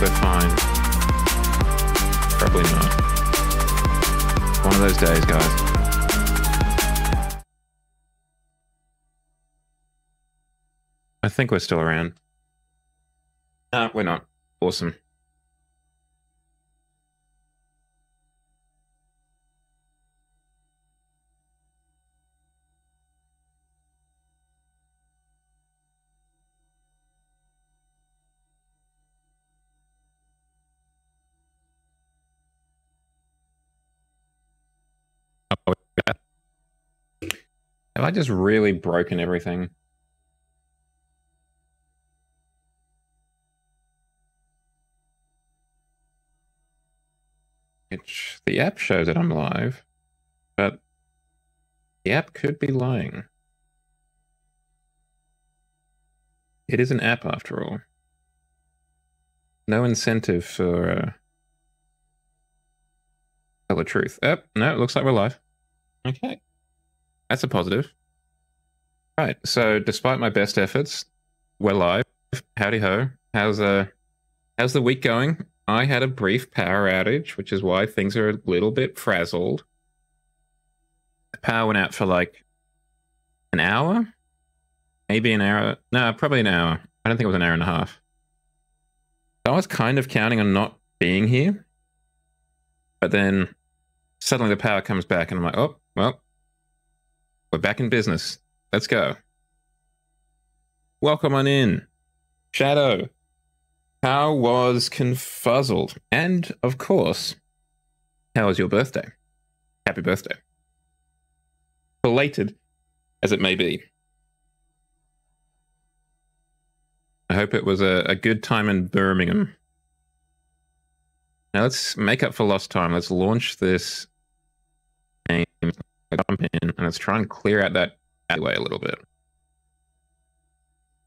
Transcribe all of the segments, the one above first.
we're fine. Probably not. One of those days, guys. I think we're still around. No, we're not. Awesome. Have I just really broken everything? The app shows that I'm live, but the app could be lying. It is an app after all. No incentive for tell the truth. Oh, no, it looks like we're live. Okay. That's a positive. Right, so despite my best efforts, we're live. Howdy ho. How's the week going? I had a brief power outage, which is why things are a little bit frazzled. The power went out for like an hour? Maybe an hour. No, probably an hour. I don't think it was an hour and a half. I was kind of counting on not being here. But then suddenly the power comes back and I'm like, oh, well, we're back in business. Let's go. Welcome on in. Shadow. How was Confuzzled? And, of course, how was your birthday? Happy birthday. Belated as it may be. I hope it was a good time in Birmingham. Now let's make up for lost time. Let's launch this game, jump in, and let's try and clear out that alleyway a little bit.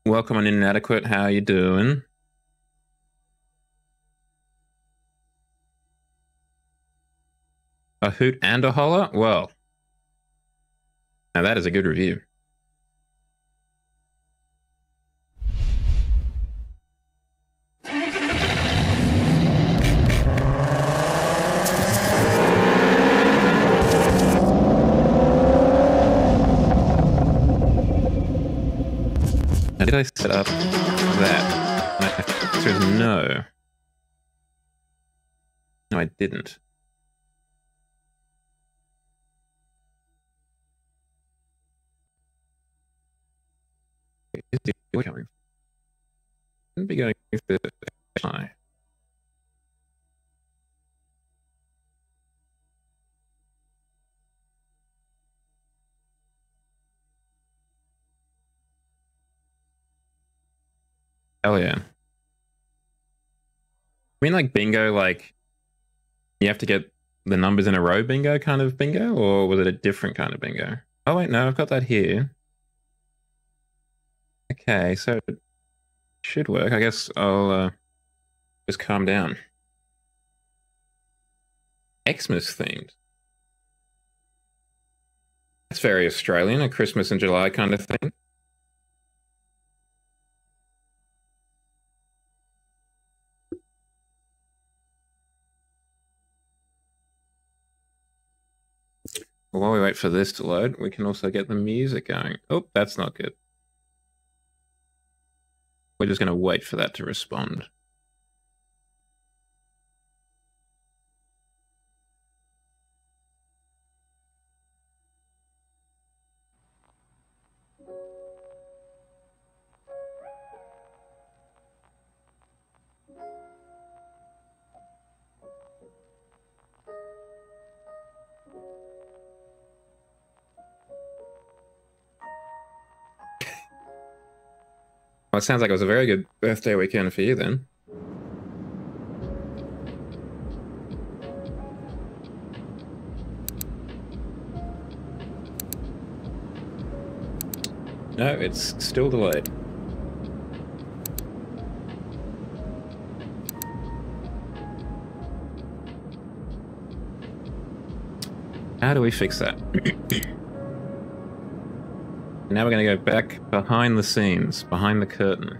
Welcome on Inadequate. How you doing? A hoot and a holler? Well, now that is a good review. Now, did I set up that? The answer is no. No, I didn't. Coming. Shouldn't be going through the eye. Hell yeah. I mean, like bingo, like you have to get the numbers in a row bingo kind of bingo, or was it a different kind of bingo? Oh wait, no, I've got that here. Okay, so it should work. I guess I'll just calm down. Xmas themed. That's very Australian, a Christmas in July kind of thing. Well, while we wait for this to load, we can also get the music going. Oh, that's not good. We're just going to wait for that to respond. Well, it sounds like it was a very good birthday weekend for you then. No, it's still delayed. How do we fix that? Now we're going to go back behind the scenes, behind the curtain.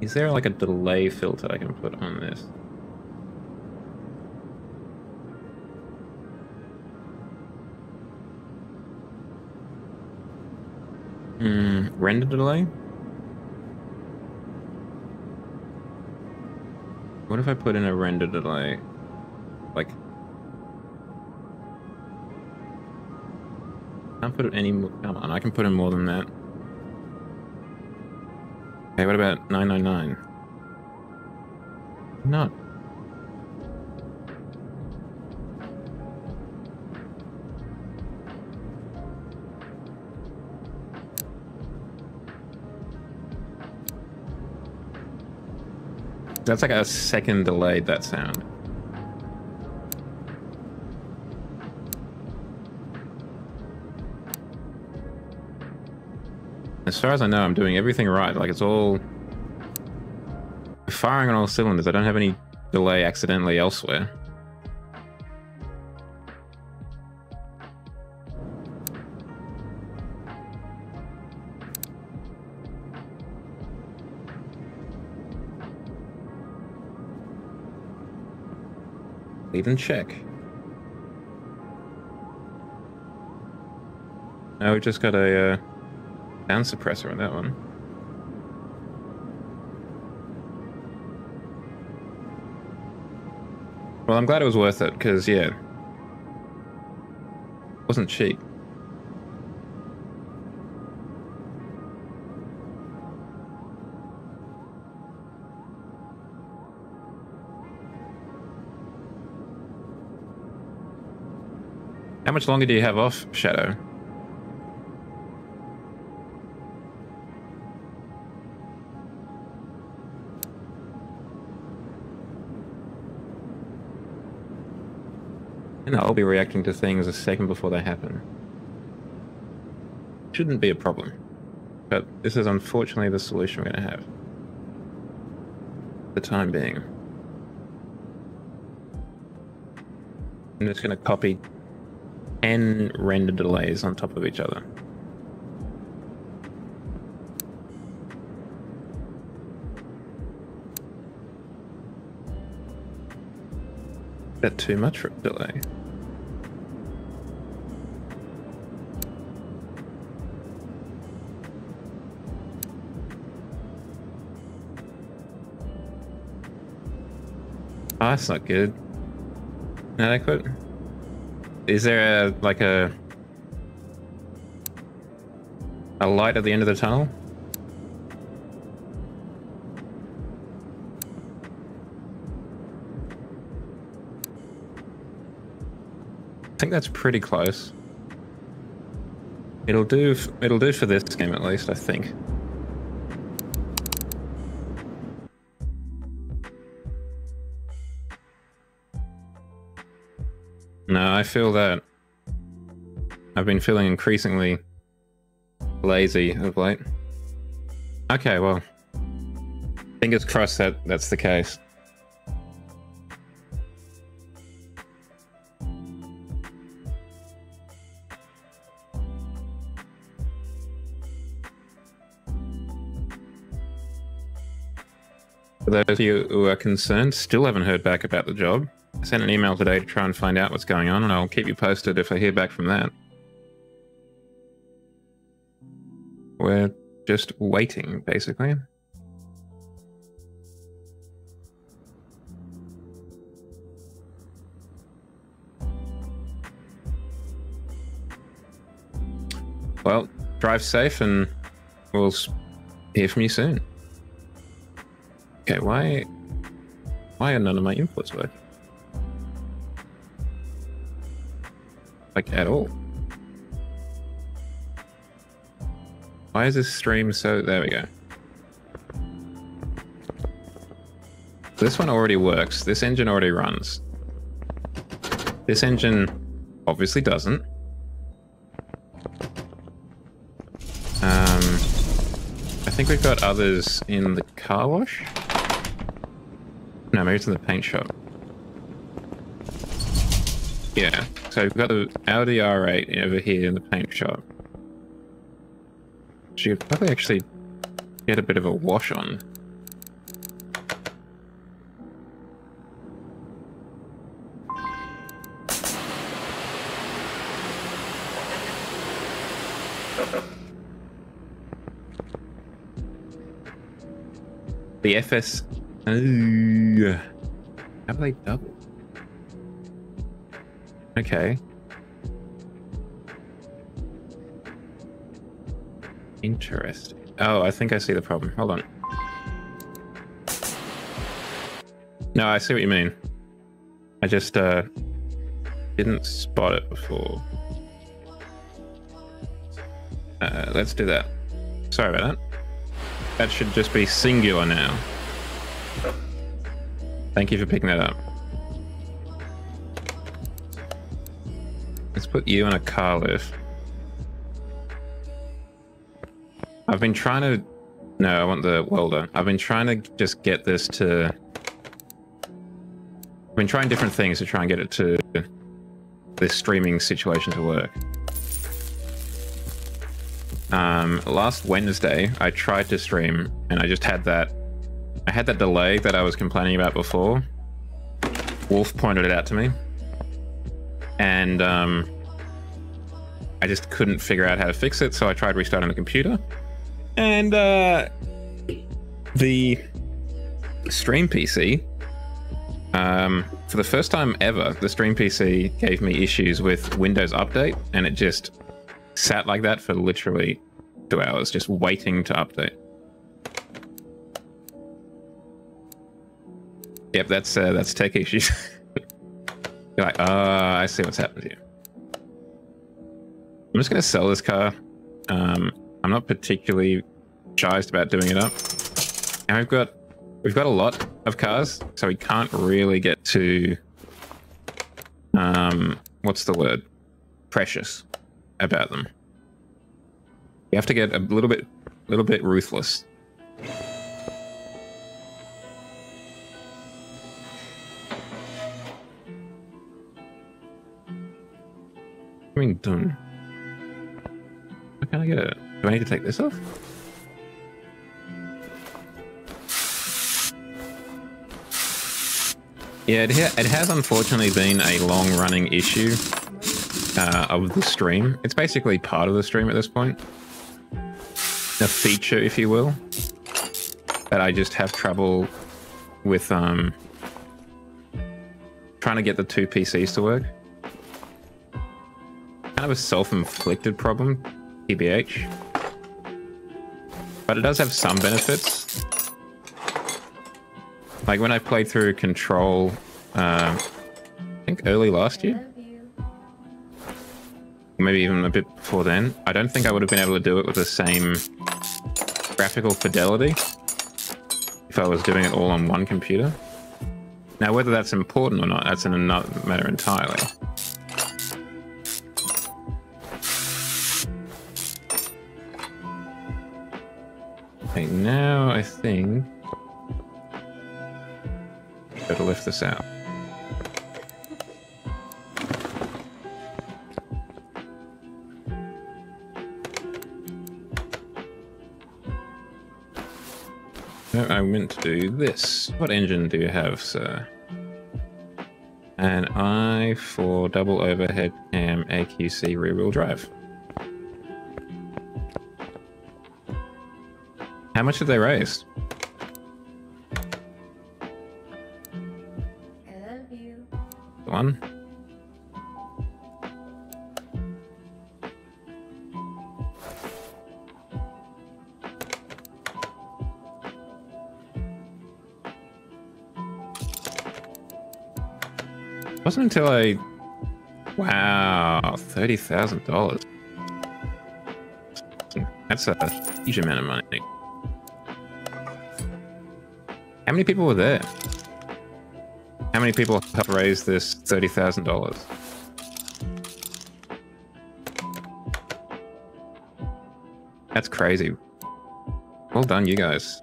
Is there like a delay filter I can put on this? Render delay? What if I put in a render delay? Like, can't put it any more. Come on, I can put in more than that. Okay, what about 999? Not. That's like a second delayed, that sound. As far as I know, I'm doing everything right. Like, it's all firing on all cylinders. I don't have any delay accidentally elsewhere. Leave and check. Now we just got a sound suppressor on that one. Well, I'm glad it was worth it, because, yeah, it wasn't cheap. How much longer do you have off, Shadow? And I'll be reacting to things a second before they happen. Shouldn't be a problem. But this is unfortunately the solution we're going to have. For the time being. I'm just going to copy 10 render delays on top of each other. Is that too much for a delay? Oh, that's not good. Inadequate? Is there a light at the end of the tunnel? I think that's pretty close. It'll do for this game at least, I think. No, I feel that I've been feeling increasingly lazy of late. Okay, well, fingers crossed that that's the case. For those of you who are concerned, still haven't heard back about the job. I sent an email today to try and find out what's going on, and I'll keep you posted if I hear back from that. We're just waiting, basically. Well, drive safe, and we'll hear from you soon. Okay, why are none of my inputs working? Like, at all. Why is this stream so... There we go. This one already works. This engine already runs. This engine obviously doesn't. I think we've got others in the car wash. No, maybe it's in the paint shop. Yeah, so we've got the Audi R8 over here in the paint shop. So you could probably actually get a bit of a wash on. The FS. Ooh. How do they double? Okay. Interesting. Oh, I think I see the problem. Hold on. No, I see what you mean. I just didn't spot it before. Let's do that. Sorry about that. That should just be singular now. Thank you for picking that up. Let's put you on a car lift. I've been trying to... No, I want the welder. I've been trying to just get this to... I've been trying different things to try and get it to this streaming situation to work. Last Wednesday, I tried to stream, and I just had that... I had that delay that I was complaining about before. Wolf pointed it out to me. And I just couldn't figure out how to fix it, so I tried restarting the computer. And the stream PC, for the first time ever, the stream PC gave me issues with Windows Update, and it just sat like that for literally 2 hours, just waiting to update. Yep, that's tech issues. You're like, I see what's happened here. I'm just gonna sell this car. I'm not particularly jazzed about doing it up. And we've got a lot of cars, so we can't really get too what's the word? Precious about them. You have to get a little bit ruthless. I mean, done. How can I get it? Do I need to take this off? Yeah, it has unfortunately been a long-running issue of the stream. It's basically part of the stream at this point. A feature, if you will, that I just have trouble with trying to get the two PCs to work. Kind of a self-inflicted problem, TBH. But it does have some benefits. Like when I played through Control, I think early last year? Maybe even a bit before then. I don't think I would have been able to do it with the same graphical fidelity if I was doing it all on one computer. Now, whether that's important or not, that's another matter entirely. Okay, now I think I've got to lift this out. No, I meant to do this. What engine do you have, sir? An i4 double overhead cam AQC rear-wheel drive. How much did they raise? I love you. One. Wasn't until I... Wow, $30,000. That's a huge amount of money. How many people were there? How many people helped raise this $30,000? That's crazy. Well done, you guys.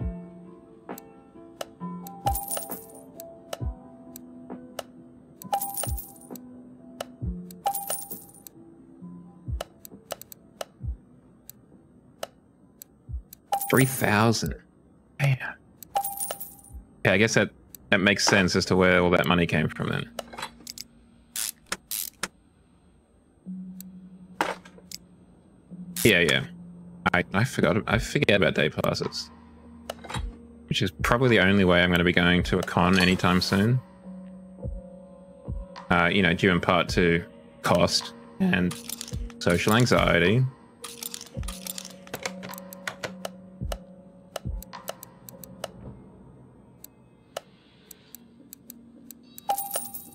$3,000. Man. Yeah, I guess that makes sense as to where all that money came from then. Yeah. I forget about day passes. which is probably the only way I'm going to be going to a con anytime soon. You know, due in part to cost and social anxiety.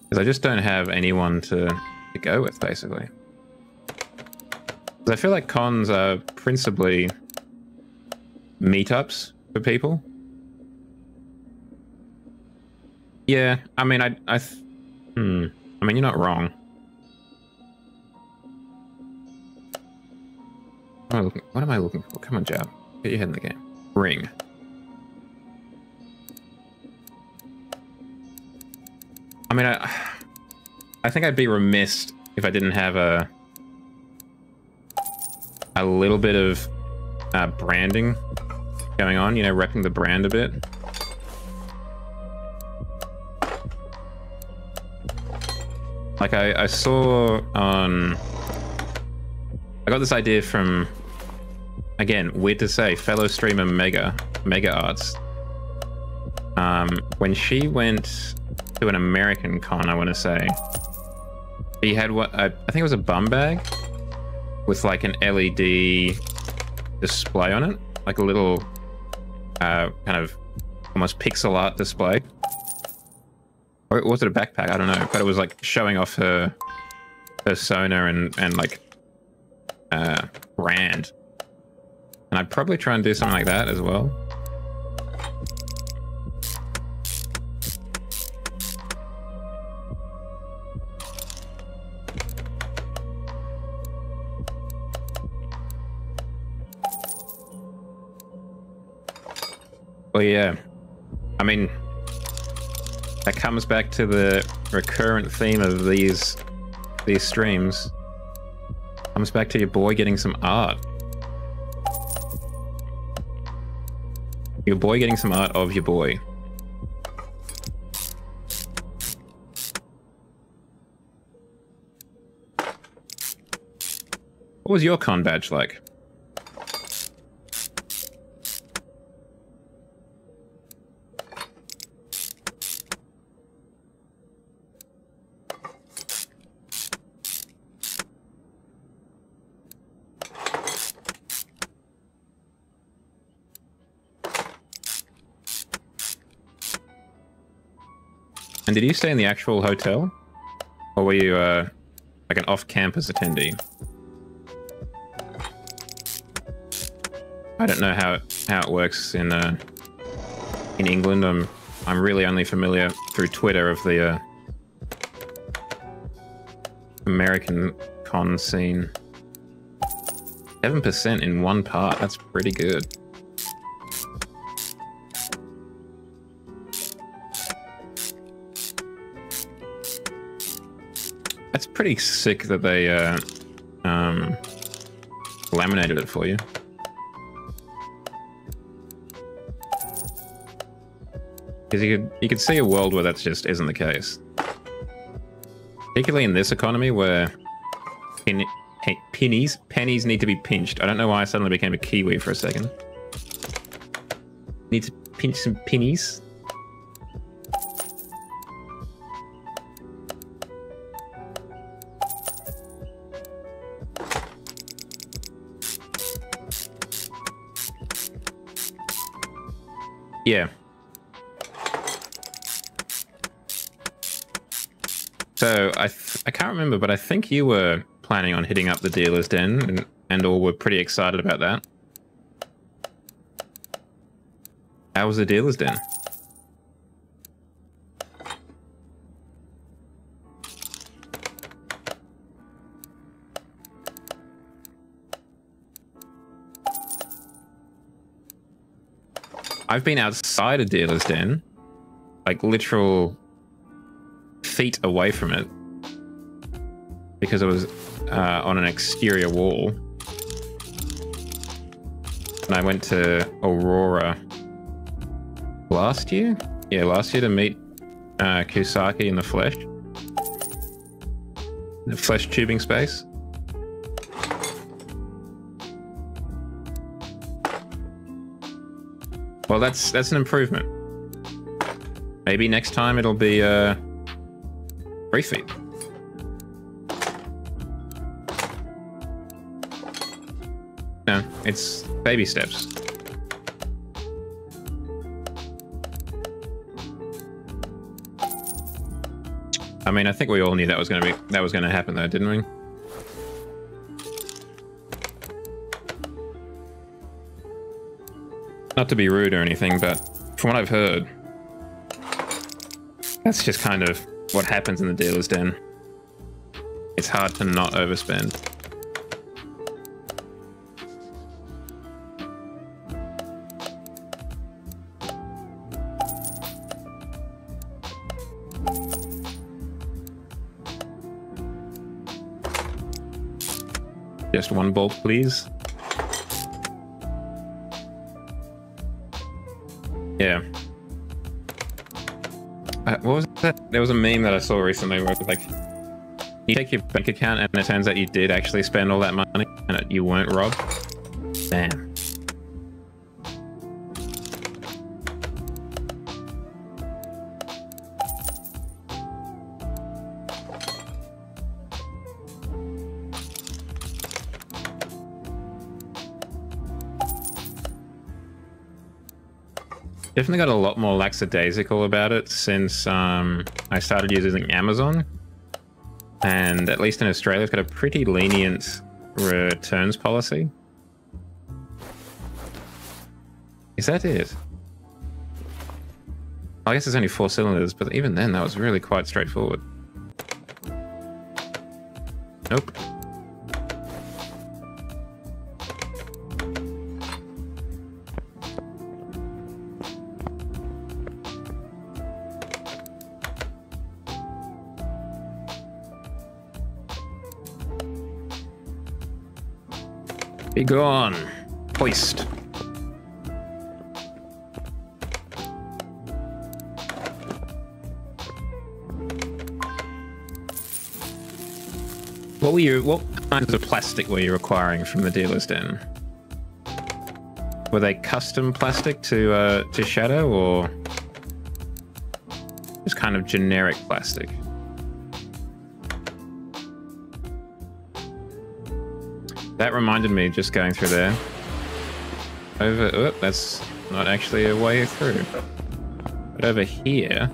Because I just don't have anyone to go with, basically. Because I feel like cons are principally meetups for people. Yeah, I mean, I mean, you're not wrong. What am I looking for? Come on, Jab. Get your head in the game. Ring. I mean, I think I'd be remiss if I didn't have a little bit of branding going on, you know, repping the brand a bit. Like I saw on... I got this idea from, again, weird to say, fellow streamer Mega Arts. When she went to an American con, I want to say, he had what I think it was a bum bag with like an LED display on it, like a little kind of almost pixel art display. Or was it a backpack? I don't know, but it was like showing off her persona and like brand. And I'd probably try and do something like that as well. Well, yeah. I mean, that comes back to the recurrent theme of these streams. Comes back to your boy getting some art. Your boy getting some art of your boy. What was your con badge like? And did you stay in the actual hotel? Or were you like an off-campus attendee? I don't know how it works in England. I'm really only familiar through Twitter of the American con scene. 7% in one part, that's pretty good. That's pretty sick that they laminated it for you. Because you could see a world where that just isn't the case. Particularly in this economy where pennies need to be pinched. I don't know why I suddenly became a Kiwi for a second. Need to pinch some pennies. Yeah. So I can't remember, but I think you were planning on hitting up the dealer's den and all were pretty excited about that. How was the dealer's den? I've been outside a dealer's den, like literal feet away from it, because it was on an exterior wall. And I went to Aurora last year? Yeah, last year to meet Kusaki in the flesh. The flesh tubing space. Well, that's an improvement. Maybe next time it'll be 3 feet. No, it's baby steps. I mean, I think we all knew that was going to happen, though, didn't we? Not to be rude or anything, but from what I've heard, that's just kind of what happens in the dealer's den. It's hard to not overspend. Just one bolt, please. Yeah. What was that? There was a meme that I saw recently where it was like, you take your bank account and it turns out you did actually spend all that money and you weren't robbed. Damn. Definitely got a lot more lackadaisical about it since I started using Amazon. And at least in Australia, it's got a pretty lenient returns policy. Is that it? I guess it's only 4 cylinders, but even then, that was really quite straightforward. Nope. Be gone. Hoist. What kinds of plastic were you requiring from the dealer's den? Were they custom plastic to Shadow, or just kind of generic plastic? That reminded me, just going through there. Oh, that's not actually a way through. But over here...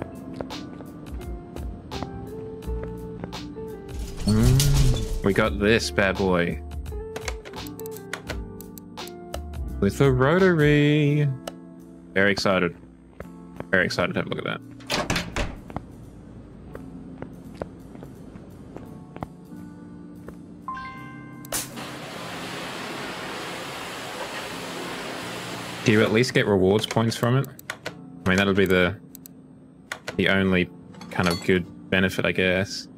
we got this bad boy. With a rotary. Very excited. Very excited to have a look at that. Do you at least get rewards points from it? I mean, that'll be the only kind of good benefit, I guess.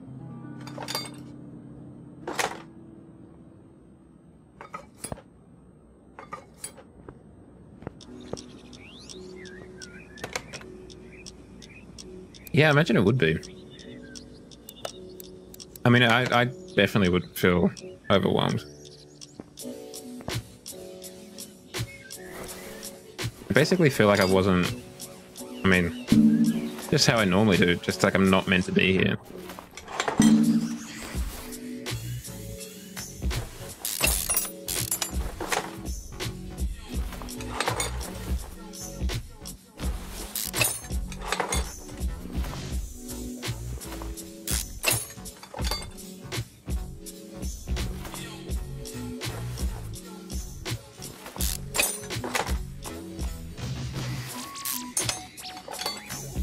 Yeah, I imagine it would be. I mean, I definitely would feel overwhelmed. I basically feel like I wasn't... I mean, just how I normally do. Just like I'm not meant to be here.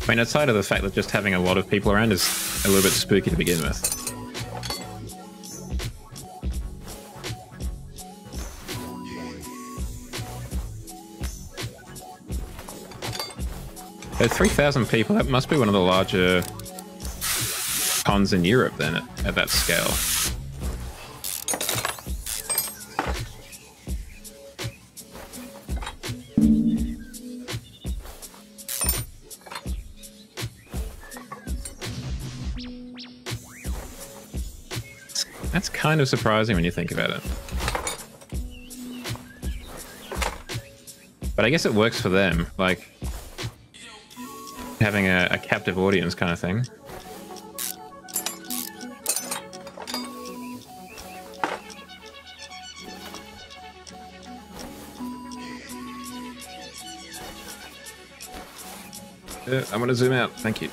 I mean, outside of the fact that just having a lot of people around is a little bit spooky to begin with. At 3,000 people, that must be one of the larger cons in Europe then at that scale. That's kind of surprising when you think about it. But I guess it works for them, like having a captive audience kind of thing. I'm gonna zoom out, thank you.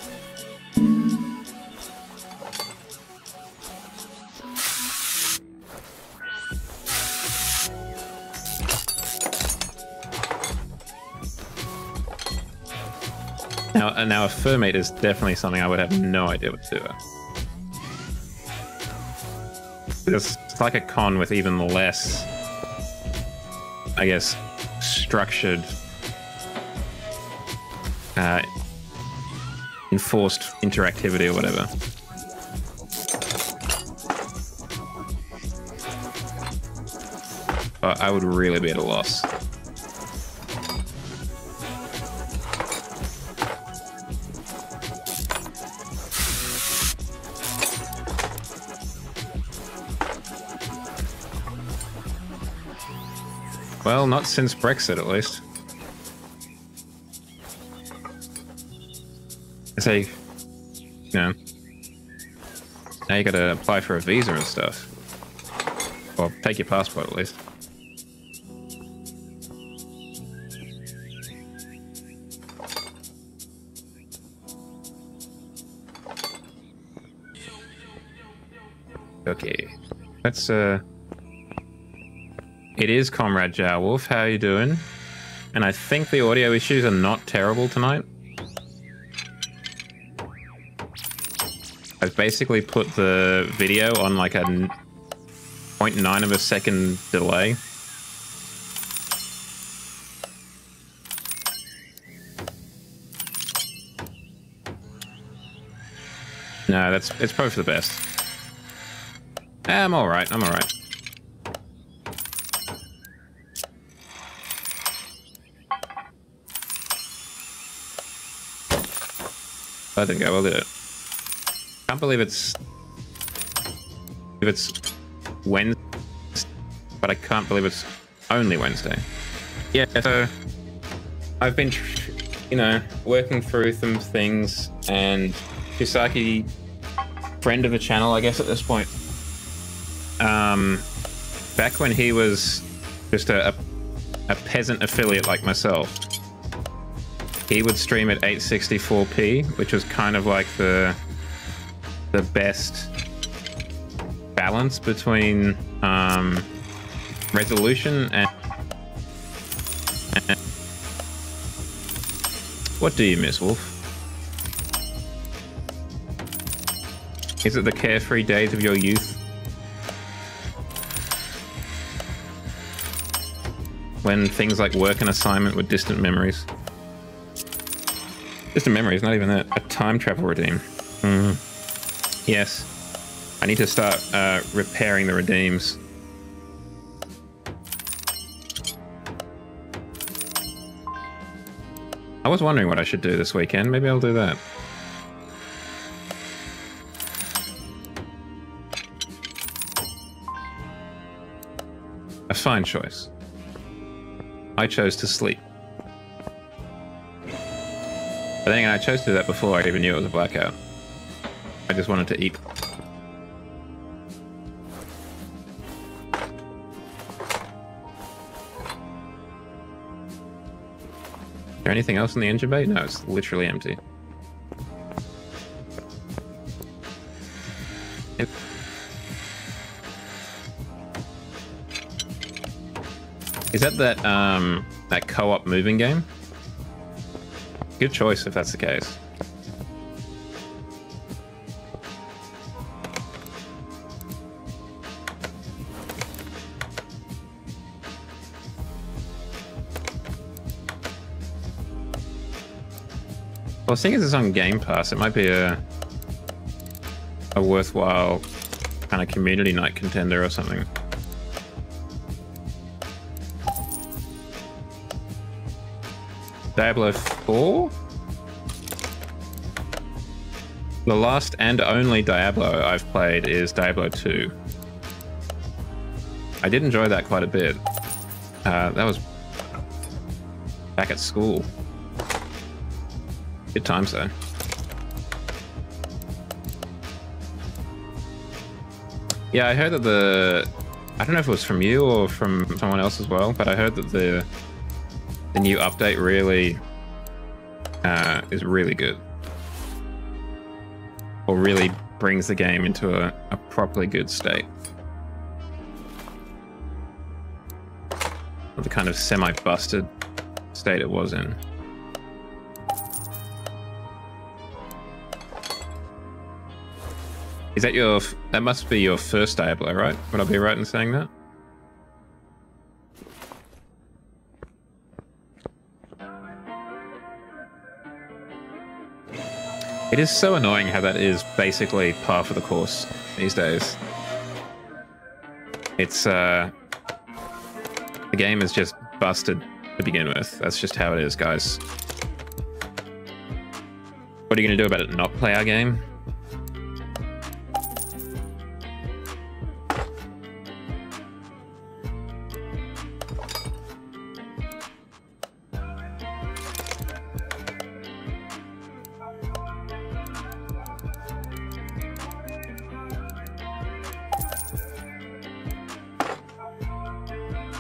Now a fur mate is definitely something I would have no idea what to do. It's like a con with even less, I guess, structured, enforced interactivity or whatever. But I would really be at a loss. Well, not since Brexit, at least. I say, you know, now you gotta apply for a visa and stuff. Well, take your passport, at least. Okay, let's, it is Comrade Jowolf. How are you doing? And I think the audio issues are not terrible tonight. I've basically put the video on like a 0.9 of a second delay. No, it's probably for the best. I'm alright, I'm alright. I think I will do it. Can't believe it's Wednesday, but I can't believe it's only Wednesday. Yeah, so I've been, you know, working through some things, and Chisaki, friend of the channel, I guess at this point. Back when he was just a peasant affiliate like myself, he would stream at 864p, which was kind of like the best balance between resolution and what do you miss, Wolf? Is it the carefree days of your youth? When things like work and assignment were distant memories. Distant memories, not even that. A time travel redeem. Yes. I need to start repairing the redeems. I was wondering what I should do this weekend. Maybe I'll do that. A fine choice. I chose to sleep. But then I chose to do that before I even knew it was a blackout. I just wanted to eat. Is there anything else in the engine bay? No, it's literally empty. Is that that co-op moving game? Good choice if that's the case. Well, seeing as it's on Game Pass, it might be a worthwhile kind of community night contender or something. Diablo 4? The last and only Diablo I've played is Diablo 2. I did enjoy that quite a bit. That was Back at school. Good times though. Yeah, I heard that I don't know if it was from you or from someone else as well, but I heard that the new update really is really good. Or really brings the game into a properly good state. Or the kind of semi-busted state it was in. Is that that must be your first Diablo, right? Would I be right in saying that? It is so annoying how that is basically par for the course these days. It's, the game is just busted to begin with. That's just how it is, guys. What are you going to do about it? Not play our game?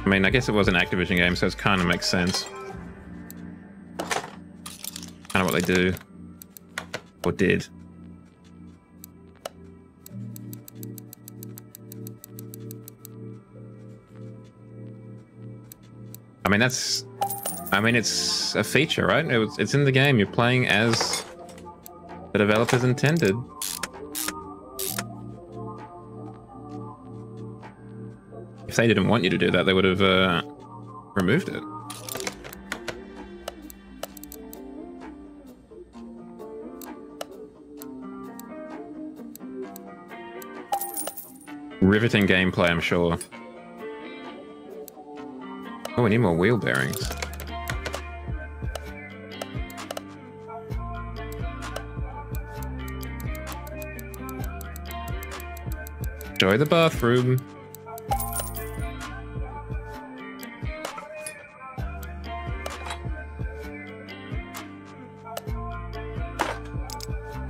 I mean, I guess it was an Activision game, so it kind of makes sense. Kind of what they do. Or did. I mean, it's a feature, right? It's in the game. You're playing as the developers intended. If they didn't want you to do that, they would have removed it. Riveting gameplay, I'm sure. Oh, we need more wheel bearings. Enjoy the bathroom.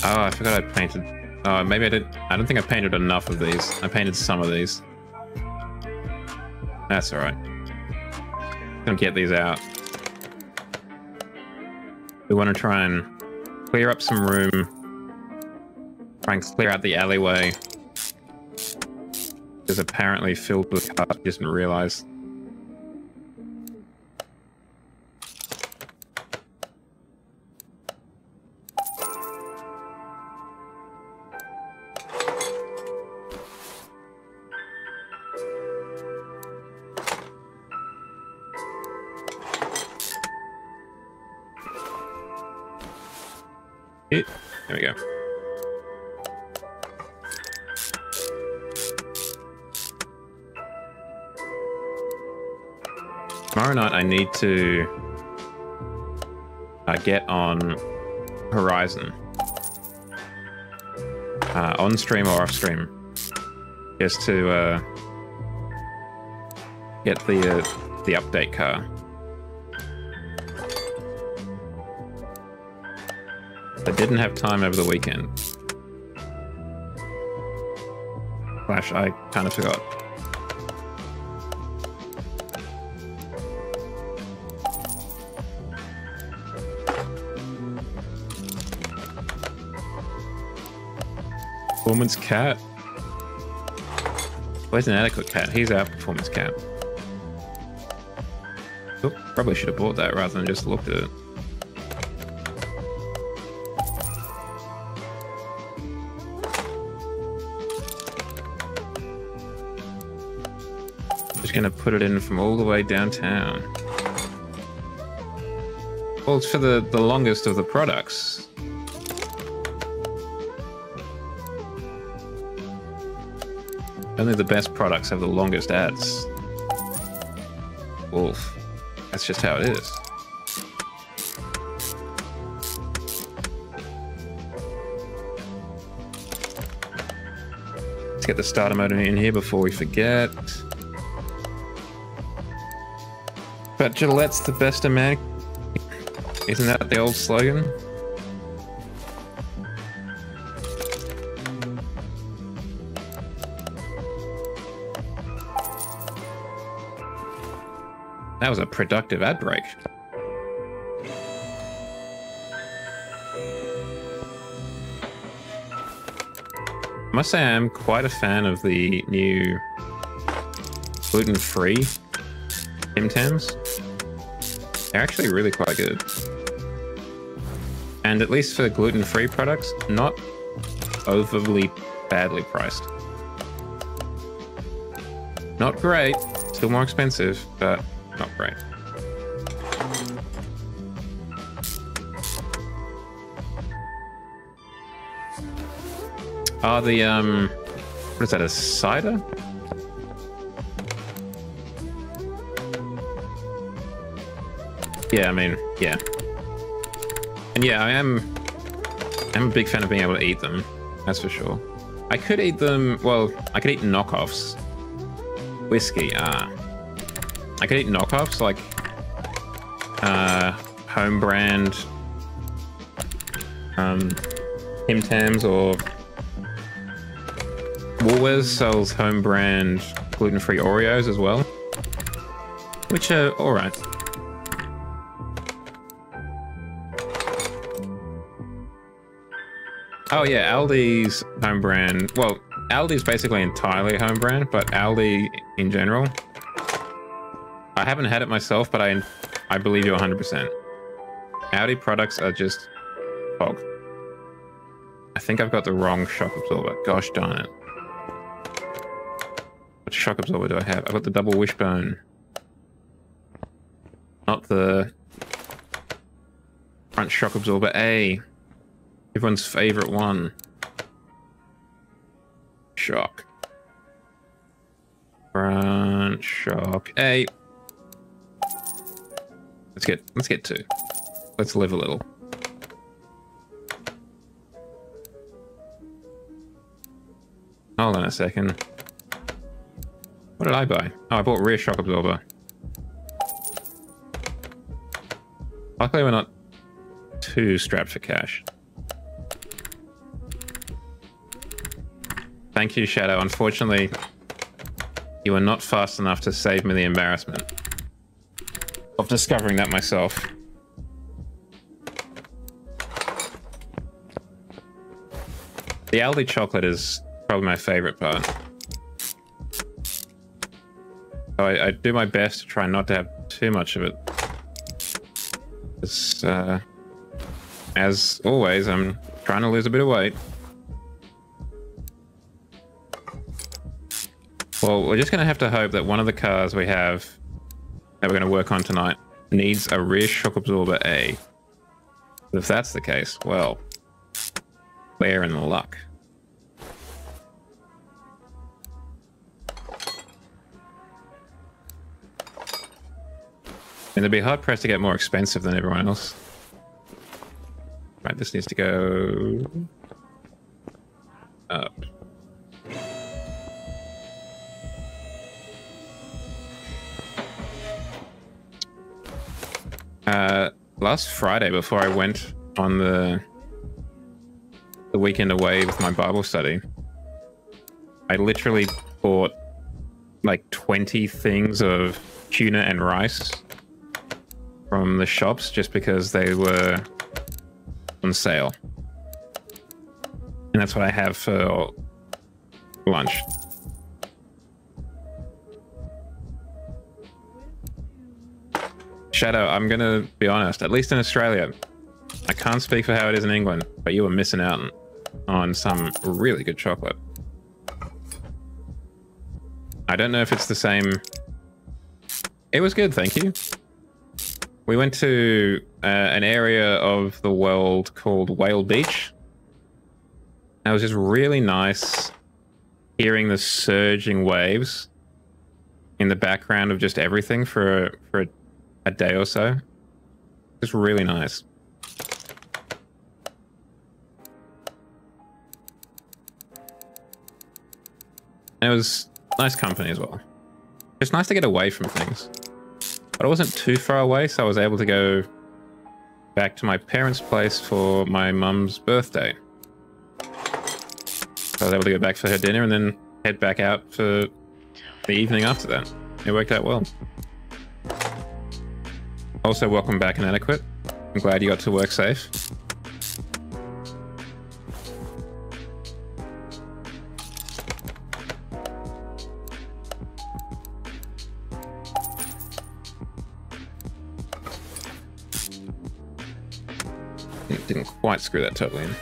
Oh, I forgot I painted. Oh, maybe I did. I don't think I painted enough of these. I painted some of these. That's all right. Gonna get these out. We want to try and clear up some room. Try and clear out the alleyway. It's apparently filled with cars. I just didn't realize. There we go. Tomorrow night I need to get on Horizon. On stream or off stream. Just to get the update car. I didn't have time over the weekend. Flash, I kind of forgot. Performance cat? Where's an adequate cat? He's our performance cat. Oh, probably should have bought that rather than just looked at it. Just gonna put it in from all the way downtown. Well, it's for the longest of the products. Only the best products have the longest ads. Wolf. That's just how it is. Let's get the starter mode in here before we forget. But Gillette's the best a man Isn't that the old slogan? That was a productive ad break. I must say I'm quite a fan of the new gluten-free Tim Tams. They're actually really quite good. And at least for gluten-free products, not overly badly priced. Not great, still more expensive, but not great. Oh, the, what is that, a cider? Yeah, I mean, yeah. And yeah, I'm a big fan of being able to eat them, that's for sure. I could eat them, well, I could eat knockoffs. Whiskey, I could eat knockoffs, like, home brand, Tim Tams, or Woolworths sells home brand gluten-free Oreos as well, which are alright. Oh yeah, Aldi's home brand, well, Aldi's basically entirely home brand, but Aldi in general, I haven't had it myself, but I believe you 100%. Aldi products are just fog. I think I've got the wrong shock absorber. Gosh darn it. What shock absorber do I have? I've got the double wishbone. Not the front shock absorber A. Everyone's favorite one. Shock. Front shock A. Let's get two. Let's live a little. Hold on a second. What did I buy? Oh, I bought rear shock absorber. Luckily we're not too strapped for cash. Thank you, Shadow. Unfortunately, you were not fast enough to save me the embarrassment of discovering that myself. The Aldi chocolate is probably my favorite part. So I do my best to try not to have too much of it. It's, as always, I'm trying to lose a bit of weight. Well, we're just going to have to hope that one of the cars we have that we're going to work on tonight needs a rear shock absorber A. But if that's the case, well, we're in luck. And they'd be hard pressed to get more expensive than everyone else. Right, this needs to go up. Last Friday, before I went on the weekend away with my Bible study, I literally bought like 20 things of tuna and rice from the shops just because they were on sale. And that's what I have for lunch. Shadow, I'm gonna be honest, at least in Australia, I can't speak for how it is in England, but you were missing out on some really good chocolate. I don't know if it's the same. It was good, thank you. We went to an area of the world called Whale Beach. It was just really nice hearing the surging waves in the background of just everything for a day or so. It's really nice. And it was nice company as well. It's nice to get away from things. But I wasn't too far away, so I was able to go back to my parents' place for my mum's birthday. So I was able to go back for her dinner and then head back out for the evening after that. It worked out well. Also, welcome back, Inadequate. I'm glad you got to work safe. Didn't quite screw that totally in.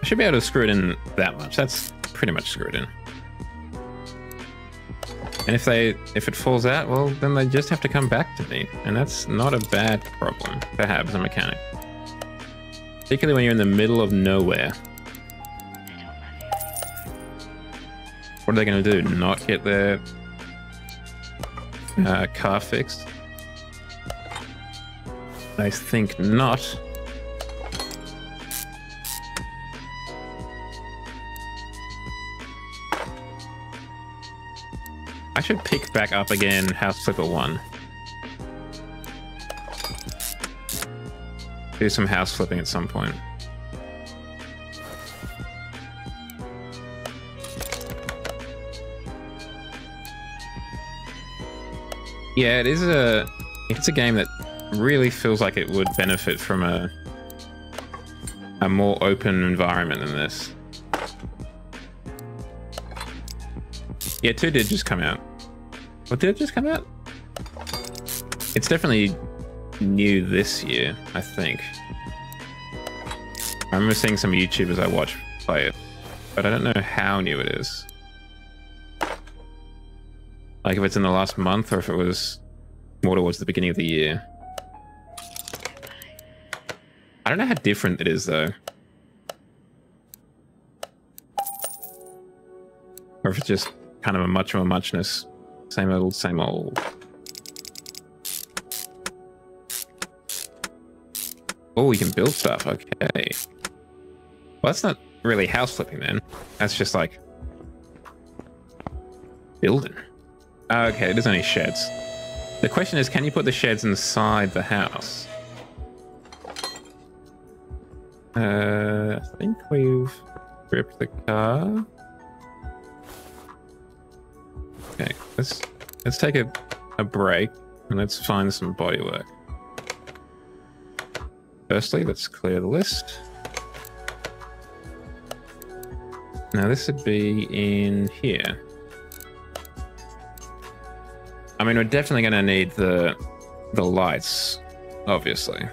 I should be able to screw it in that much. That's pretty much screwed in. And if it falls out, well, then they just have to come back to me. And that's not a bad problem to have as a mechanic. Particularly when you're in the middle of nowhere. What are they going to do? Not get their car fixed? I think not. I should pick back up again House Flipper 1. Do some house flipping at some point. Yeah, it's a game that really feels like it would benefit from a more open environment than this. Yeah, 2 did just come out. What, did it just come out? It's definitely new this year, I think. I remember seeing some YouTubers I watch play it, but I don't know how new it is. Like if it's in the last month or if it was more towards the beginning of the year. I don't know how different it is, though. Or if it's just kind of a much of a muchness. Same old, same old. Oh, you can build stuff. Okay. Well, that's not really house flipping, then. That's just like building. Okay, there's only sheds. The question is, can you put the sheds inside the house? I think we've ripped the car. Okay, let's take a break and let's find some bodywork. Firstly, let's clear the list. Now this would be in here. I mean, we're definitely going to need the lights, obviously.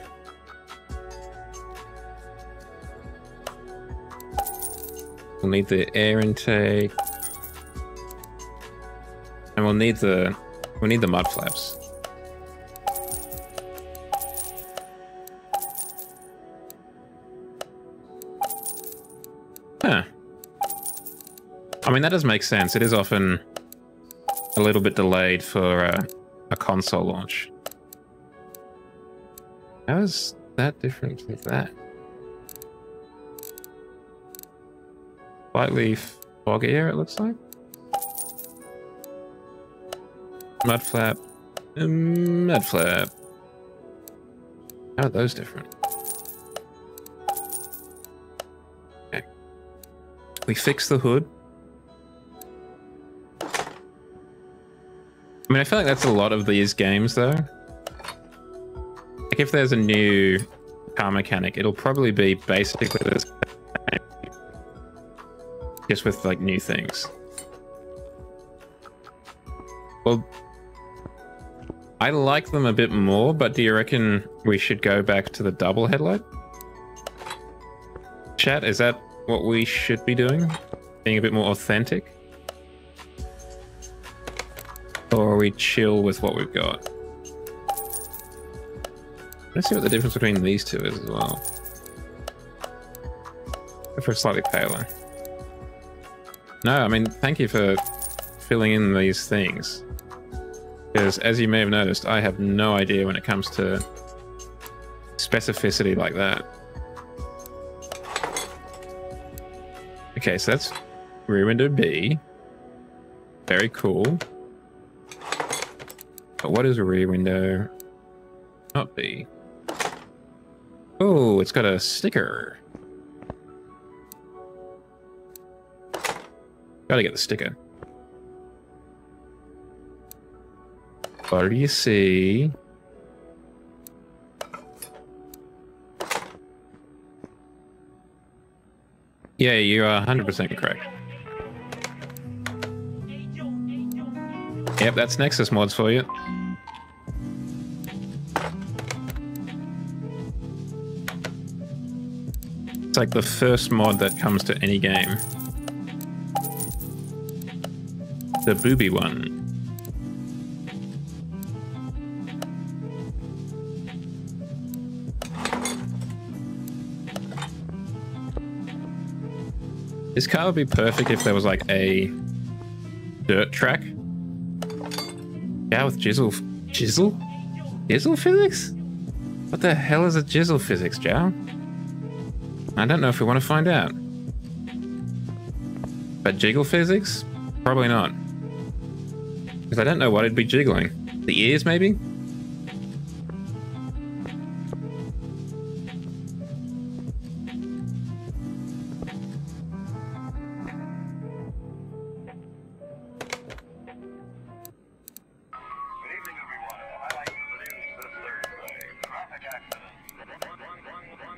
We'll need the air intake, and we'll need the mud flaps. Huh. I mean, that does make sense. It is often a little bit delayed for a console launch. How is that different from that? Slightly foggier, it looks like. Mud flap. Mud flap. How are those different? Okay. We fix the hood. I mean, I feel like that's a lot of these games, though. Like, if there's a new car mechanic, it'll probably be basically this, just with, like, new things. Well, I like them a bit more, but do you reckon we should go back to the double headlight? Chat, is that what we should be doing? Being a bit more authentic? Or are we chill with what we've got? Let's see what the difference between these two is as well. Go for slightly paler. No, I mean, thank you for filling in these things. Because as you may have noticed, I have no idea when it comes to specificity like that. Okay, so that's rear window B. Very cool. But what is rear window not B? Oh, it's got a sticker. Gotta get the sticker. What do you see? Yeah, you are 100% correct. Yep, that's Nexus mods for you. It's like the first mod that comes to any game. The booby one. This car would be perfect if there was like a dirt track. Yeah, with jizzle physics? What the hell is a jizzle physics, Jow? I don't know if we want to find out. But jiggle physics? Probably not. Because I don't know what it'd be jiggling. The ears, maybe?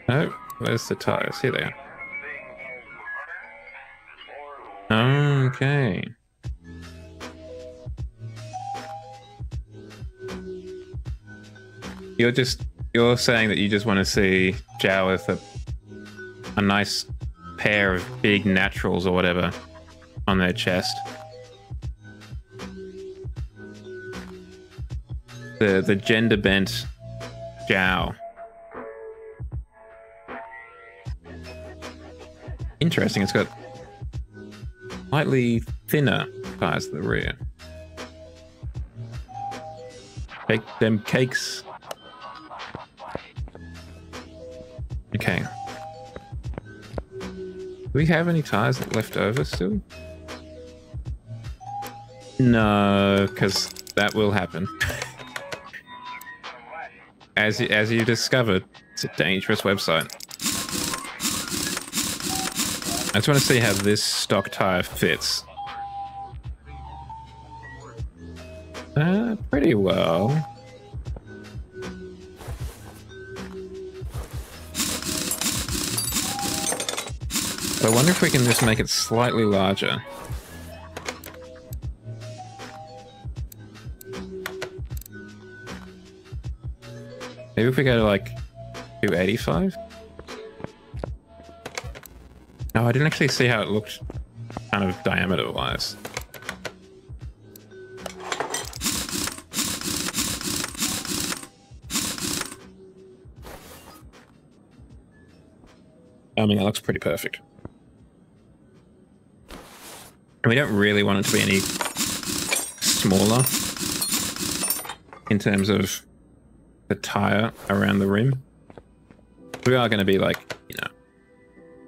Oh, where's the tires? Here they are. Okay. You're saying that you just want to see Jow with a nice pair of big naturals or whatever on their chest. The gender bent Jow. Interesting, it's got slightly thinner tires at the rear. Take them cakes. Okay. Do we have any tires left over still? No, because that will happen. As you discovered, it's a dangerous website. I just want to see how this stock tire fits. Pretty well. I wonder if we can just make it slightly larger. Maybe if we go to like 285? No, I didn't actually see how it looked kind of diameter-wise. I mean, it looks pretty perfect. And we don't really want it to be any smaller in terms of the tire around the rim. We are going to be like, you know,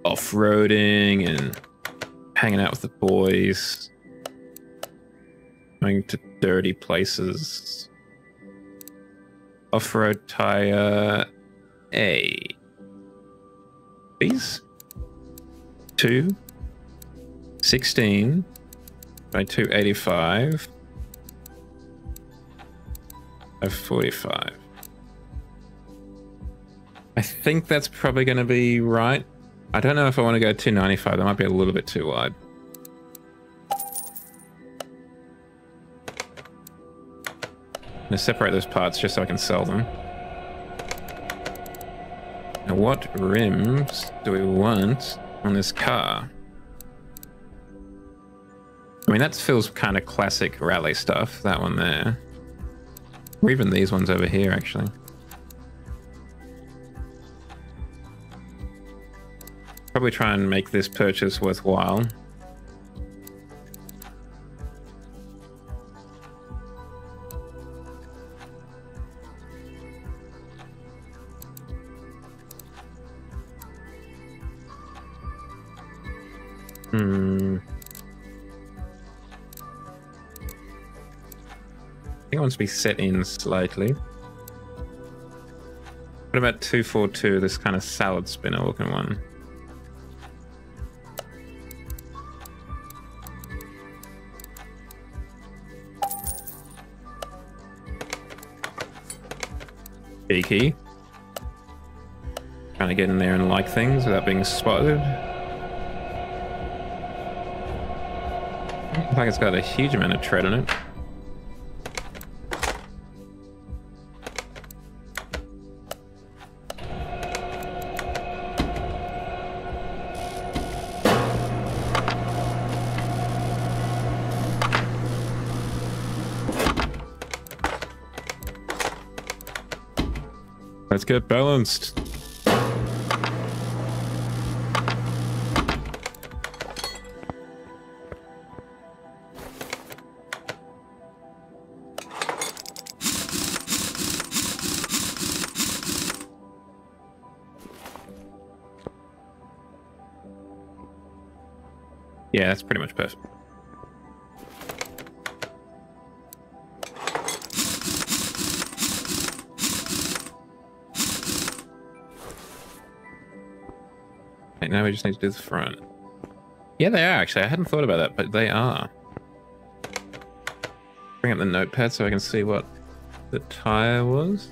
off-roading and hanging out with the boys, going to dirty places. Off-road tire A. These 216 by 285 by 45. I think that's probably going to be right. I don't know if I want to go 295. That might be a little bit too wide. I'm going to separate those parts just so I can sell them. Now, what rims do we want on this car? I mean, that feels kind of classic rally stuff, that one there. Or even these ones over here, actually. Probably try and make this purchase worthwhile. I think it wants to be set in slightly. Put What about 242, this kind of salad spinner looking one? Cheeky. Trying to get in there and like things without being spotted. Looks like it's got a huge amount of tread on it. Let's get balanced. Yeah, that's pretty much perfect. Right, now we just need to do the front. Yeah, they are actually. I hadn't thought about that, but they are. Bring up the notepad so I can see what the tire was.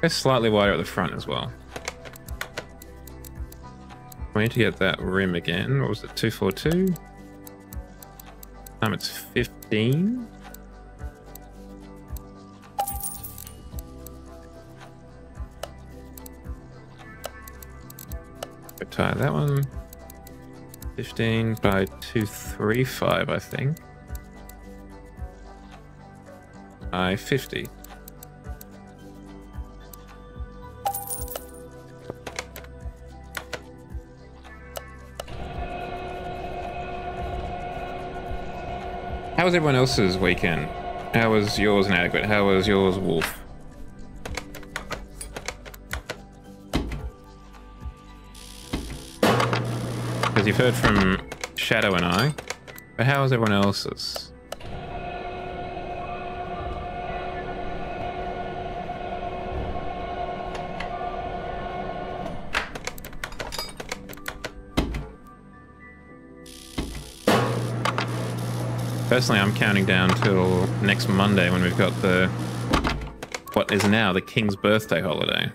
Go slightly wider at the front as well. We need to get that rim again. What was it? 242? It's 15. Tire that one. 15 by 235, I think. By 50. How was everyone else's weekend? How was yours inadequate? How was yours, Wolf? Because you've heard from Shadow and I, but how was everyone else's? Personally, I'm counting down till next Monday when we've got what is now the King's birthday holiday.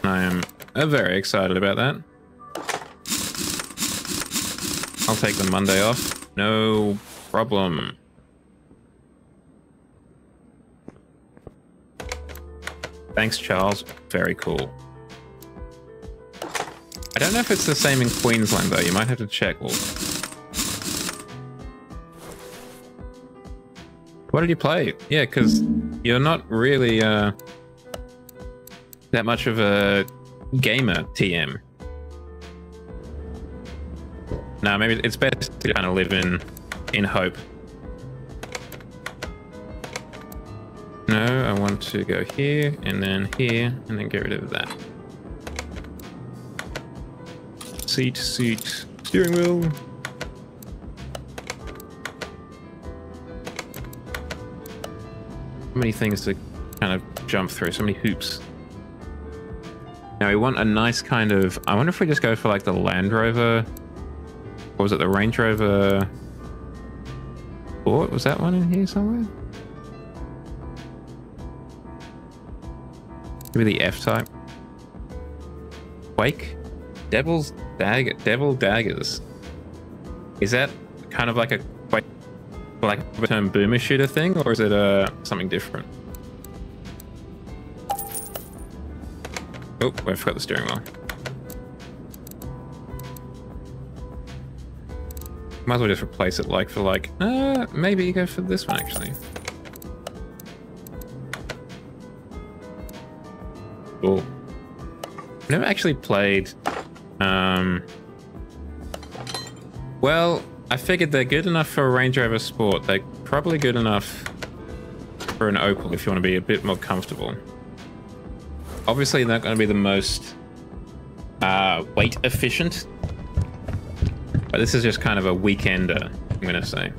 I am very excited about that. I'll take the Monday off. No problem. Thanks, Charles. Very cool. I don't know if it's the same in Queensland, though. You might have to check, Wolf. What did you play? Yeah, because you're not really that much of a gamer, TM. No, maybe it's best to kind of live in hope. No, I want to go here, and then get rid of that. Seat, steering wheel. So many things to kind of jump through, so many hoops. Now we want a nice kind of, I wonder if we just go for like the Land Rover, or was it the Range Rover Sport? Was that one in here somewhere? Maybe the F-Type. Quake? Devil Daggers. Is that kind of like a Quake, like a term boomer shooter thing, or is it something different? Oh, I forgot the steering wheel. Might as well just replace it like for like. Maybe go for this one actually. Cool. Never actually played. Well, I figured they're good enough for a Range Rover Sport. They're probably good enough for an Opel if you want to be a bit more comfortable. Obviously, they're not going to be the most weight efficient, but this is just kind of a weekender, I'm going to say.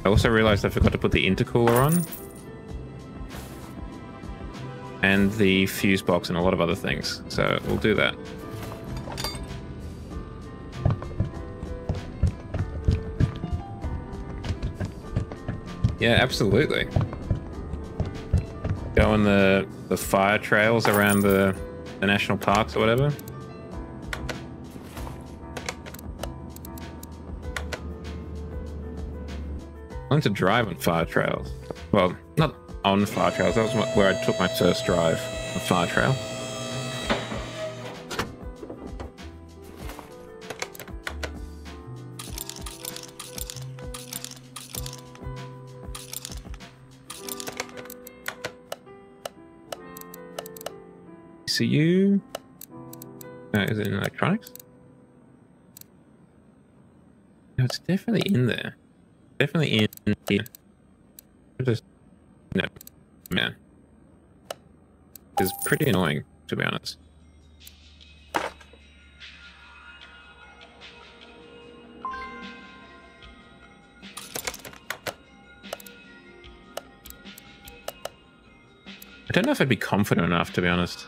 I also realized I forgot to put the intercooler on. and the fuse box and a lot of other things. So we'll do that. Yeah, absolutely. Go on the fire trails around the national parks or whatever. I learned to drive on fire trails. Well, not on fire trails. That was where I took my first drive, a fire trail. ECU? Is it in electronics? No, it's definitely in there. Definitely in here. Just no, man. It's pretty annoying, to be honest. I don't know if I'd be confident enough, to be honest.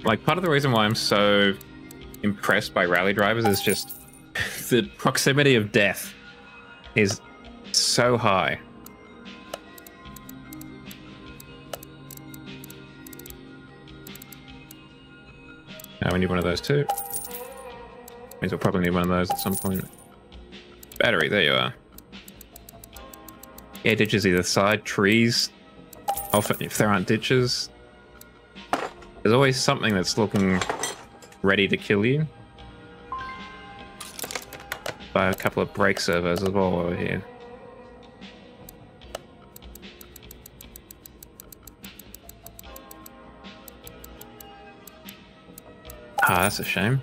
Like, part of the reason why I'm so impressed by rally drivers is just the proximity of death is so high. Now we need one of those too. Means we'll probably need one of those at some point. Battery, there you are. Yeah, ditches either side, trees. Often, if there aren't ditches, there's always something that's looking ready to kill you. Buy a couple of brake servos as well over here. Ah, that's a shame.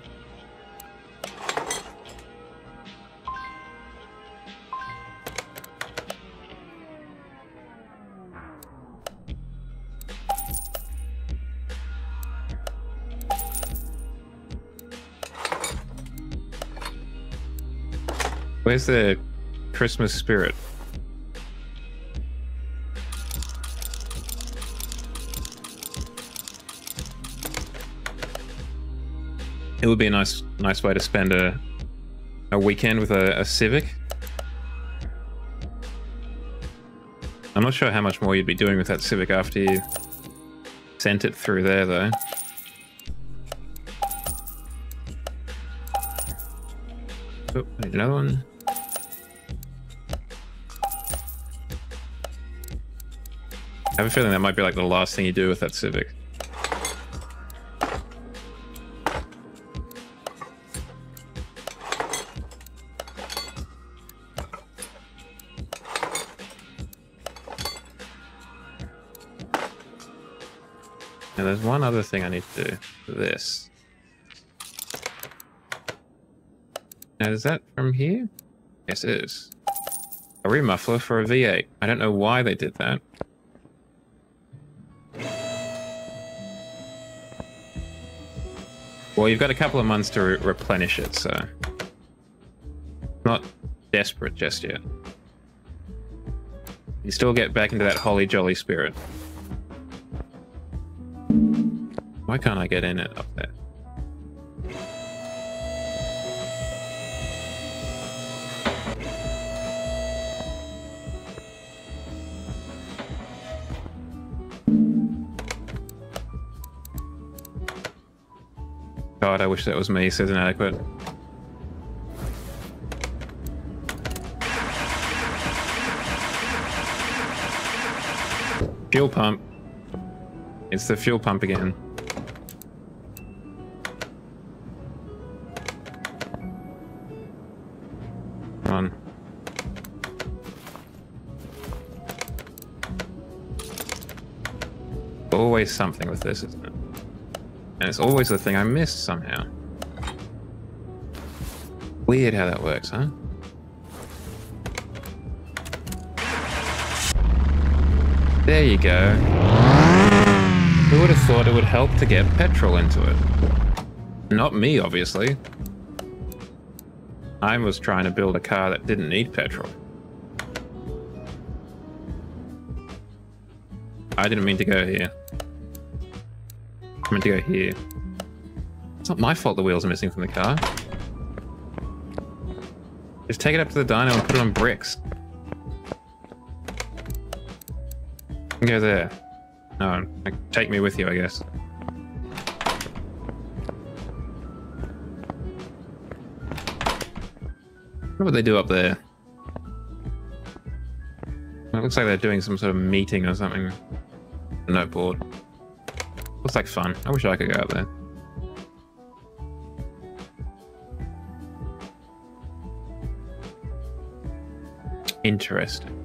Where's the Christmas spirit? It would be a nice way to spend a weekend with a Civic. I'm not sure how much more you'd be doing with that Civic after you sent it through there, though. Oh, I need another one. I have a feeling that might be like the last thing you do with that Civic. Now there's one other thing I need to do for this. Now is that from here? Yes, it is. A remuffler for a V8. I don't know why they did that. Well, you've got a couple of months to replenish it, so not desperate just yet. You still get back into that holly jolly spirit. Why can't I get in it up there? God, I wish that was me, says inadequate. Fuel pump. It's the fuel pump again. Come on. Always something with this, isn't it? And it's always the thing I missed somehow. Weird how that works, huh? There you go. Who would have thought it would help to get petrol into it? Not me, obviously. I was trying to build a car that didn't need petrol. I didn't mean to go here. I meant to go here. It's not my fault the wheels are missing from the car. Just take it up to the dyno and put it on bricks. And go there. No, take me with you, I guess. What would they do up there? It looks like they're doing some sort of meeting or something. No board. Looks like fun. I wish I could go up there. Interesting.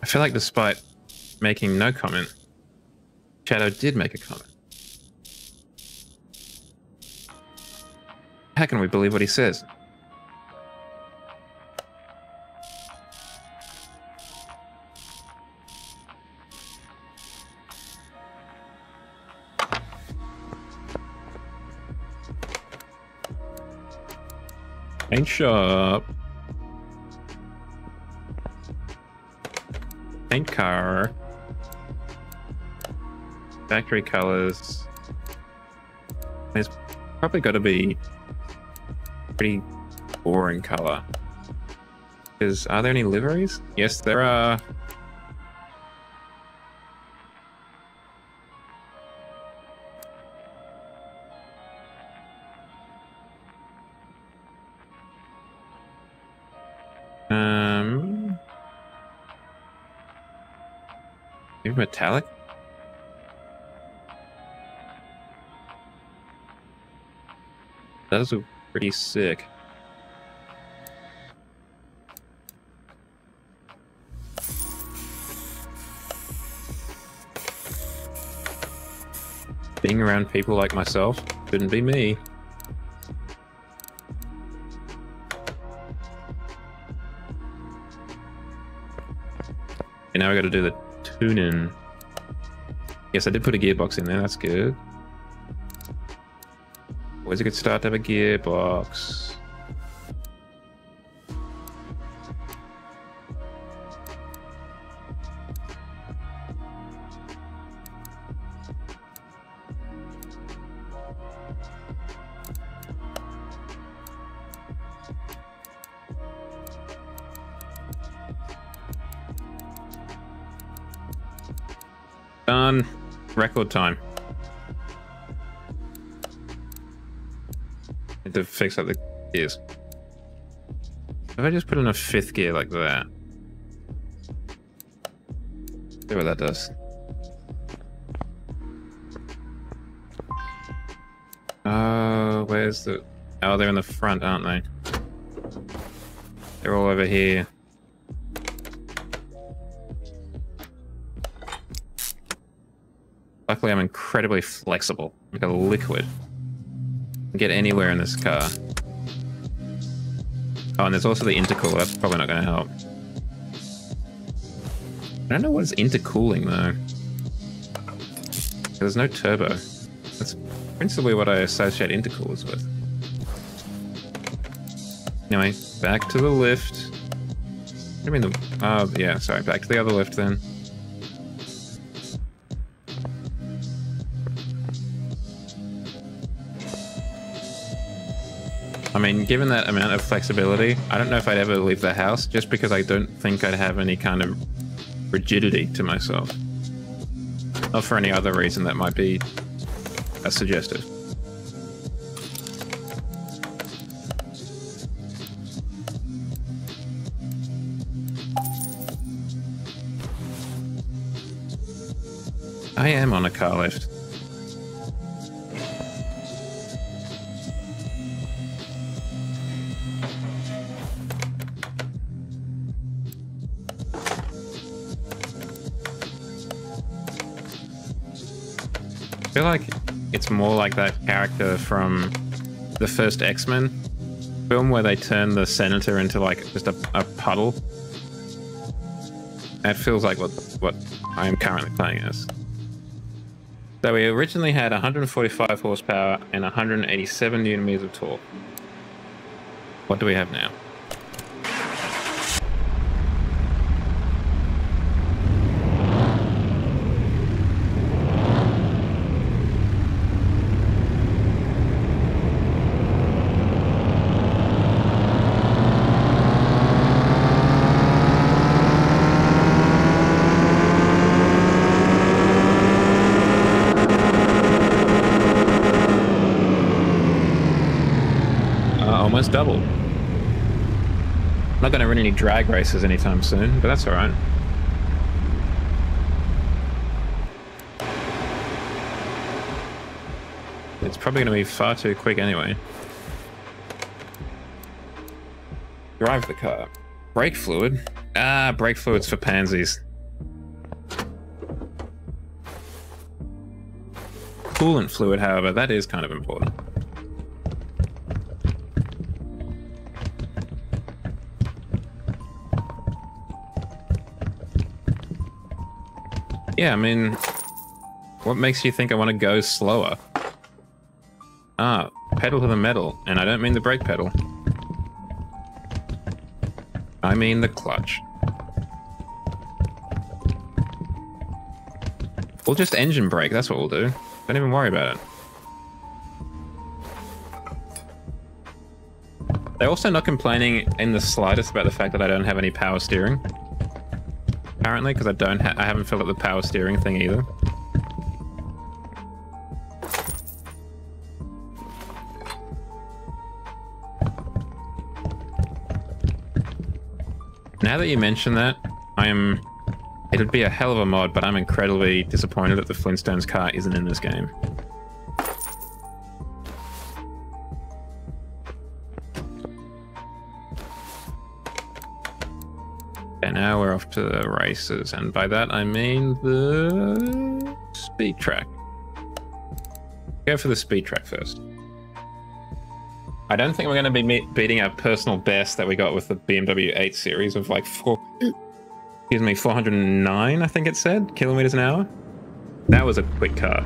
I feel like despite making no comment, Shadow did make a comment. How can we believe what he says? Paint shop. Paint car. Factory colors. There's probably got to be a pretty boring color. Because are there any liveries? Yes, there are. Maybe metallic? Those are pretty sick. Being around people like myself shouldn't be me. And now we got to do the tuning. Yes, I did put a gearbox in there. That's good. Always a good start to have a gearbox. Done. Record time. Need to fix up the gears. If I just put in a 5th gear like that. See what that does. Where's the... Oh, they're in the front, aren't they? They're all over here. Luckily, I'm incredibly flexible, like a liquid. Get anywhere in this car. Oh, and there's also the intercooler. That's probably not going to help. I don't know what is intercooling though. There's no turbo. That's principally what I associate intercoolers with. Anyway, back to the lift. What do you mean the... Oh, yeah, sorry. Back to the other lift then. I mean, given that amount of flexibility, I don't know if I'd ever leave the house just because I don't think I'd have any kind of rigidity to myself. Not for any other reason that might be suggestive. I am on a car lift. I feel like it's more like that character from the first X-Men film where they turn the senator into like just a puddle. That feels like what I am currently playing as. So we originally had 145 horsepower and 187 newton meters of torque. What do we have now? Almost double. Not going to run any drag races anytime soon, but that's all right. It's probably going to be far too quick anyway. Drive the car. Brake fluid? Ah, brake fluid's for pansies. Coolant fluid, however, that is kind of important. Yeah, I mean, what makes you think I want to go slower? Ah, pedal to the metal, and I don't mean the brake pedal. I mean the clutch. We'll just engine brake, that's what we'll do. Don't even worry about it. They're also not complaining in the slightest about the fact that I don't have any power steering. Apparently, because I haven't filled up the power steering thing either. Now that you mention that, it would be a hell of a mod, but I'm incredibly disappointed that the Flintstones car isn't in this game. And now we're off to the races, and by that I mean the speed track. Go for the speed track first. I don't think we're going to be beating our personal best that we got with the BMW 8 Series of like 409, I think it said, kilometers an hour. That was a quick car.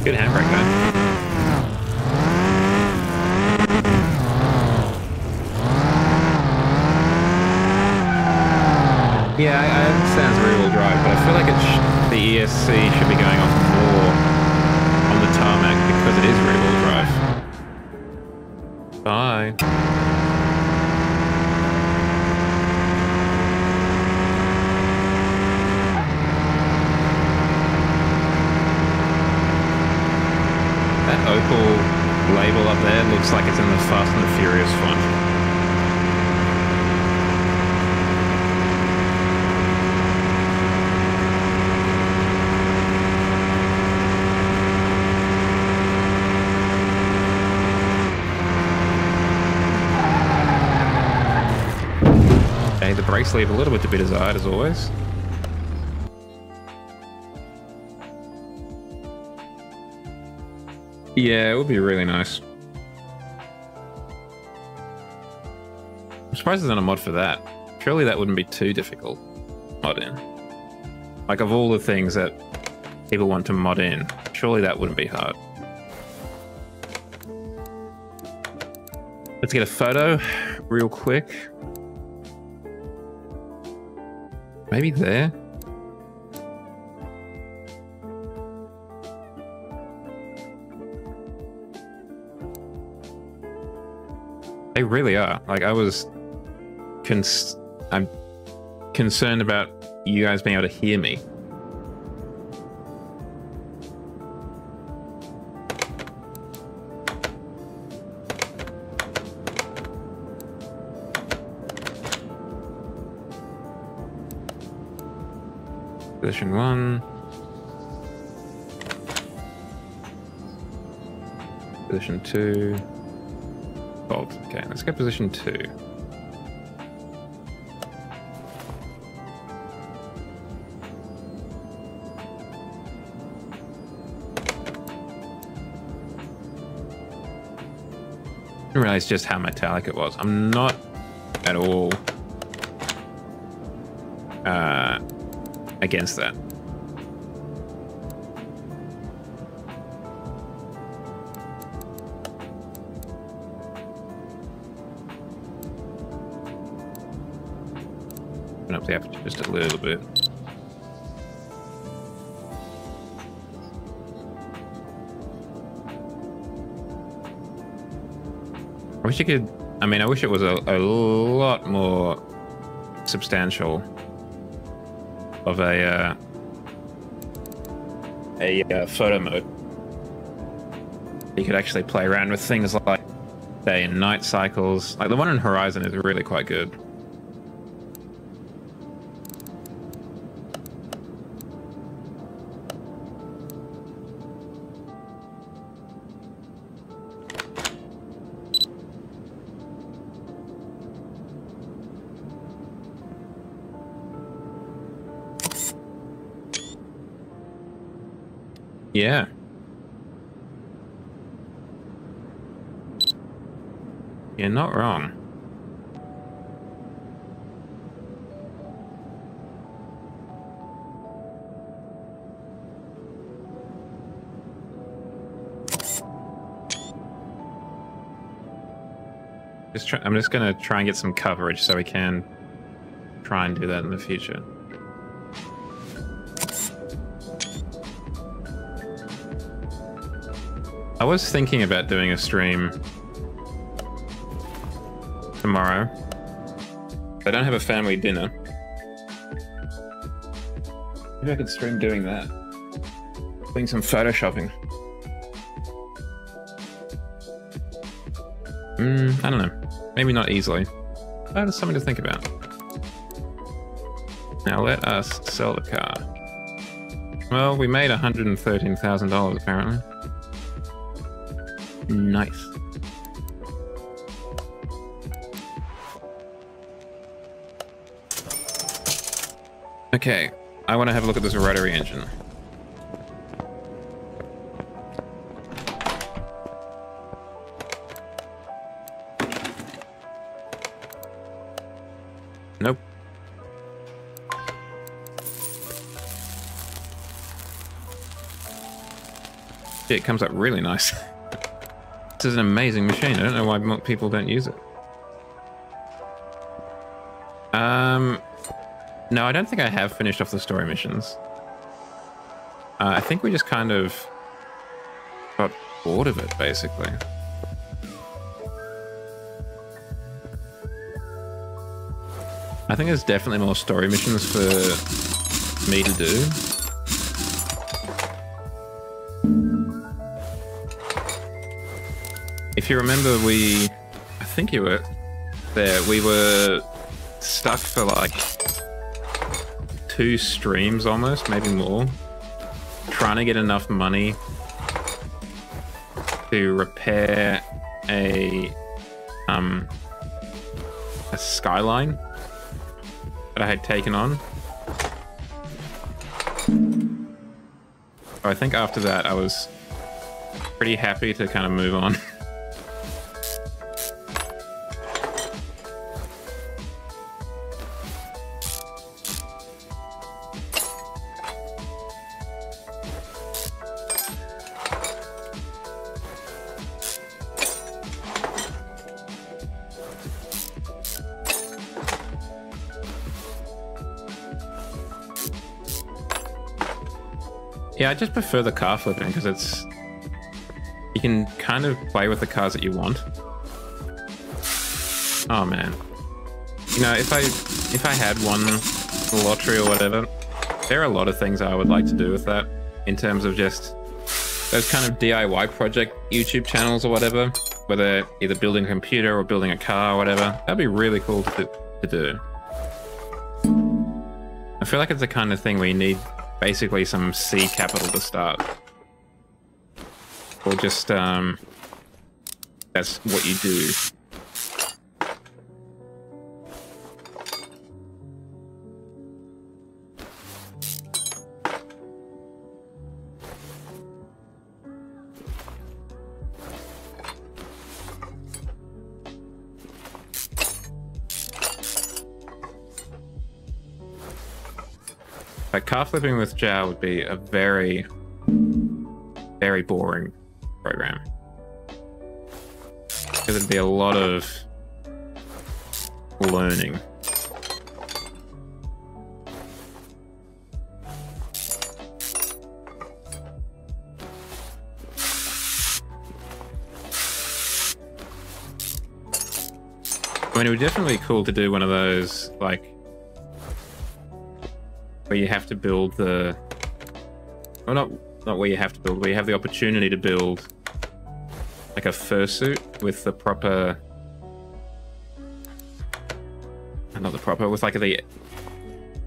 Good handbrake, though. Yeah, I understand it's rear-wheel drive, but I feel like the ESC should be going off more on the tarmac because it is rear-wheel drive. Bye. Opal label up there looks like it's in the Fast and the Furious font. Okay, the brakes leave a little bit to be desired as always. Yeah, it would be really nice. I'm surprised there's not a mod for that. Surely that wouldn't be too difficult to mod in. Like, of all the things that people want to mod in, surely that wouldn't be hard. Let's get a photo real quick. Maybe there? They really are. Like, I'm concerned about you guys being able to hear me. Position 1. Position 2. Bolt. Okay, let's go position 2. I didn't realize just how metallic it was. I'm not at all against that. Open up the aperture just a little bit. I wish you could, I mean, I wish it was a lot more substantial of a photo mode. You could actually play around with things like day and night cycles. Like the one in Horizon is really quite good. Yeah. You're not wrong. I'm just going to try and get some coverage so we can try and do that in the future. I was thinking about doing a stream tomorrow. I don't have a family dinner. Maybe I could stream doing that. Doing some photoshopping. I don't know. Maybe not easily. Oh, that's something to think about. Now let us sell the car. Well, we made $113,000 apparently. Nice. Okay, I want to have a look at this rotary engine. Nope. It comes up really nice. This is an amazing machine. I don't know why people don't use it. No, I don't think I have finished off the story missions. I think we just kind of got bored of it, basically. I think there's definitely more story missions for me to do. If you remember, I think you were there, we were stuck for like 2 streams almost, maybe more, trying to get enough money to repair a skyline that I had taken on. I think after that I was pretty happy to kind of move on. Yeah, I just prefer the car flipping because you can kind of play with the cars that you want. Oh man, you know, if I had won the lottery or whatever, there are a lot of things I would like to do with that in terms of just those kind of DIY project YouTube channels or whatever, where they're either building a computer or building a car or whatever. That'd be really cool to do. I feel like it's the kind of thing where you need basically some C capital to start. Or just, that's what you do. Like, car flipping with Jao would be a very, very boring program. Because it'd be a lot of learning. I mean, it would definitely be cool to do one of those, like, where you have to build the... Well, not where you have to build, where you have the opportunity to build like a fursuit with the proper... Not the proper, with like the...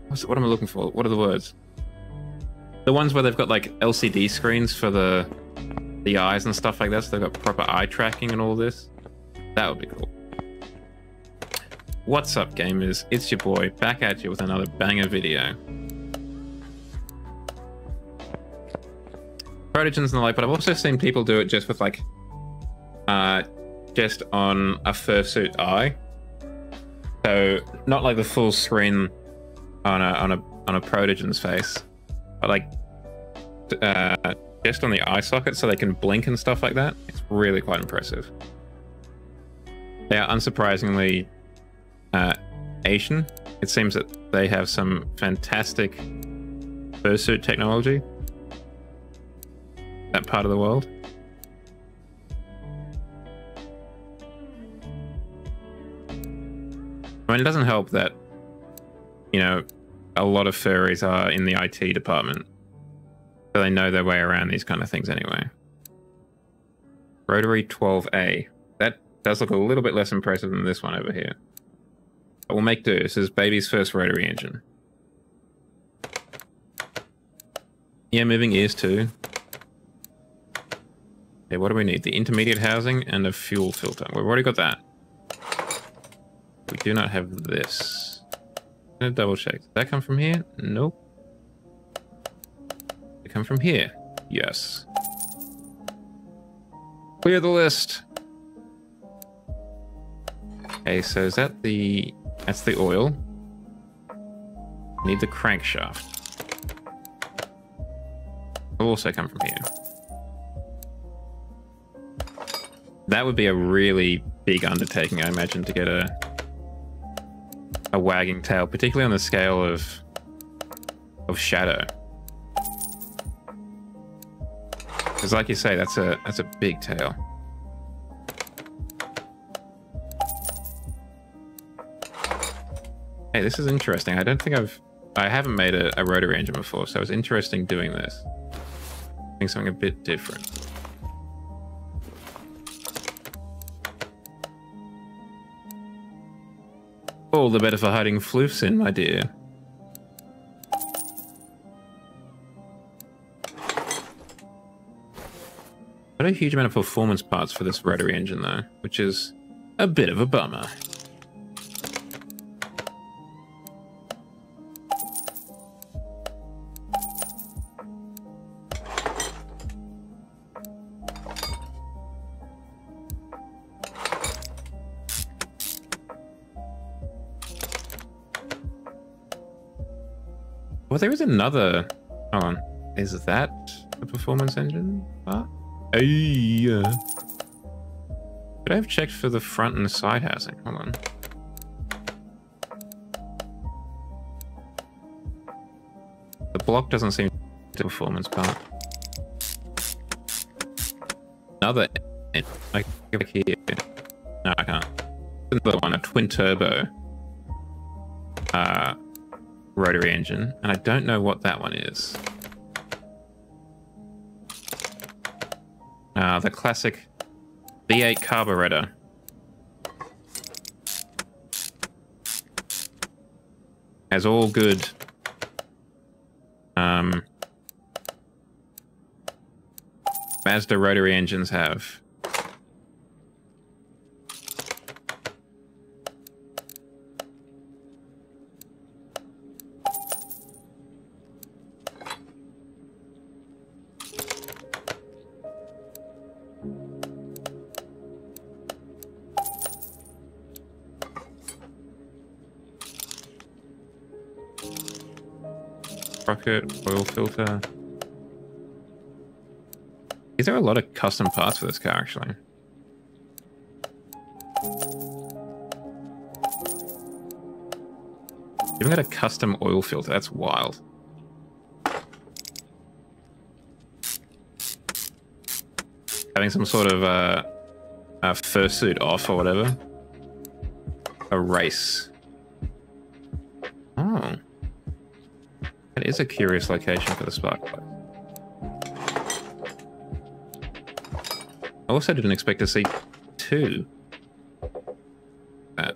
What am I looking for? What are the words? The ones where they've got like LCD screens for the eyes and stuff like that, so they've got proper eye tracking and all this. That would be cool. What's up, gamers? It's your boy, back at you with another banger video. Protogens and the like, but I've also seen people do it just with like, just on a fursuit eye. So not like the full screen on a protogen's face, but like just on the eye socket, so they can blink and stuff like that. It's really quite impressive. They are unsurprisingly Asian. It seems that they have some fantastic fursuit technology. That part of the world. I mean, it doesn't help that, you know, a lot of furries are in the IT department, so they know their way around these kind of things anyway. Rotary 12A. That does look a little bit less impressive than this one over here. But we'll make do. This is baby's first rotary engine. Yeah, moving ears too. Okay, what do we need? The intermediate housing and a fuel filter. We've already got that. We do not have this. I'm gonna double check. Did that come from here? Nope. Did it come from here? Yes. Clear the list. Okay, so is that the... That's the oil. Need the crankshaft. Will also come from here. That would be a really big undertaking, I imagine, to get a wagging tail, particularly on the scale of Shadow. Because, like you say, that's a big tail. Hey, this is interesting. I don't think I haven't made a rotary engine before, so it's interesting doing this. Doing something a bit different. All the better for hiding floofs in, my dear. Not a huge amount of performance parts for this rotary engine, though, which is a bit of a bummer. Well, there is another... Hold on. Is that the performance engine part? Could I have checked for the front and side housing? Hold on. The block doesn't seem to performance part. Another... Like here. No, I can't. Another one, a twin turbo. Rotary engine, and I don't know what that one is. The classic V8 carburetor. As all good Mazda rotary engines have. Rocket, oil filter. Is there a lot of custom parts for this car, actually? Even got a custom oil filter. That's wild. Having some sort of a fursuit off or whatever. A race. Oh. That is a curious location for the spark plug. I also didn't expect to see two. That.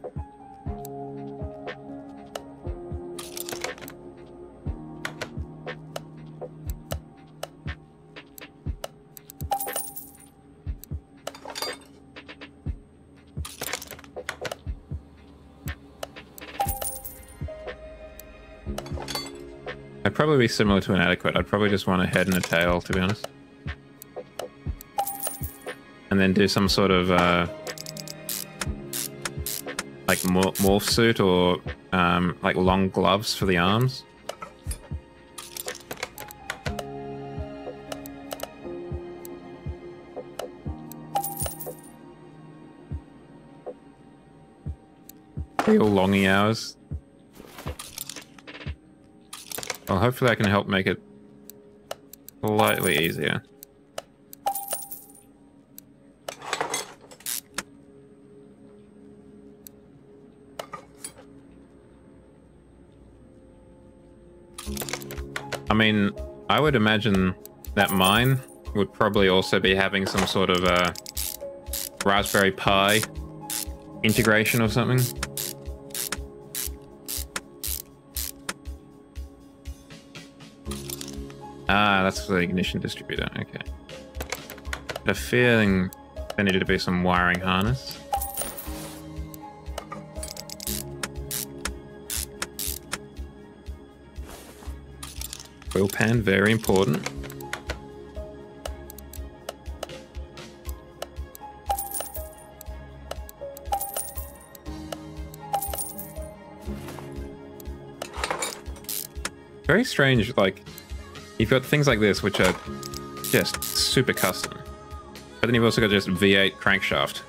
I'd probably be similar to inadequate. I'd probably just want a head and a tail, to be honest. And then do some sort of like morph suit or like long gloves for the arms. Real longy hours. Well, hopefully I can help make it slightly easier. I mean, I would imagine that mine would probably also be having some sort of Raspberry Pi integration or something. Ah, that's the ignition distributor. Okay. I had a feeling there needed to be some wiring harness. Oil pan, very important. Very strange, like, you've got things like this, which are just super custom. But then you've also got just V8 crankshaft.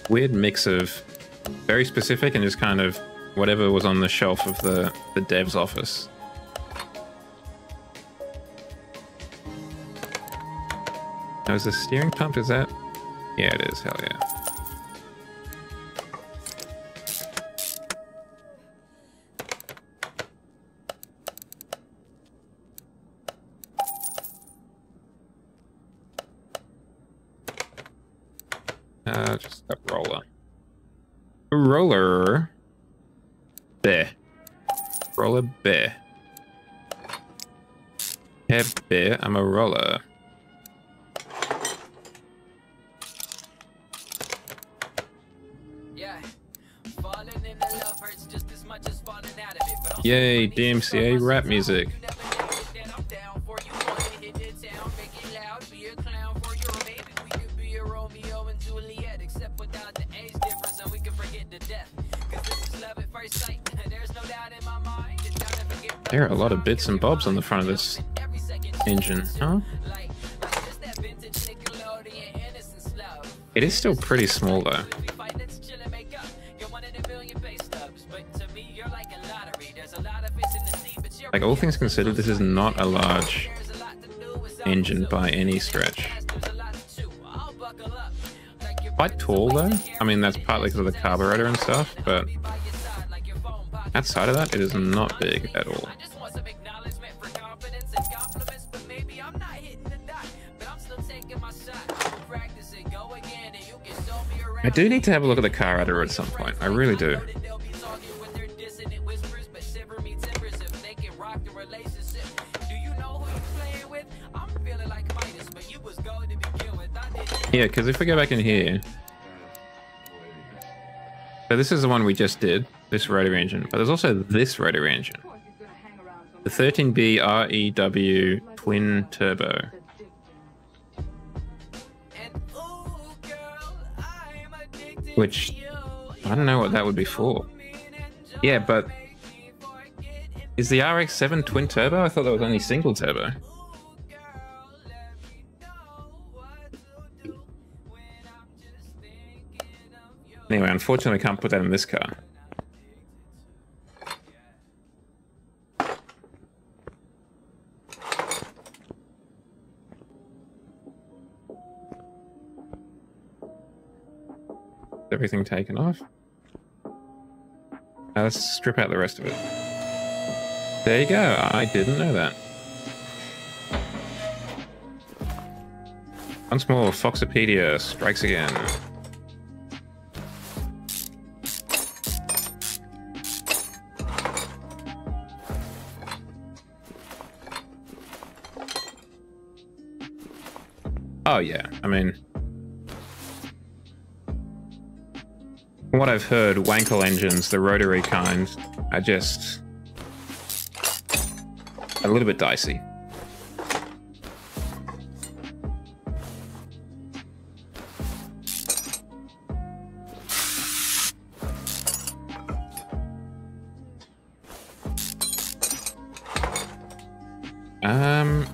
Weird mix of very specific and just kind of whatever was on the shelf of the dev's office. Now, is the steering pump, is that? Yeah, it is, hell yeah. Just a roller. Roller. Bear. Roller bear. Hey bear, I'm a roller. Yeah. Falling in the love hurts just as much as falling out of it. But yay, DMCA rap music. There are a lot of bits and bobs on the front of this engine, huh? It is still pretty small though. Like, all things considered, this is not a large engine by any stretch. Quite tall though. I mean, that's partly because of the carburetor and stuff, but outside of that, it is not big at all. I do need to have a look at the car editor at some point. I really do. Yeah, because if we go back in here... So this is the one we just did, this rotary engine. But there's also this rotary engine. The 13B REW twin turbo. Which, I don't know what that would be for. Yeah, but... Is the RX-7 twin turbo? I thought that was only single turbo. Anyway, unfortunately, I can't put that in this car. Everything taken off. Now let's strip out the rest of it. There you go. I didn't know that. Once more, Foxopedia strikes again. Oh yeah, I mean... From what I've heard, Wankel engines, the rotary kind, are just... a little bit dicey.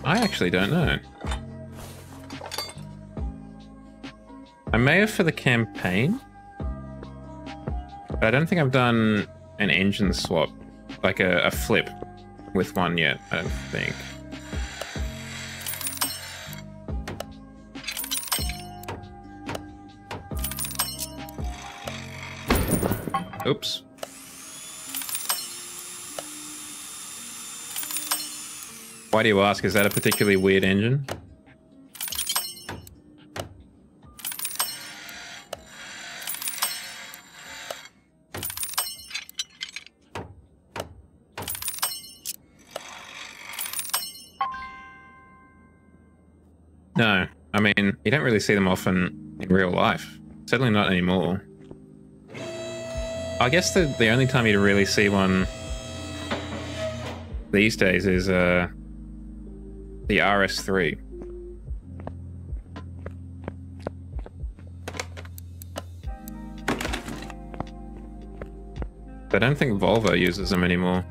I actually don't know. I may have for the campaign, but I don't think I've done an engine swap, like a flip with one yet, I don't think. Oops. Why do you ask? Is that a particularly weird engine? No, I mean, you don't really see them often in real life. Certainly not anymore. I guess the only time you really see one these days is the RS3. I don't think Volvo uses them anymore.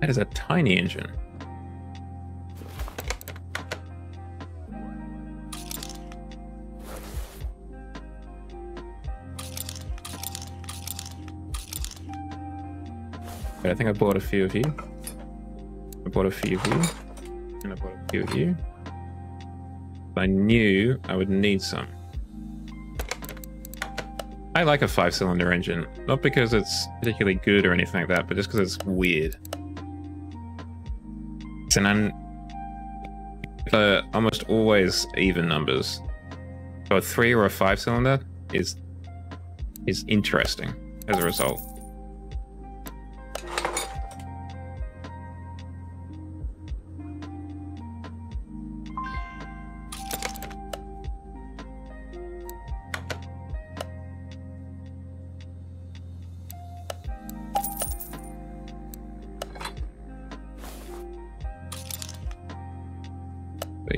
That is a tiny engine. But I think I bought a few of you. I bought a few of you. And I bought a few of you. I knew I would need some. I like a 5-cylinder engine. Not because it's particularly good or anything like that, but just because it's weird. It's an almost always even numbers. So a 3 or a 5-cylinder is interesting as a result.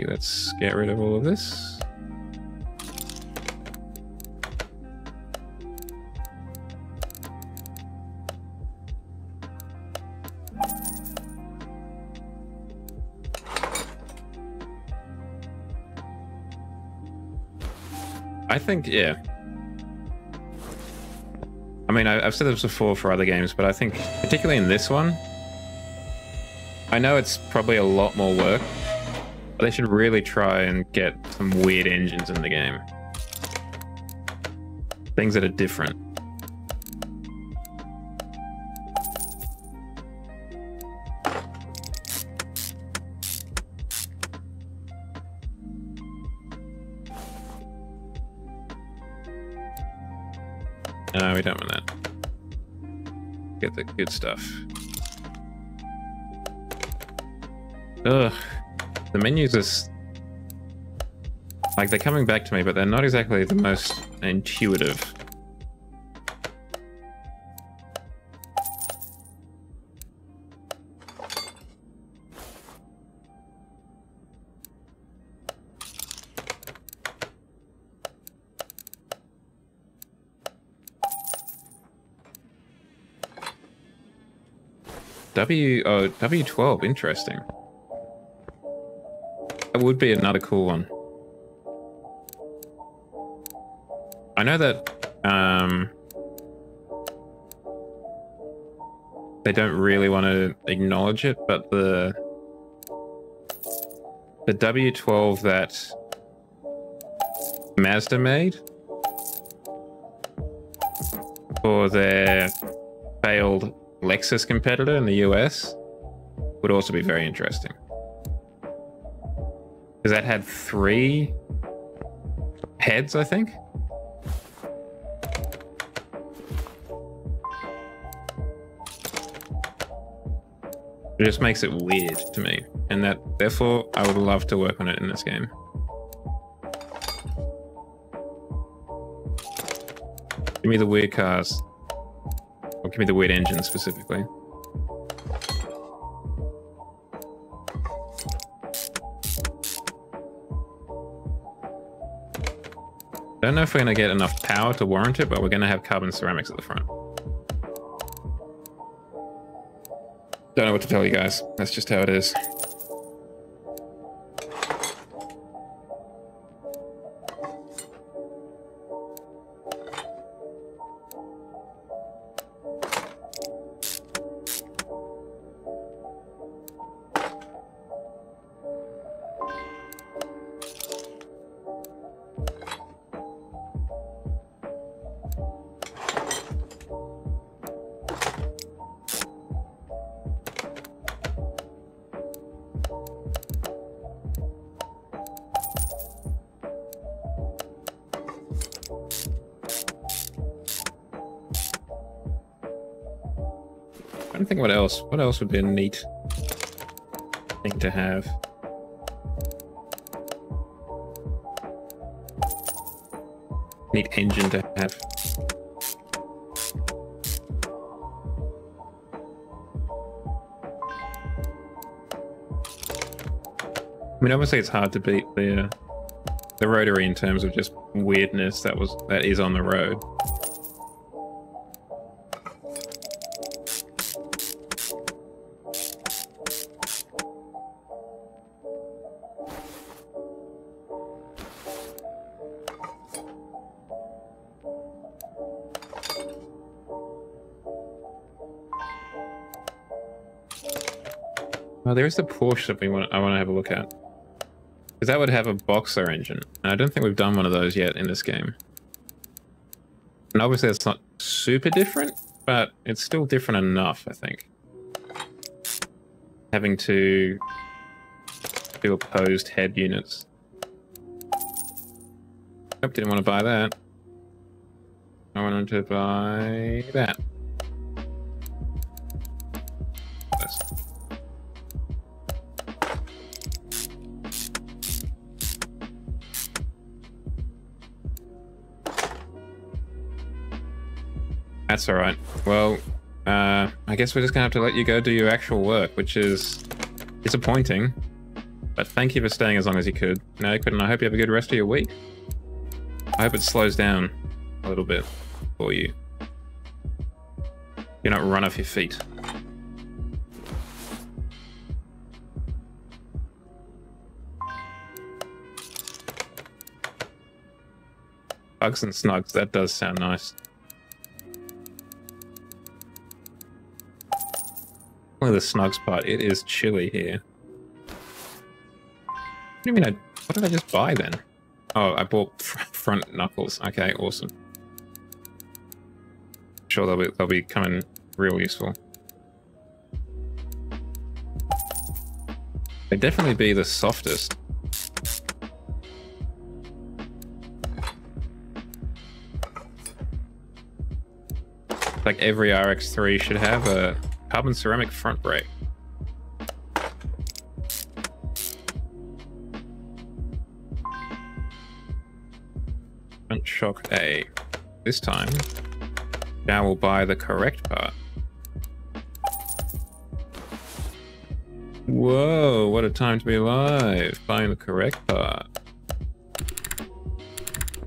Let's get rid of all of this. I think, yeah. I mean, I've said this before for other games, but I think, particularly in this one, I know it's probably a lot more work. They should really try and get some weird engines in the game. Things that are different. No, we don't want that. Get the good stuff. Ugh. The menus are... like, they're coming back to me, but they're not exactly the most intuitive. W12, interesting. That would be another cool one. I know that they don't really want to acknowledge it, but the W12 that Mazda made for their failed Lexus competitor in the US would also be very interesting. Because that had 3 heads, I think. It just makes it weird to me, and that therefore I would love to work on it in this game. Give me the weird cars. Or give me the weird engine specifically. Don't know if we're going to get enough power to warrant it, but we're going to have carbon ceramics at the front. Don't know what to tell you guys. That's just how it is. I think what else would be a neat thing to have. Neat engine to have. I mean, obviously it's hard to beat the rotary in terms of just weirdness that is on the road. Oh, there's the Porsche that I want to have a look at. Because that would have a boxer engine. And I don't think we've done one of those yet in this game. And obviously it's not super different, but it's still different enough, I think. Having to do opposed head units. Nope, didn't want to buy that. I wanted to buy that. That's all right. Well, I guess we're just gonna have to let you go do your actual work, which is disappointing. But thank you for staying as long as you could. No, and I hope you have a good rest of your week. I hope it slows down a little bit for you. You're not run off your feet. Hugs and snugs, that does sound nice. Only the snugs part, it is chilly here. What do you mean what did I just buy then? Oh, I bought front knuckles. Okay, awesome. Sure, they'll be coming real useful. They'd definitely be the softest. every RX-3 should have a carbon ceramic front brake. Front shock A. This time, now we'll buy the correct part. Whoa, what a time to be alive. Buying the correct part.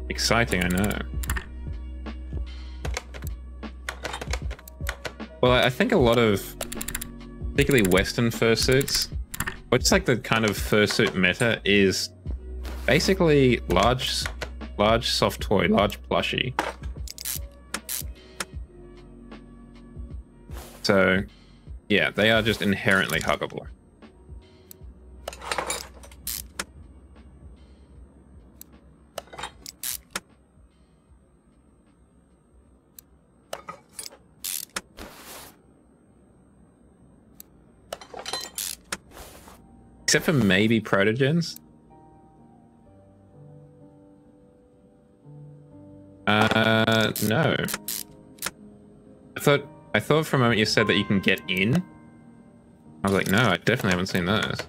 Exciting, I know. Well, I think a lot of, particularly Western fursuits, or just like the kind of fursuit meta is basically large soft toy, large plushie. So, yeah, they are just inherently huggable. Except for maybe protogens. No. I thought for a moment you said that you can get in. I was like, no, I definitely haven't seen those.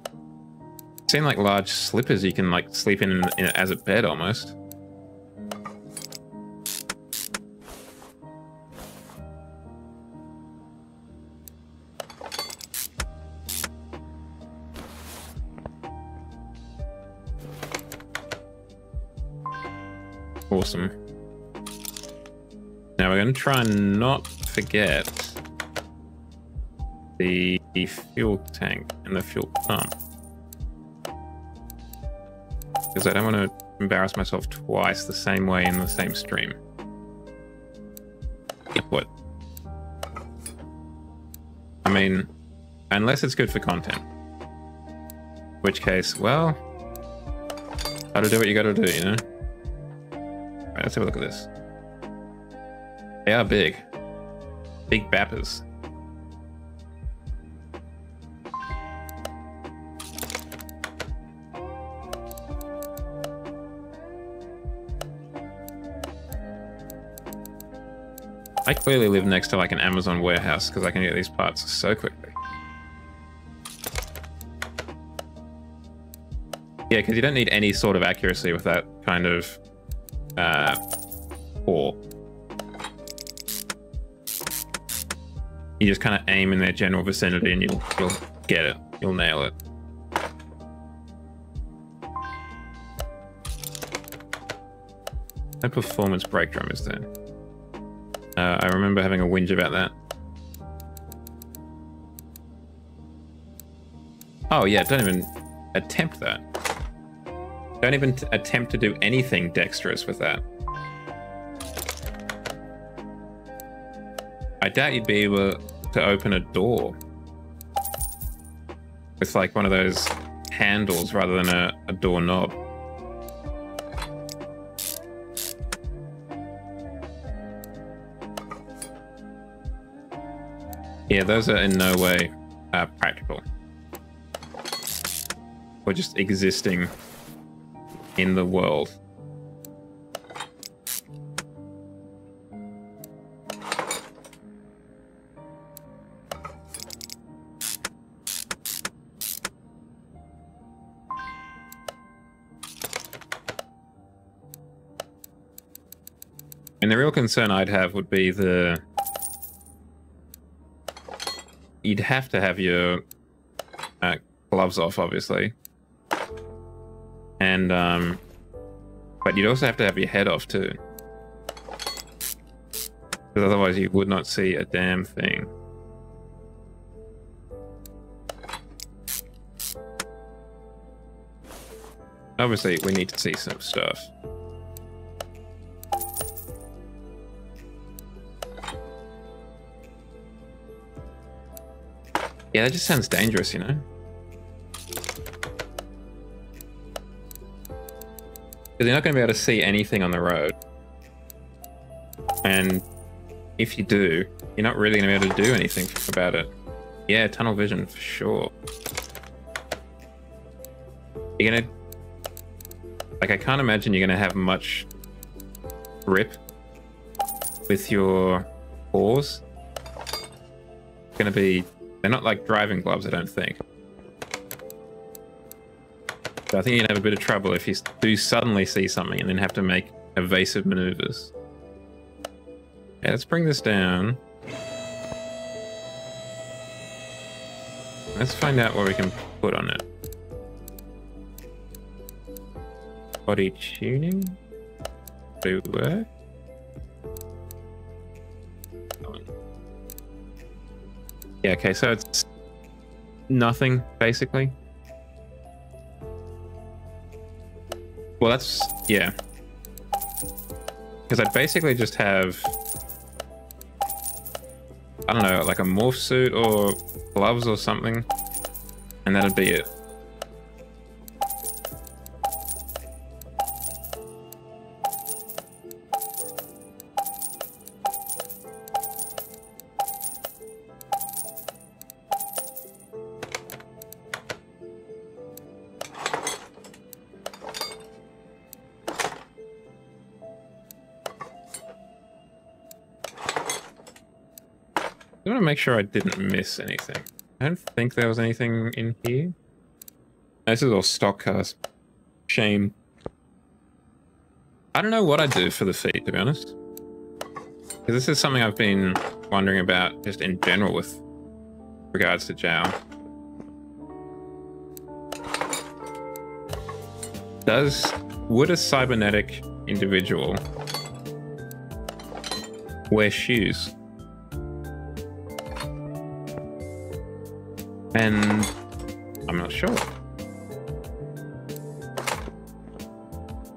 I've seen like large slippers you can like sleep in as a bed almost. Awesome. Now we're going to try and not forget the fuel tank and the fuel pump. Because I don't want to embarrass myself twice the same way in the same stream. What? I mean, unless it's good for content. In which case, well, gotta do what you gotta do, you know? Alright, let's have a look at this. They are big. Big bappers. I clearly live next to like an Amazon warehouse because I can get these parts so quickly. Yeah, because you don't need any sort of accuracy with that kind of ore. You just kind of aim in their general vicinity and you'll get it. You'll nail it. No performance brake drum is there. I remember having a whinge about that. Oh yeah, don't even attempt that. Don't even attempt to do anything dexterous with that. I doubt you'd be able to open a door with like one of those handles rather than a doorknob. Yeah, those are in no way practical. Or just existing in the world. And the real concern I'd have would be you'd have to have your gloves off, obviously. And, but you'd also have to have your head off, too. Because otherwise you would not see a damn thing. Obviously, we need to see some stuff. Yeah, that just sounds dangerous, you know? Because you're not going to be able to see anything on the road. And if you do, you're not really going to be able to do anything about it. Yeah, tunnel vision for sure. You're going to... Like, I can't imagine you're going to have much grip with your paws. It's gonna be, they're not like driving gloves, I don't think. So I think you're gonna have a bit of trouble if you do suddenly see something and then have to make evasive maneuvers. Yeah, let's bring this down. Let's find out what we can put on it. Body tuning. Do work. Yeah, okay, so it's nothing basically. Well, that's, yeah. Because I'd basically just have, I don't know, like a morph suit or gloves or something, and that'd be it. I want to make sure I didn't miss anything. I don't think there was anything in here. This is all stock cars. Shame. I don't know what I'd do for the feet, to be honest. Because this is something I've been wondering about just in general with regards to Zhao. Would a cybernetic individual wear shoes? And I'm not sure.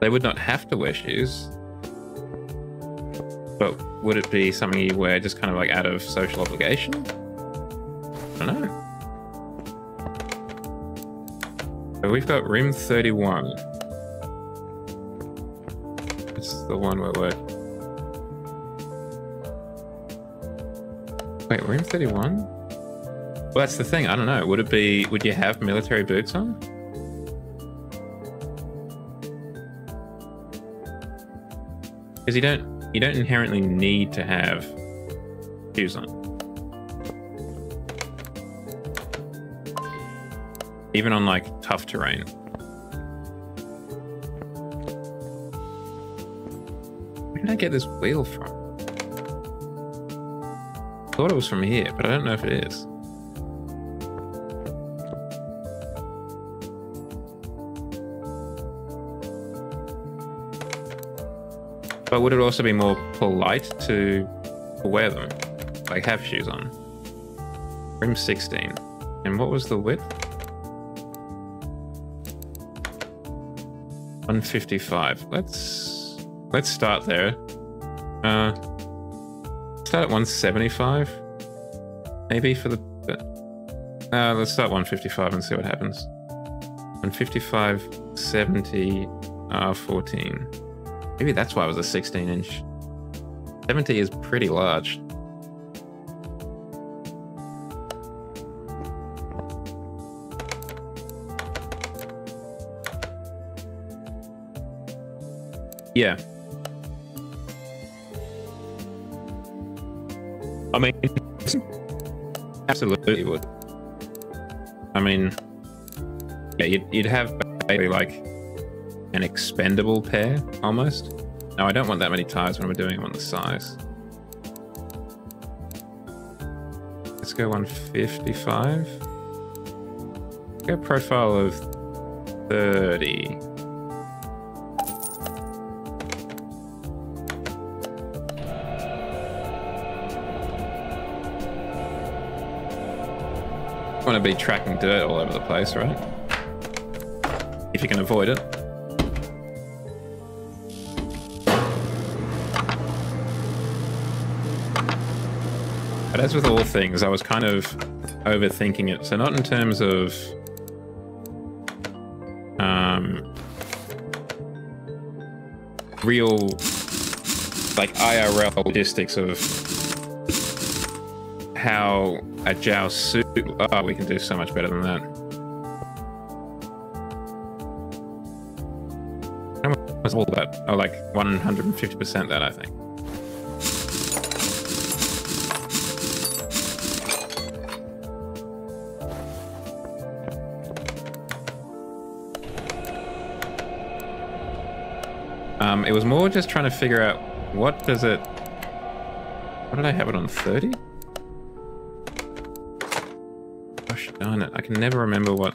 They would not have to wear shoes. But would it be something you wear just kind of like out of social obligation? I don't know. So we've got room 31. It's the one where we're... Wait, room 31? Well, that's the thing. I don't know. Would you have military boots on? Because you don't inherently need to have shoes on. Even on like tough terrain. Where did I get this wheel from? I thought it was from here, but I don't know if it is. But would it also be more polite to wear them? Like have shoes on? Rim 16. And what was the width? 155. Let's start there. Start at 175. Maybe for the... let's start 155 and see what happens. 155, 70, R14. Maybe that's why it was a 16-inch. 70 is pretty large. Yeah. I mean, absolutely would. I mean, yeah, you'd have basically like an expendable pair, almost. No, I don't want that many tires when we're doing them on the size. Let's go 155. Go profile of 30. Want to be tracking dirt all over the place, right? If you can avoid it. But as with all things, I was kind of overthinking it. So not in terms of real, like IRL logistics of how a Zhao suit. Oh, we can do so much better than that. It was all that. Oh, like 150% that, I think. It was more just trying to figure out what does it... What did I have it on? 30? Gosh darn it. I can never remember what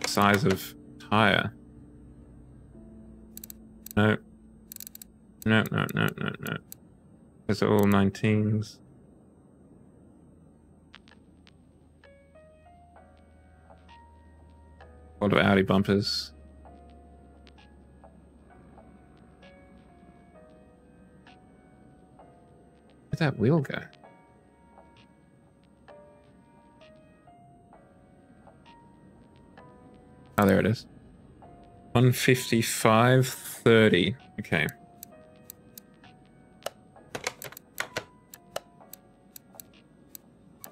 size of tire. No. No. Those are all 19s. A lot of Audi bumpers. Where'd that wheel go? Oh, there it is. 155.30. Okay.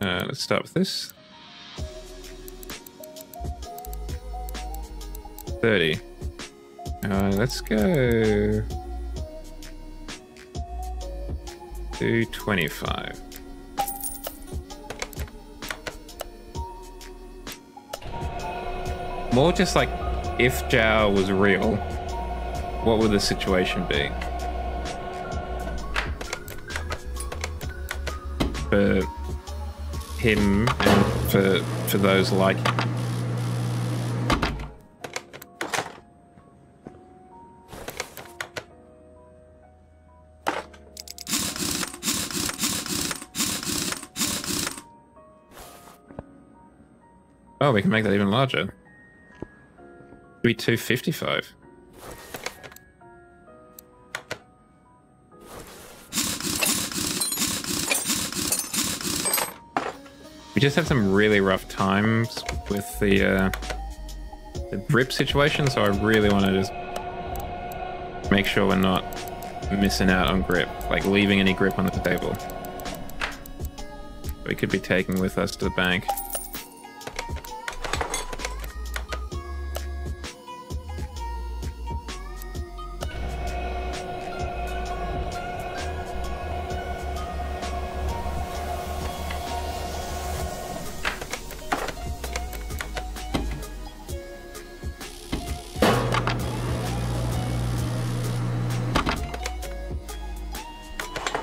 Let's start with this. 30. Let's go 225. More just like, if Zhao was real, what would the situation be? For him and for those like him. Oh, we can make that even larger. Be 255. We just have some really rough times with the grip situation, so I really want to just make sure we're not missing out on grip, like leaving any grip on the table. We could be taking with us to the bank.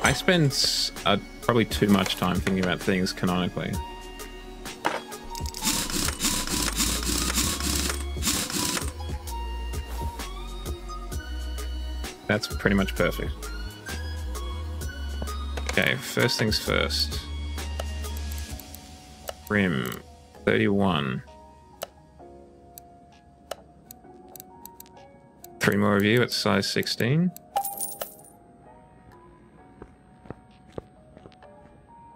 I spend probably too much time thinking about things canonically. That's pretty much perfect. Okay, first things first. Rim, 31. 3 more of you at size 16.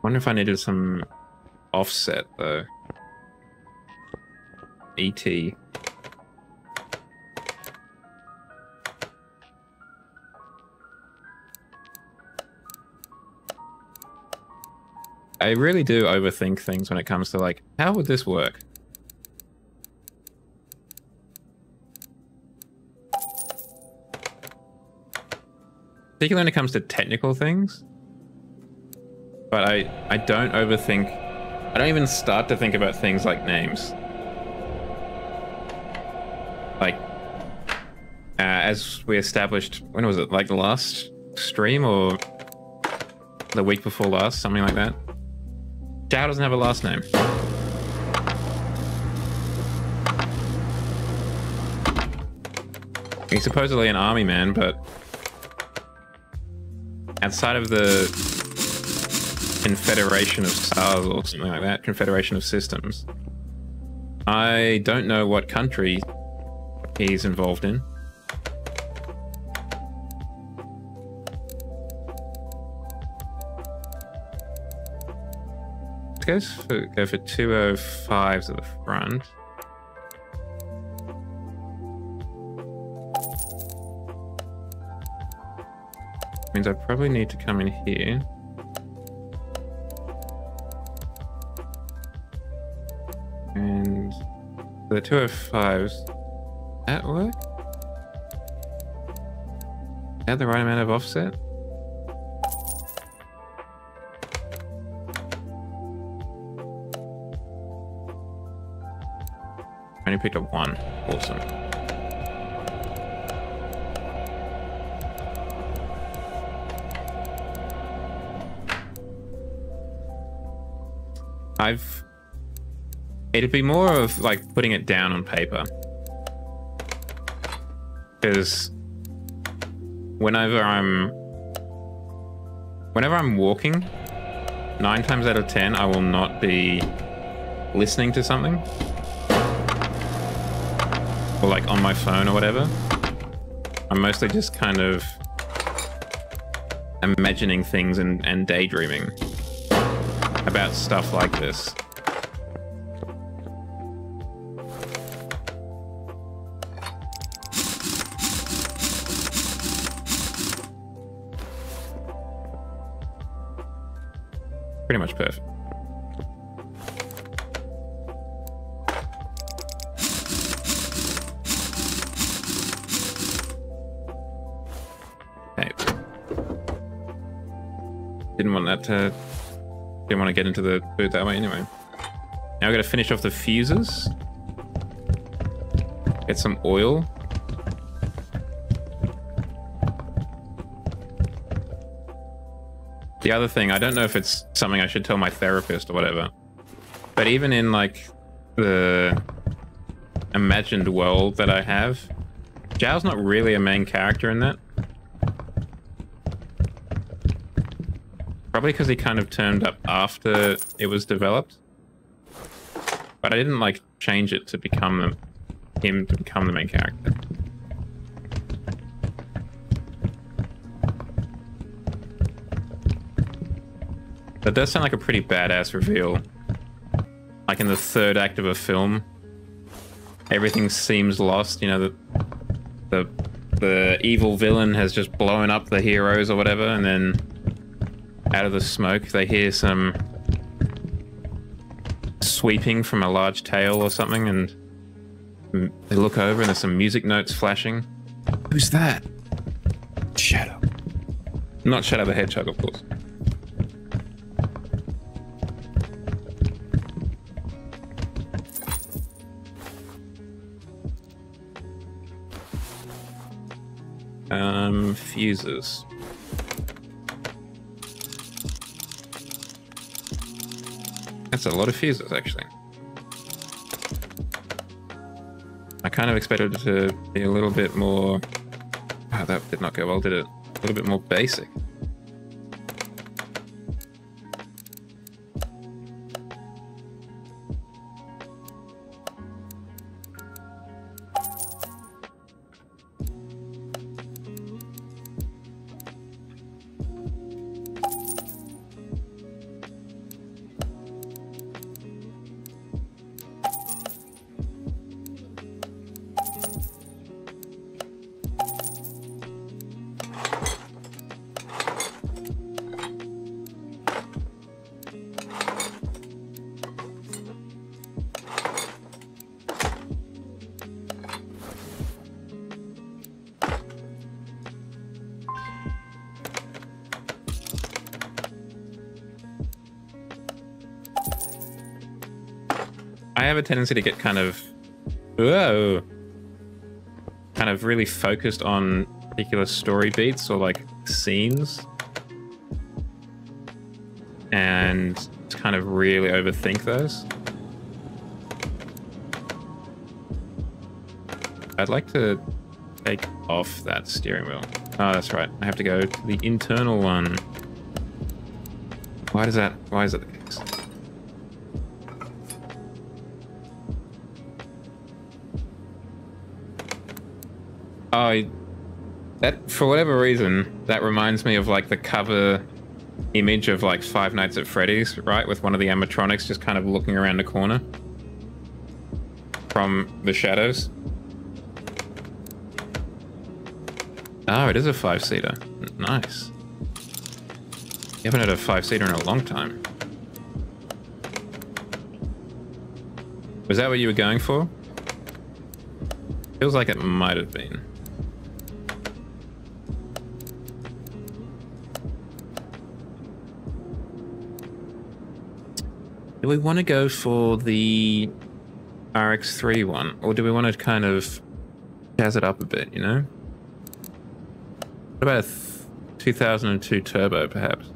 Wonder if I needed some offset though. ET. I really do overthink things when it comes to like, how would this work? Particularly when it comes to technical things. But I don't overthink. I don't even start to think about things like names. Like, as we established, when was it? Like the last stream or the week before last, something like that. Zhao doesn't have a last name. He's supposedly an army man, but outside of the Confederation of Stars or something like that, Confederation of Systems, I don't know what country he's involved in. Let's go for 205s at the front. Means I probably need to come in here. And the 205s, that work? Is that the right amount of offset? I only picked up one. Awesome. It'd be more of like putting it down on paper. Because whenever I'm walking, 9 times out of 10, I will not be listening to something. Or like on my phone or whatever. I'm mostly just kind of imagining things and daydreaming about stuff like this. Pretty much perfect. Okay. Didn't want to get into the boot that way anyway. Now we've got to finish off the fuses. Get some oil. The other thing, I don't know if it's something I should tell my therapist or whatever, but even in like the imagined world that I have, Zhao's not really a main character in that. Probably because he kind of turned up after it was developed. But I didn't like change it to become him to become the main character. That does sound like a pretty badass reveal. Like in the 3rd act of a film, everything seems lost. You know, the evil villain has just blown up the heroes or whatever, and then out of the smoke they hear some sweeping from a large tail or something, and they look over and there's some music notes flashing. Who's that? Shadow. Not Shadow the Hedgehog, of course. Fuses. That's a lot of fuses, actually. I kind of expected it to be a little bit more... Oh, that did not go well, did it? A little bit more basic. I have a tendency to get kind of really focused on particular story beats or like scenes, and kind of really overthink those. I'd like to take off that steering wheel. Oh, that's right. I have to go to the internal one. Why is that the case? Oh, that, for whatever reason, that reminds me of like the cover image of like Five Nights at Freddy's, right? With one of the animatronics just kind of looking around the corner from the shadows. Oh, it is a 5-seater. Nice. You haven't had a 5-seater in a long time. Was that what you were going for? Feels like it might have been. Do we want to go for the RX-3 one? Or do we want to kind of jazz it up a bit, you know? What about a 2002 Turbo, perhaps?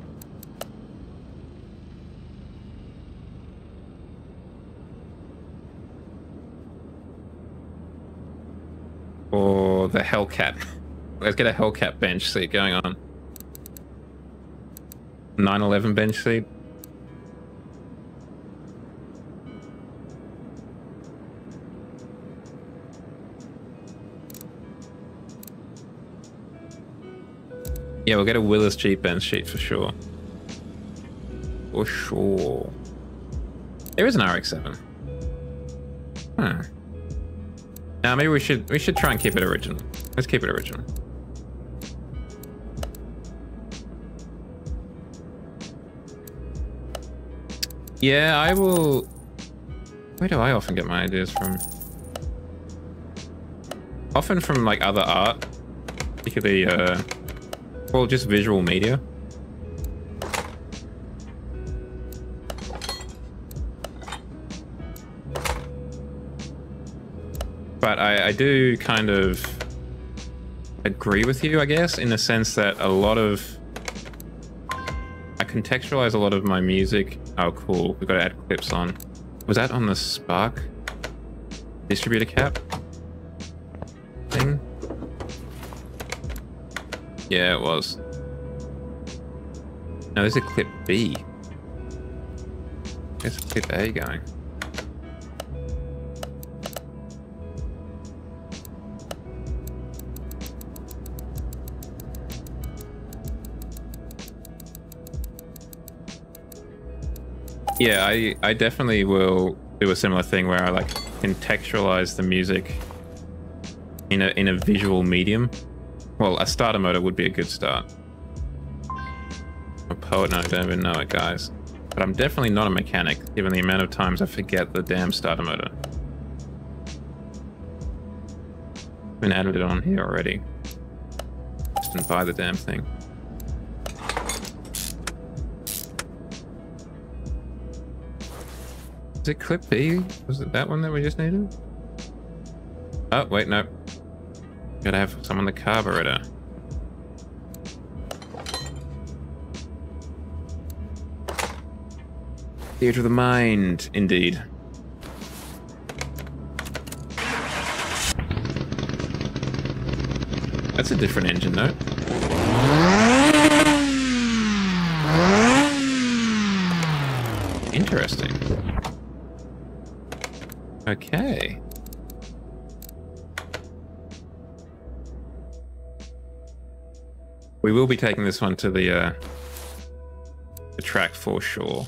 for the Hellcat. Let's get a Hellcat bench seat going on. 911 bench seat. Yeah, we'll get a Willis Jeep bench seat for sure. For sure. There is an RX-7. Huh. Now maybe we should try and keep it original. Let's keep it original. Yeah, I will. Where do I often get my ideas from? Often from like other art, particularly well, just visual media. But I do kind of agree with you, I guess, in the sense that I contextualize a lot of my music. Oh, cool. We've got to add clips on. Was that on the Spark distributor cap thing? Yeah, it was. No, there's a clip B. There's a clip A going. Yeah, I definitely will do a similar thing where I like contextualize the music in a visual medium. Well, a starter motor would be a good start. A poet, no, I don't even know it, guys. But I'm definitely not a mechanic, given the amount of times I forget the damn starter motor. Been added it on here already. Just didn't buy the damn thing. Is it clip B? Was it that one that we just needed? Oh, wait, no. Gotta have some on the carburetor. Theatre of the mind, indeed. That's a different engine note. Interesting. Okay. We will be taking this one to the track for sure.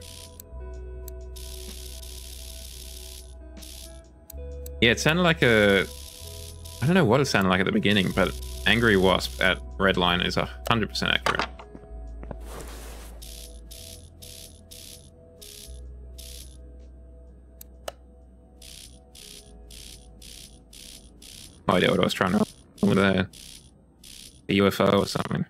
Yeah, it sounded like a... I don't know what it sounded like at the beginning, but Angry Wasp at Redline is 100% accurate. No idea what I was trying to with a UFO or something.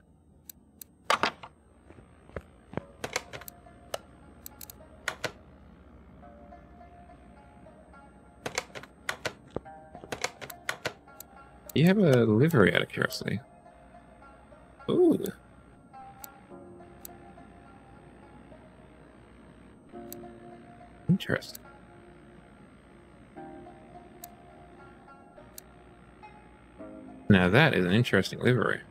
You have a livery out of curiosity. Ooh. Interesting. Now that is an interesting livery.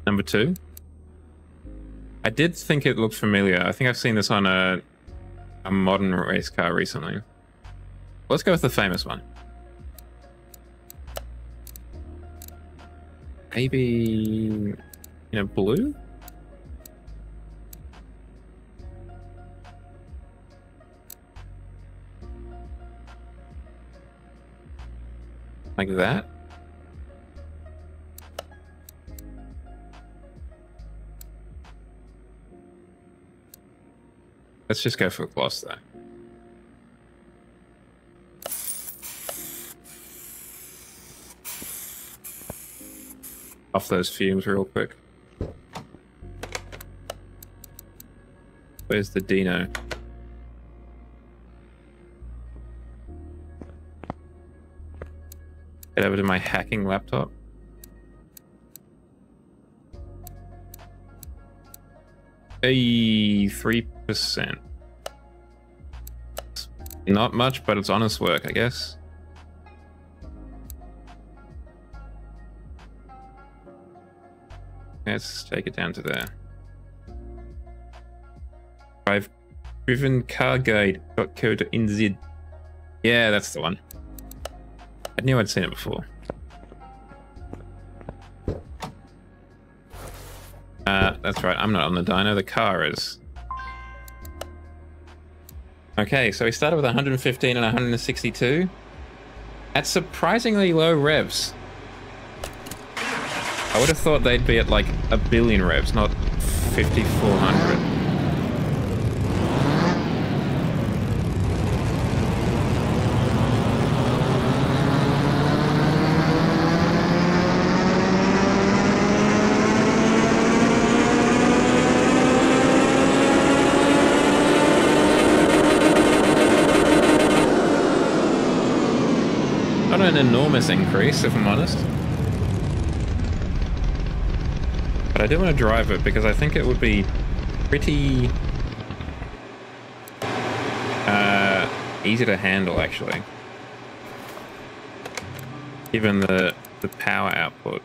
Number 2. I did think it looked familiar. I think I've seen this on a modern race car recently. Let's go with the famous one. Maybe in a blue? Like that? Let's just go for gloss though. Off those fumes real quick. Where's the Dino? Get over to my hacking laptop. A 3%. Not much, but it's honest work, I guess. Let's take it down to there. I've driven carguide.co.nz. Yeah, that's the one. I knew I'd seen it before. That's right, I'm not on the dyno, the car is. Okay, so we started with 115 and 162. At surprisingly low revs. I would have thought they'd be at like a billion revs, not 5,400. Not an enormous increase, if I'm honest. But I do want to drive it because I think it would be pretty easy to handle, actually. Given the power output.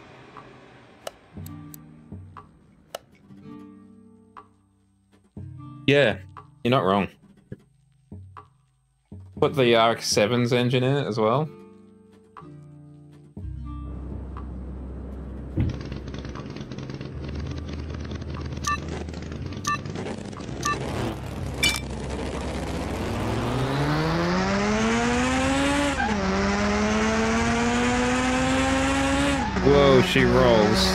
Yeah, you're not wrong. Put the RX-7's engine in it as well. Whoa, she rolls.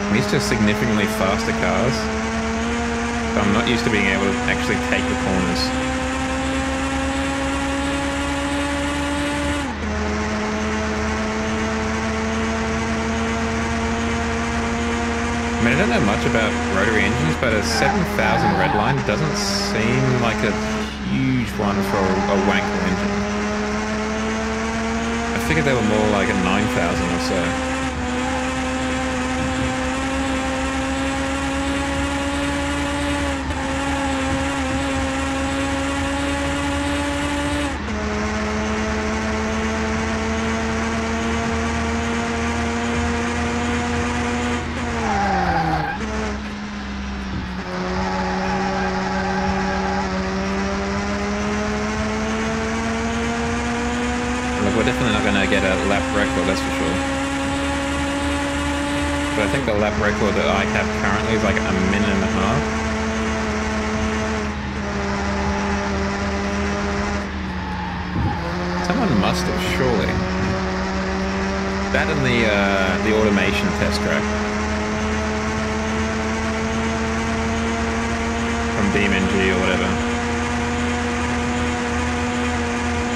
I'm used to significantly faster cars. But I'm not used to being able to actually take the corners. I mean, I don't know much about rotary engines, but a 7,000 redline doesn't seem like a huge one for a wanker engine. I figured they were more like a 9,000 or so. We're definitely not going to get a lap record, that's for sure. But I think the lap record that I have currently is like a minute and a half. Someone must have, surely. That and the automation test track. From BeamNG or whatever.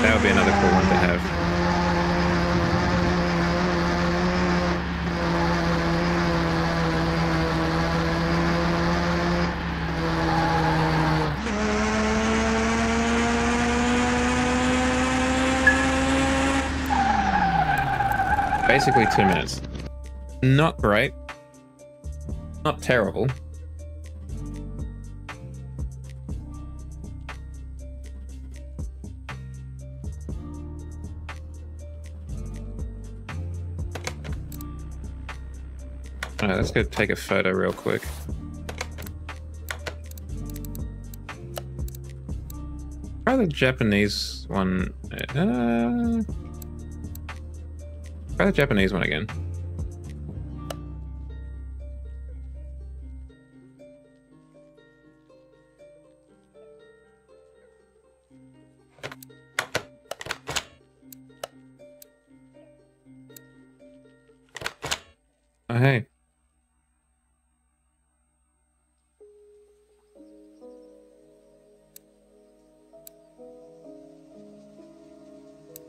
That would be another cool one to have. Basically 2 minutes. Not great. Not terrible. Alright, let's go take a photo real quick. Try the Japanese one. Try the Japanese one again. Oh, hey.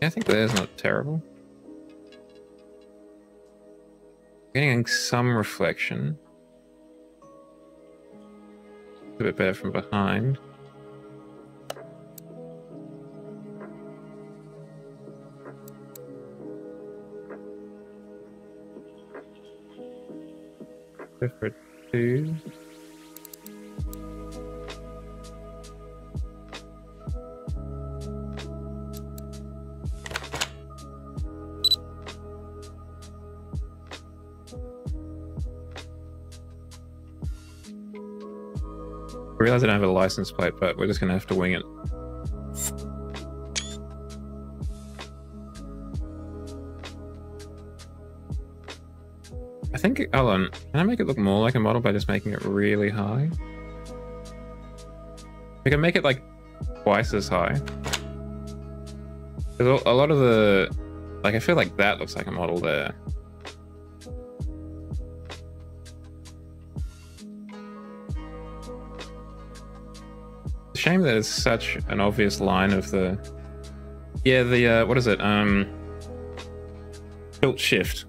I think that is not terrible. Getting some reflection. A bit better from behind. Go for a 2. I realize I don't have a license plate, but we're just gonna have to wing it. I think, hold on, can I make it look more like a model by just making it really high? We can make it like twice as high. Because a lot of the, like I feel like that looks like a model there. Shame that it's such an obvious line of the, yeah, the what is it, tilt shift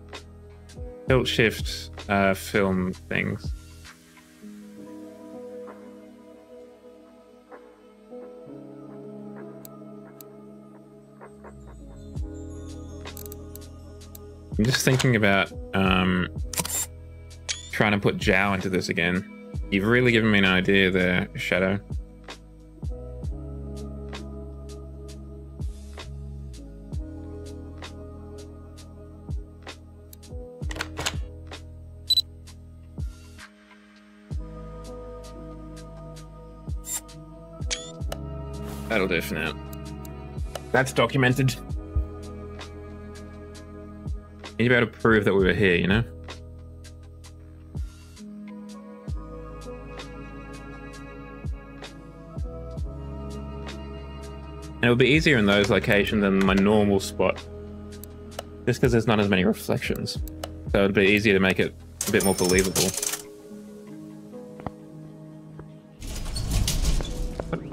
film things. I'm just thinking about trying to put Jow into this again. You've really given me an idea there, Shadow. That'll do for now. That's documented. Need to be able to prove that we were here, you know? And it'll be easier in those locations than my normal spot. Just because there's not as many reflections. So it'll be easier to make it a bit more believable.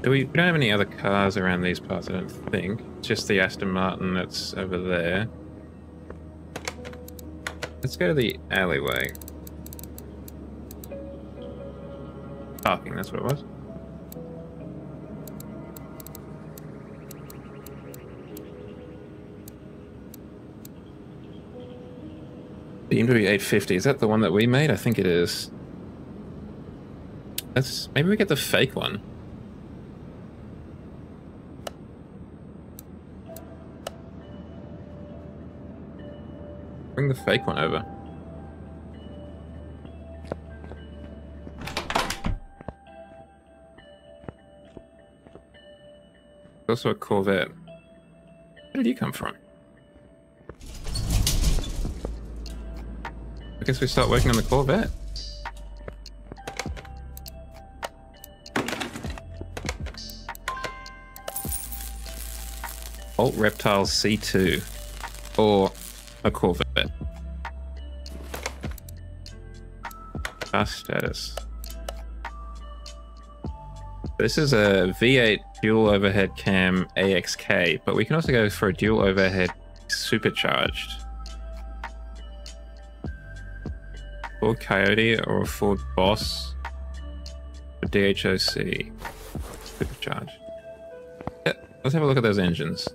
We don't have any other cars around these parts, I don't think. It's just the Aston Martin that's over there. Let's go to the alleyway. Parking, that's what it was. The BMW 850, is that the one that we made? I think it is. Maybe we get the fake one. Bring the fake one over. Also a Corvette. Where did you come from? I guess we start working on the Corvette. Alt Reptile C2. Or a Corvette. Car status. This is a V8 dual overhead cam AXK, but we can also go for a dual overhead supercharged. Ford Coyote or a Ford Boss for DHOC supercharged. Yeah, let's have a look at those engines.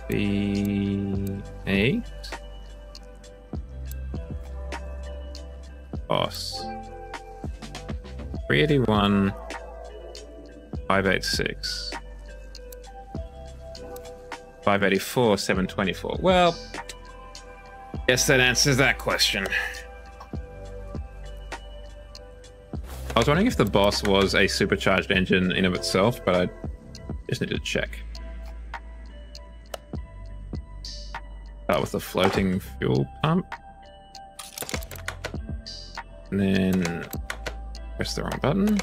V8 Boss 381 586 584 724. Well, yes, that answers that question. I was wondering if the Boss was a supercharged engine in of itself, but I just need to check. Start with the floating fuel pump. And then press the wrong button.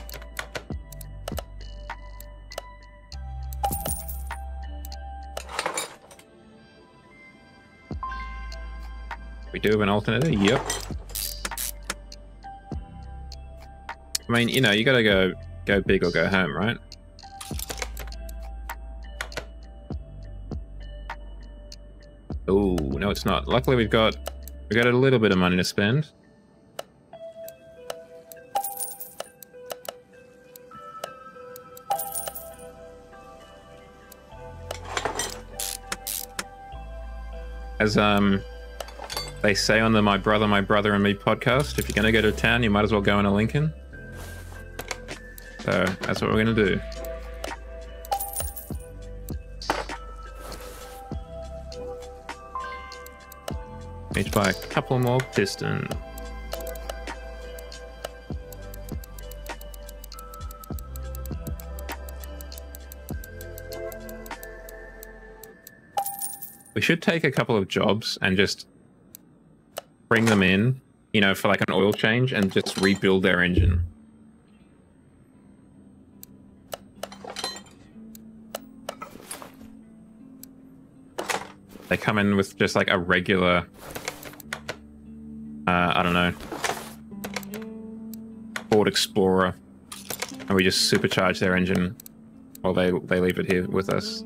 We do have an alternator, yep. I mean, you know, you gotta go big or go home, right? Oh, no it's not. Luckily we got a little bit of money to spend. As they say on the My Brother and Me podcast, if you're gonna go to town, you might as well go in a Lincoln. So that's what we're gonna do. Need to buy a couple more pistons. We should take a couple of jobs and just bring them in, you know, for like an oil change and just rebuild their engine. They come in with just like a regular, I don't know, Ford Explorer, and we just supercharge their engine while they leave it here with us.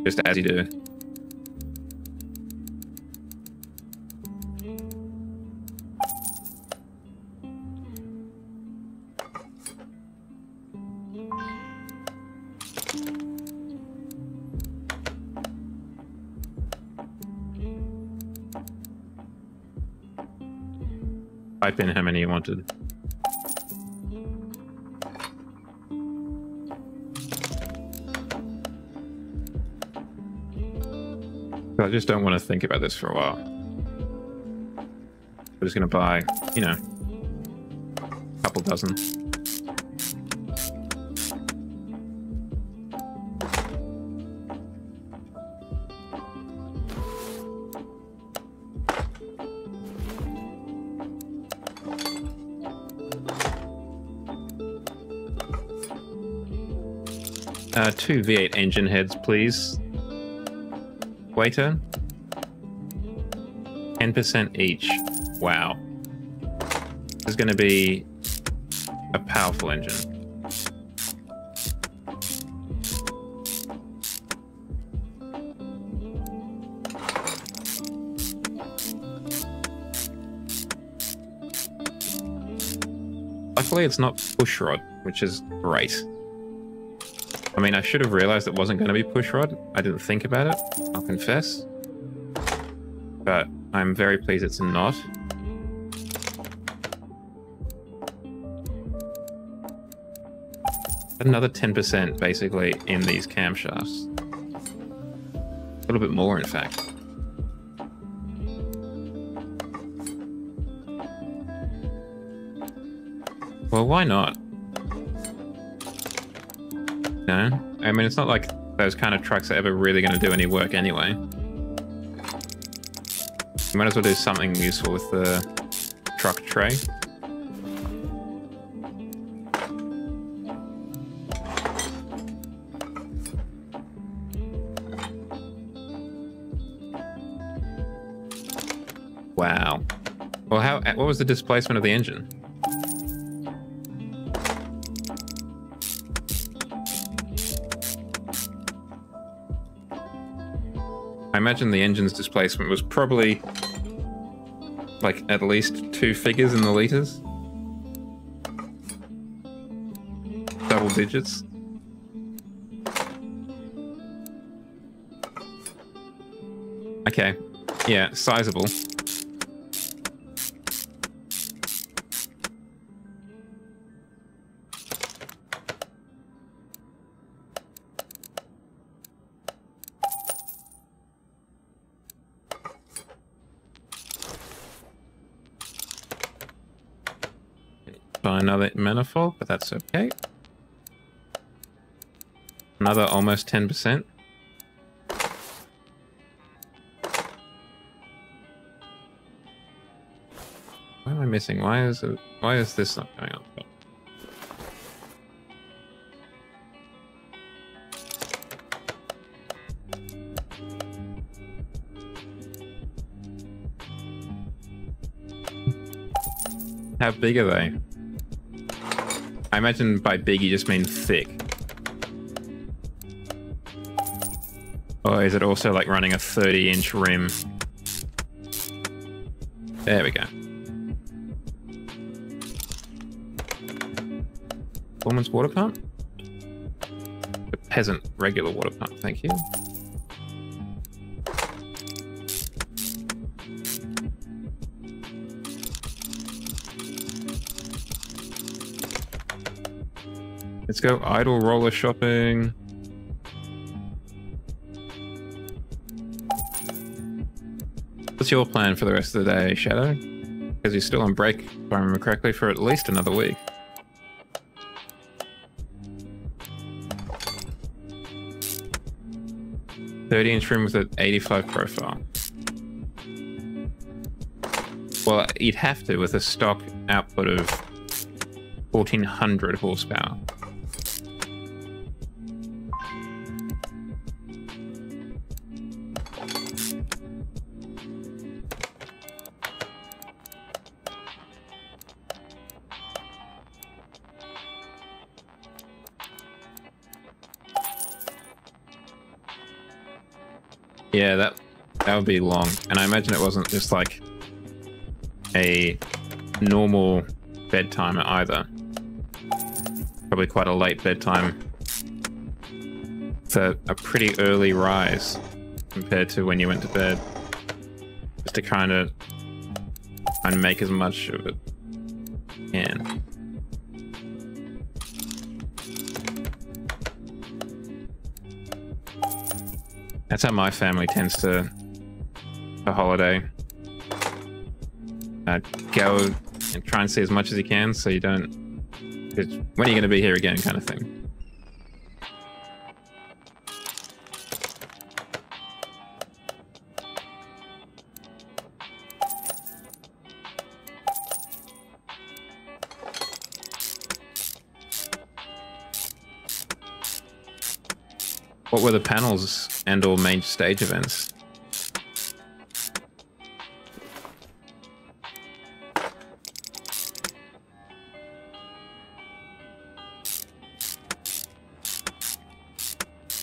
Just as you do. Type in how many you wanted. I just don't want to think about this for a while. We're just going to buy, you know, a couple dozen. Two V8 engine heads, please. Waiter. 10% each. Wow. This is going to be a powerful engine. Luckily, it's not pushrod, which is great. I mean, I should have realized it wasn't going to be pushrod. I didn't think about it, I'll confess. But I'm very pleased it's not. Another 10% basically in these camshafts. A little bit more, in fact. Well, why not? No, I mean, it's not like those kind of trucks are ever really going to do any work anyway. You might as well do something useful with the truck tray. Wow. Well, what was the displacement of the engine? I imagine the engine's displacement was probably like at least 2 figures in the liters. Double digits. Okay, yeah, sizable. Buy another manifold, but that's okay. Another almost 10%. What am I missing? Why is this not going on? How big are they? I imagine by big you just mean thick. Or is it also like running a 30-inch rim? There we go. Performance water pump? The peasant regular water pump, thank you. Let's go idle roller shopping. What's your plan for the rest of the day, Shadow? Because you're still on break, if I remember correctly, for at least another week. .30-inch room with an 85 profile. Well, you'd have to with a stock output of 1400 horsepower. Yeah, that would be long. And I imagine it wasn't just like a normal bedtime either. Probably quite a late bedtime. It's a pretty early rise compared to when you went to bed. Just to kind of make as much of it you can. That's how my family tends to holiday. Go and try and see as much as you can so you don't... When are you going to be here again kind of thing. What were the panels and or main stage events?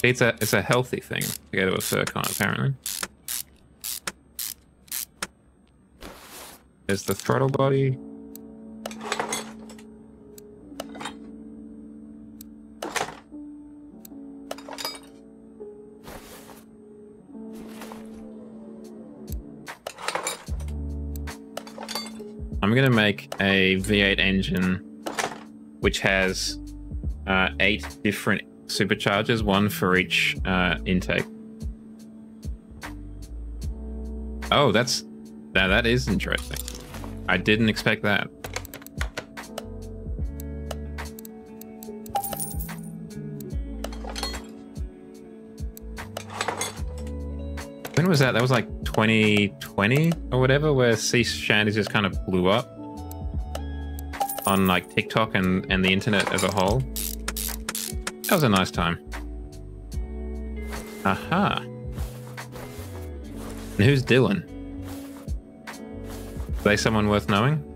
It's a healthy thing to go to a Furcon, apparently. There's the throttle body. I'm going to make a V8 engine which has 8 different superchargers, one for each intake. Oh, that is interesting. I didn't expect that. When was that? That was like 2020 or whatever, where Sea Shanties just kind of blew up on like TikTok and the internet as a whole. That was a nice time. Aha. And who's Dylan? Are they someone worth knowing?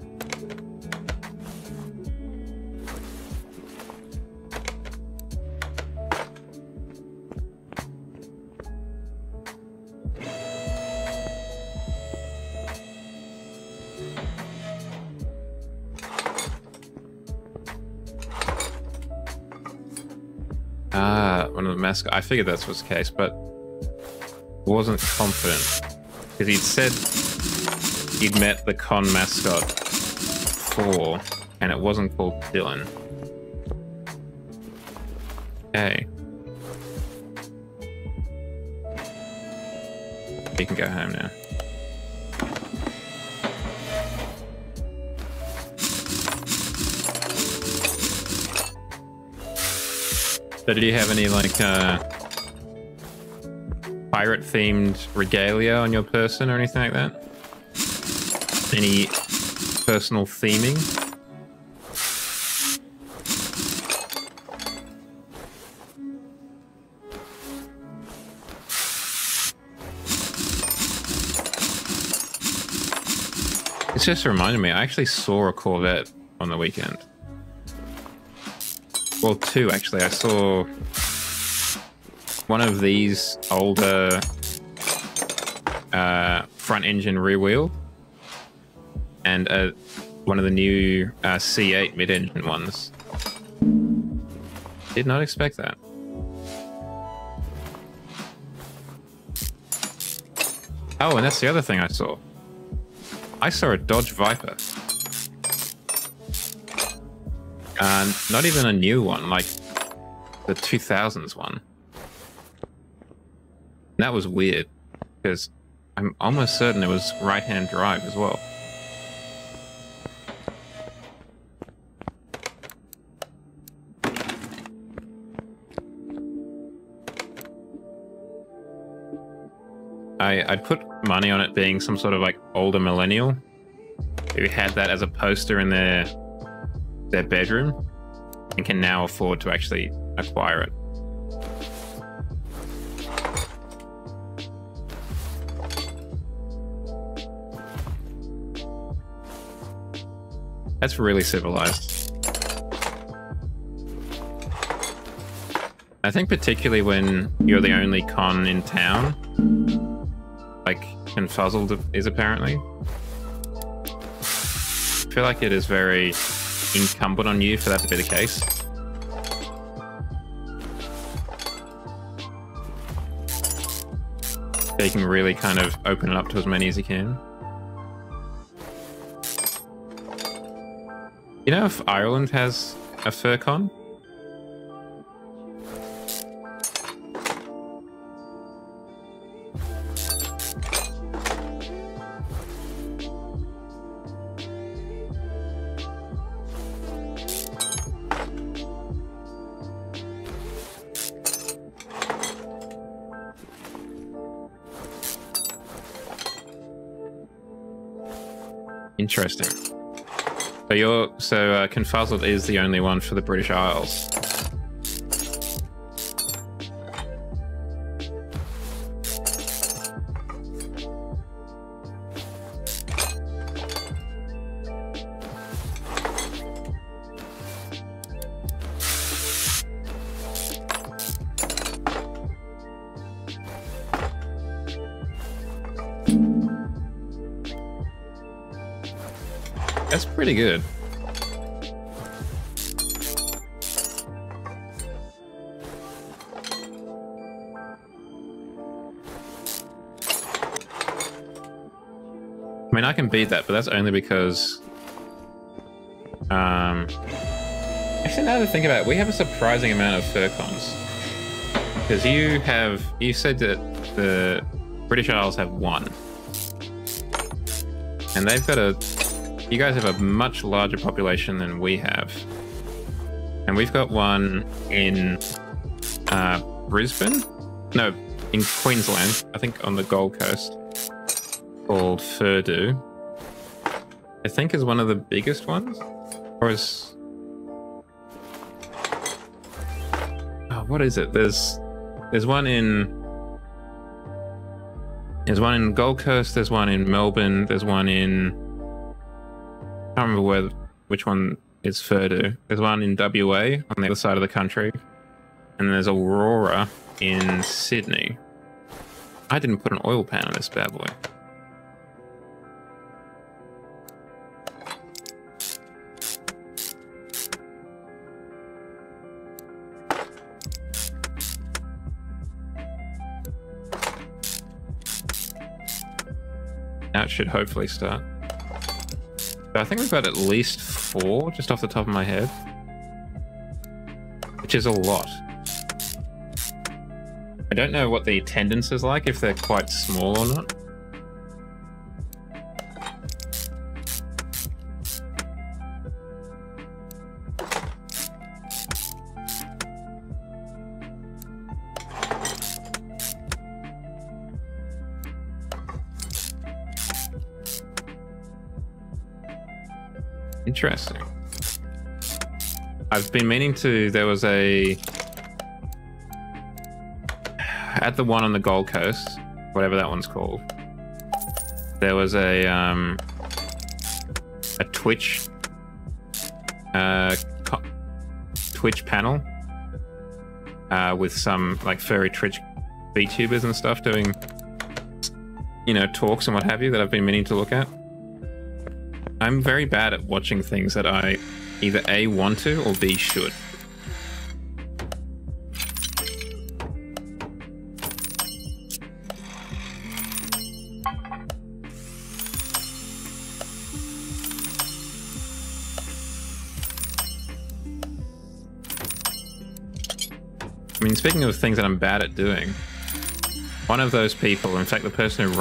One of the mascot. I figured that was the case, but wasn't confident because he'd said he'd met the con mascot before, and it wasn't called Dylan. Okay, you can go home now. So did you have any, like, pirate-themed regalia on your person or anything like that? Any personal theming? It's just reminded me, I actually saw a Corvette on the weekend. Well, 2 actually. I saw one of these older front engine rear wheel and one of the new C8 mid-engine ones. Did not expect that. Oh, and that's the other thing I saw. I saw a Dodge Viper. Not even a new one, like the 2000s one. And that was weird, because I'm almost certain it was right-hand drive as well. I'd put money on it being some sort of like older millennial who had that as a poster in their bedroom and can now afford to actually acquire it. That's really civilized. I think particularly when you're the only con in town, like Confuzzled is apparently. I feel like it is very incumbent on you for that to be the case. So you can really kind of open it up to as many as you can. You know if Ireland has a fur con? Interesting. So Confuzzled is the only one for the British Isles. That's pretty good. I mean, I can beat that, but that's only because... Actually, now that I think about it, we have a surprising amount of fur cons. Because you said that the British Isles have one. And they've got you guys have a much larger population than we have. And we've got one in Brisbane? No, in Queensland, I think on the Gold Coast, called Furdu. I think is one of the biggest ones? Or is... Oh, what is it? There's one in... There's one in Gold Coast, there's one in Melbourne, there's one in... I can't remember which one is Furdu. There's one in WA on the other side of the country. And there's Aurora in Sydney. I didn't put an oil pan on this bad boy. Now it should hopefully start. So I think we've got at least 4, just off the top of my head. Which is a lot. I don't know what the attendance is like, if they're quite small or not. Interesting. I've been meaning to... There was a... At the one on the Gold Coast, whatever that one's called, there was a Twitch... Twitch panel with some, like, furry Twitch VTubers and stuff doing, you know, talks and what have you that I've been meaning to look at. I'm very bad at watching things that I either A, want to, or B, should. I mean, speaking of things that I'm bad at doing, one of those people, in fact, the person who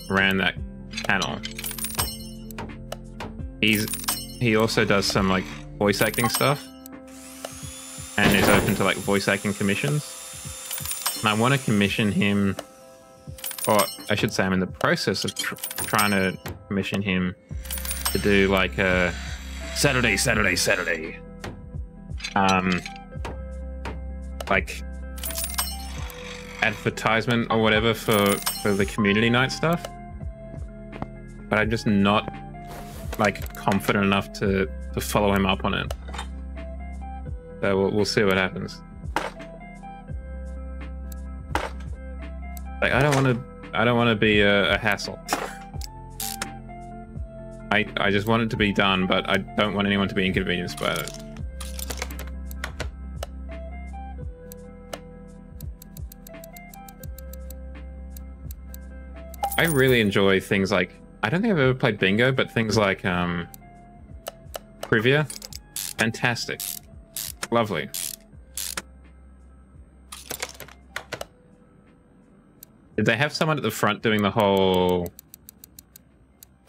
ran that channel, he also does some like voice acting stuff, and is open to like voice acting commissions. And I want to commission him, or I should say, I'm in the process of trying to commission him to do like a Saturday, like advertisement or whatever for the community night stuff. But I'm just not like confident enough to follow him up on it. So we'll see what happens. Like I don't want to be a hassle. I just want it to be done, but I don't want anyone to be inconvenienced by it. I really enjoy things like, I don't think I've ever played bingo, but things like trivia. Fantastic. Lovely. Did they have someone at the front doing the whole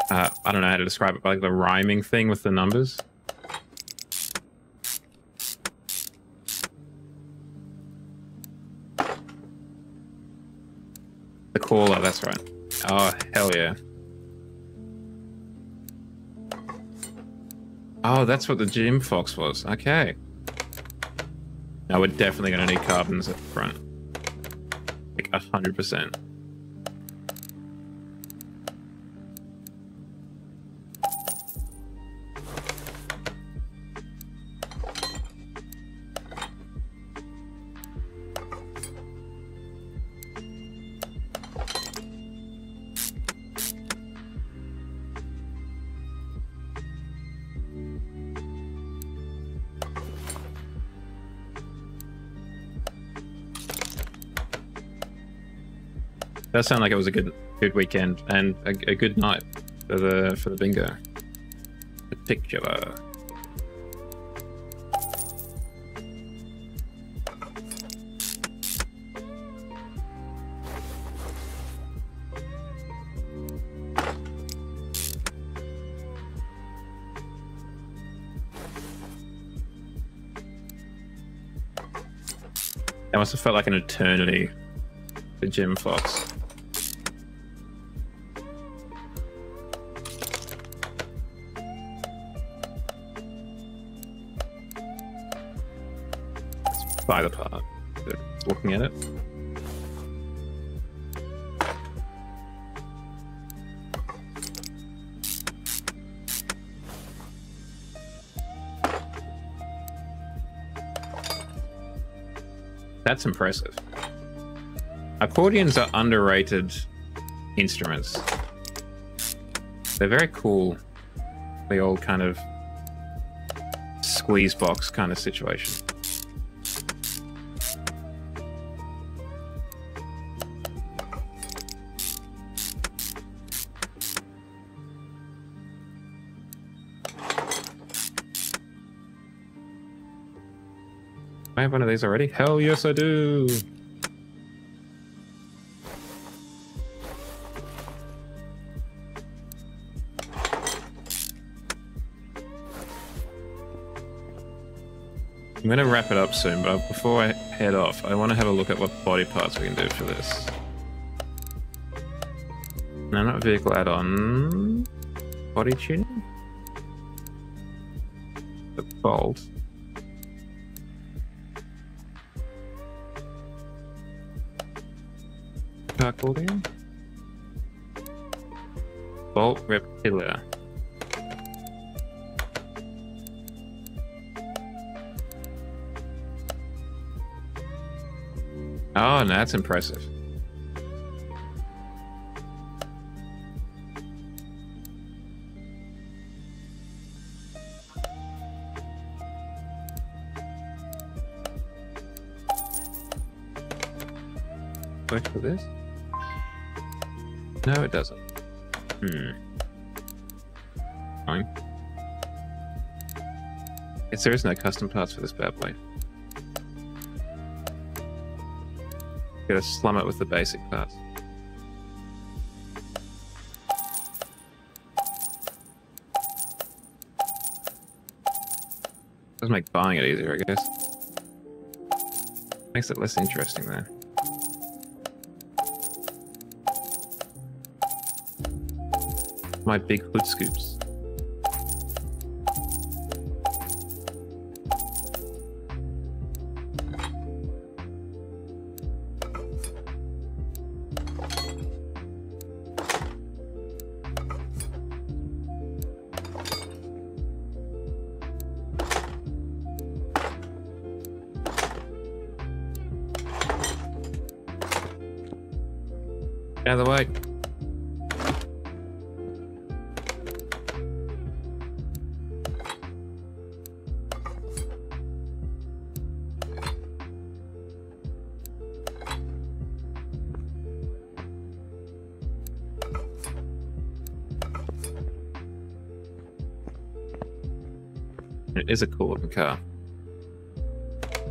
I don't know how to describe it, but like the rhyming thing with the numbers? The caller, that's right. Oh, hell yeah. Oh, that's what the Jim Fox was. Okay. Now we're definitely going to need carbons at the front. Like 100%. That sounded like it was a good weekend and a good night for the bingo. Particular. That must have felt like an eternity for Jim Fox. By the part, looking at it. That's impressive. Accordions are underrated instruments. They're very cool. The old kind of squeeze box kind of situation. I have one of these already? Hell yes, I do. I'm going to wrap it up soon, but before I head off, I want to have a look at what body parts we can do for this. No, not vehicle add-on. Body tuning? The bolt. Accordion. Bolt reptilian. Oh, no, that's impressive. Wait for this? No, it doesn't. Fine. Yes, there is no custom parts for this bad boy. Gotta slum it with the basic parts. Does make buying it easier, I guess. Makes it less interesting though. My big hood scoops. Out of the way. It is a cool looking car.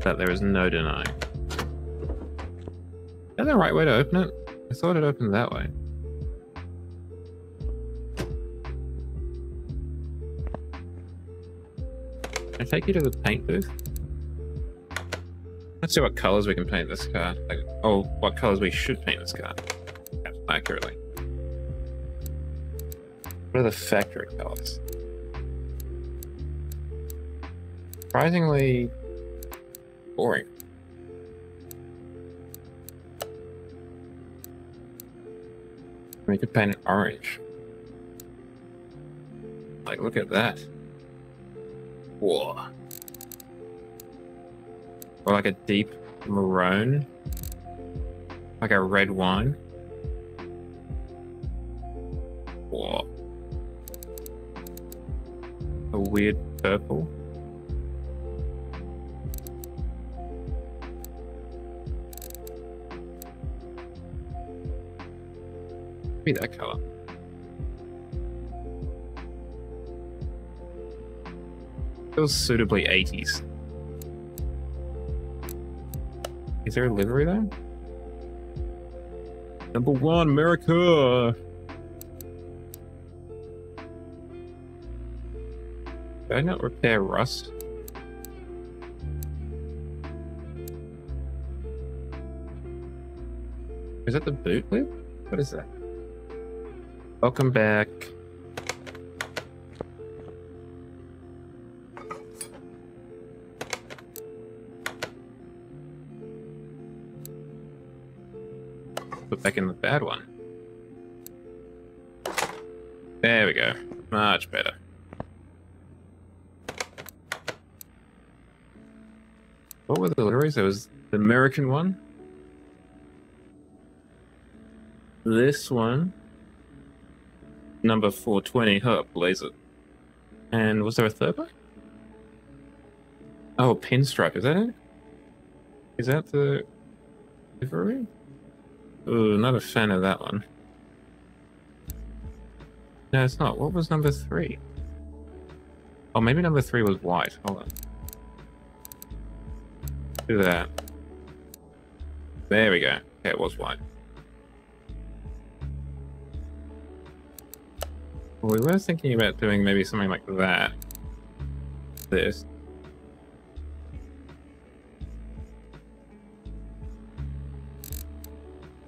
That there is no denying. Is that the right way to open it? I thought it opened that way. Can I take you to the paint booth? Let's see what colors we can paint this car. Like, oh, what colors we should paint this car accurately. What are the factory colors? Surprisingly boring. We could paint it orange. Like, look at that. Whoa. Or like a deep maroon. Like a red wine. Whoa. A weird purple. Be that color. Feels suitably 80s. Is there a livery there? Number 1, America! Did I not repair rust? Is that the boot lid? What is that? Welcome back. Put back in the bad one. There we go. Much better. What were the liveries? There was the American one. This one. Number 420. Huh, blazer. And was there a third one? Oh, pinstripe. Is that it? Is that the livery? Ooh, not a fan of that one. No, it's not. What was number 3? Oh, maybe number 3 was white. Hold on. Do that. There we go. Okay, it was white. Well, we were thinking about doing maybe something like that. This.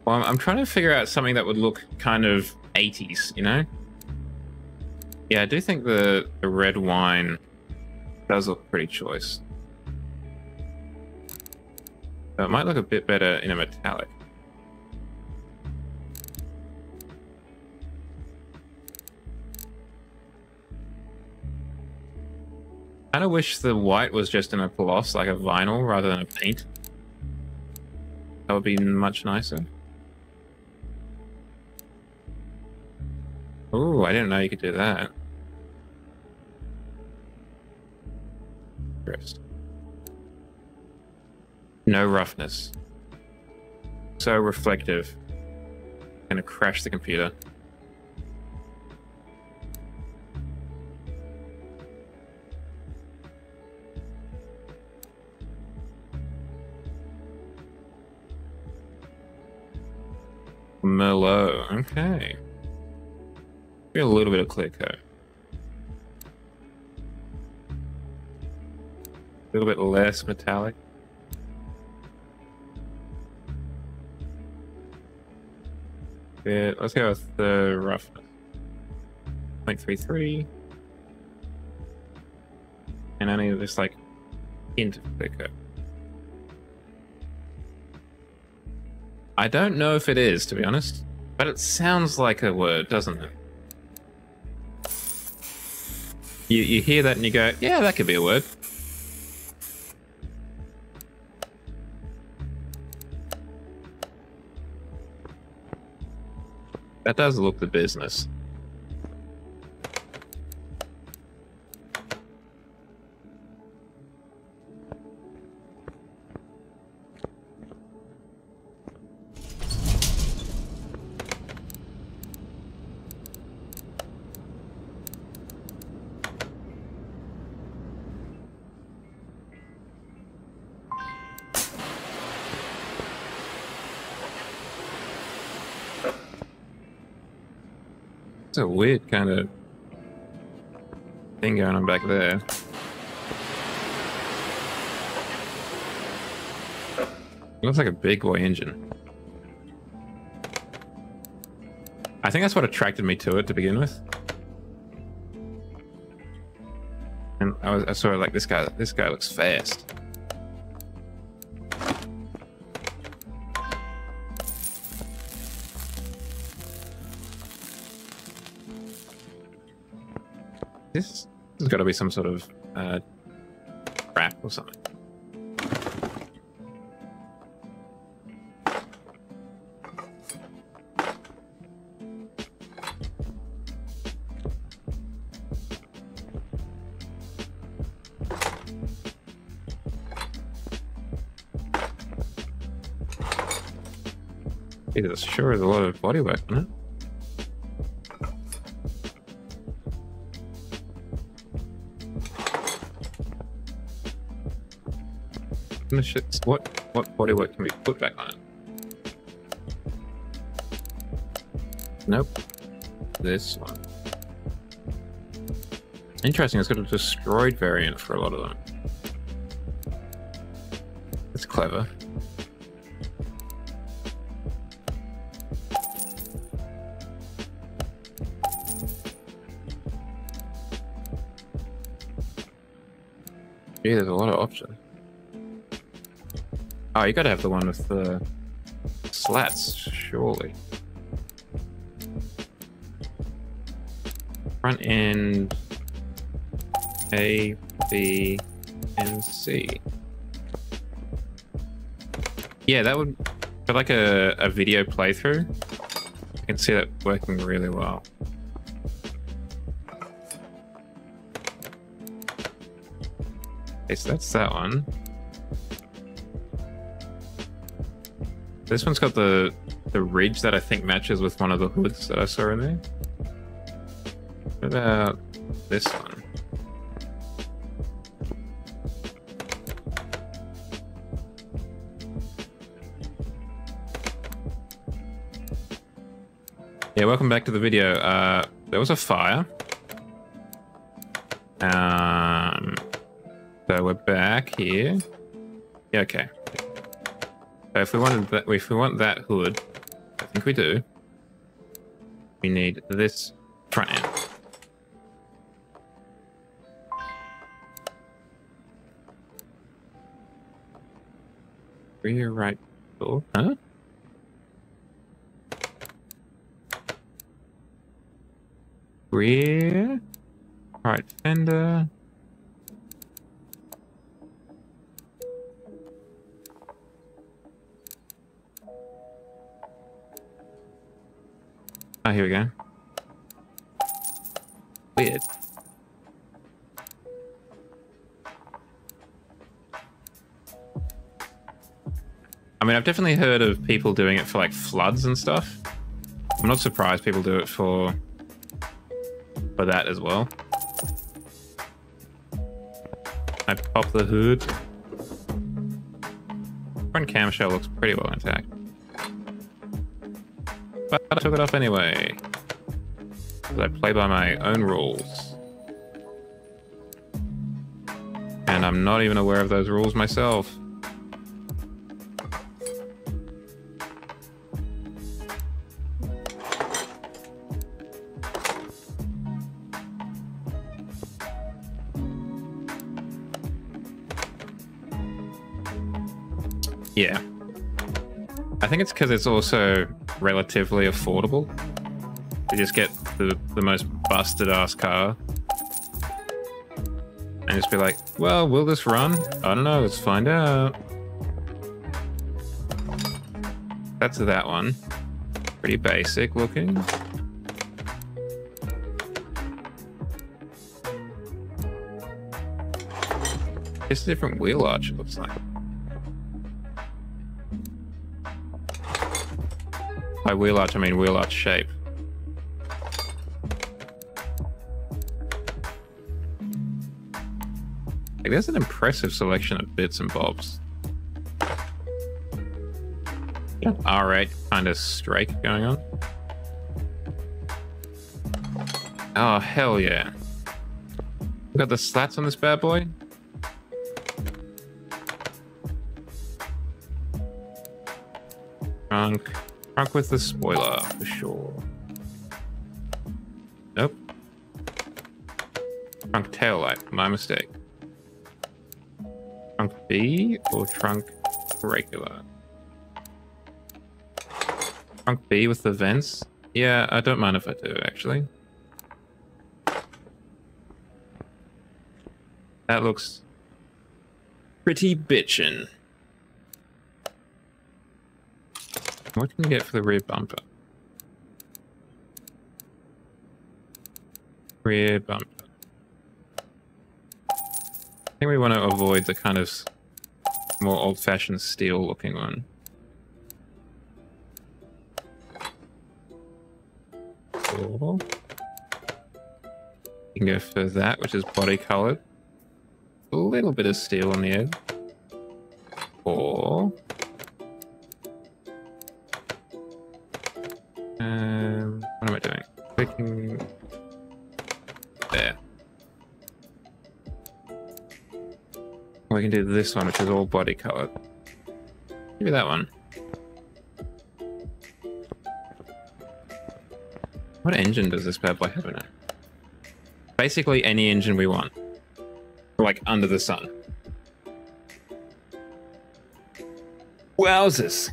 Well, I'm trying to figure out something that would look kind of 80s, you know? Yeah, I do think the red wine does look pretty choice. So it might look a bit better in a metallic. I kind of wish the white was just in a gloss, like a vinyl, rather than a paint. That would be much nicer. Oh, I didn't know you could do that. Interesting. No roughness. So reflective. Gonna crash the computer. Merlot. Okay. Maybe a little bit of clear coat. A little bit less metallic. Yeah, let's go with the roughness. 0.33. And only this like hint of clear coat. I don't know if it is, to be honest, but it sounds like a word, doesn't it? You hear that and you go, yeah, that could be a word. That does look the business. It's a weird kind of thing going on back there. It looks like a big boy engine. I think that's what attracted me to it to begin with. And I sort of like, this guy looks fast. This has got to be some sort of trap or something. It sure is a lot of bodywork on it. What bodywork can we put back on it? Nope. This one. Interesting, it's got a destroyed variant for a lot of them. That's clever. Yeah, there's a lot of options. Oh, you gotta have the one with the slats, surely. Front end A, B, and C. Yeah, that would, for like a video playthrough, I can see that working really well. Okay, so that's that one. This one's got the ridge that I think matches with one of the hoods that I saw in there. What about this one? Yeah, welcome back to the video. There was a fire. So we're back here. Yeah, okay. So if we want that hood, I think we do. We need this front end. Rear right door, huh? Rear right fender. Oh, here we go. Weird. I mean, I've definitely heard of people doing it for like floods and stuff. I'm not surprised people do it for that as well. I pop the hood. Front camshell looks pretty well intact. But I took it off anyway. Because I play by my own rules. And I'm not even aware of those rules myself. Yeah. I think it's because it's also relatively affordable. You just get the most busted ass car. And just be like, well, will this run? I don't know, let's find out. That's that one. Pretty basic looking. It's a different wheel arch, it looks like. By wheel arch, I mean wheel arch shape. Like, there's an impressive selection of bits and bobs. R8 kind of strike going on. Oh, hell yeah. We got the slats on this bad boy. Trunk with the spoiler, for sure. Nope. Trunk tail light, my mistake. Trunk B or trunk regular? Trunk B with the vents? Yeah, I don't mind if I do, actually. That looks pretty bitchin'. What can you get for the rear bumper? Rear bumper. I think we want to avoid the kind of more old-fashioned steel-looking one. Or you can go for that, which is body-colored. A little bit of steel on the edge. Or what am I doing? Clicking there. We can do this one, which is all body colored. Give me that one. What engine does this bad boy have in it? Basically any engine we want. Like under the sun. Wowzers.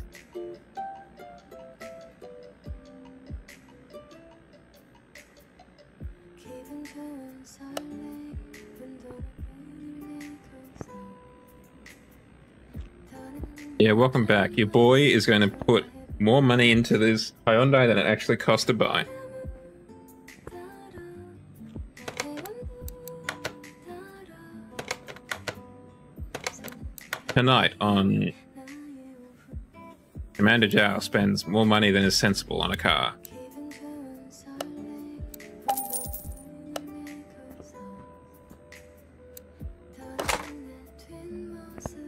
Yeah, welcome back. Your boy is going to put more money into this Hyundai than it actually cost to buy. Tonight on Commander Zhao spends more money than is sensible on a car.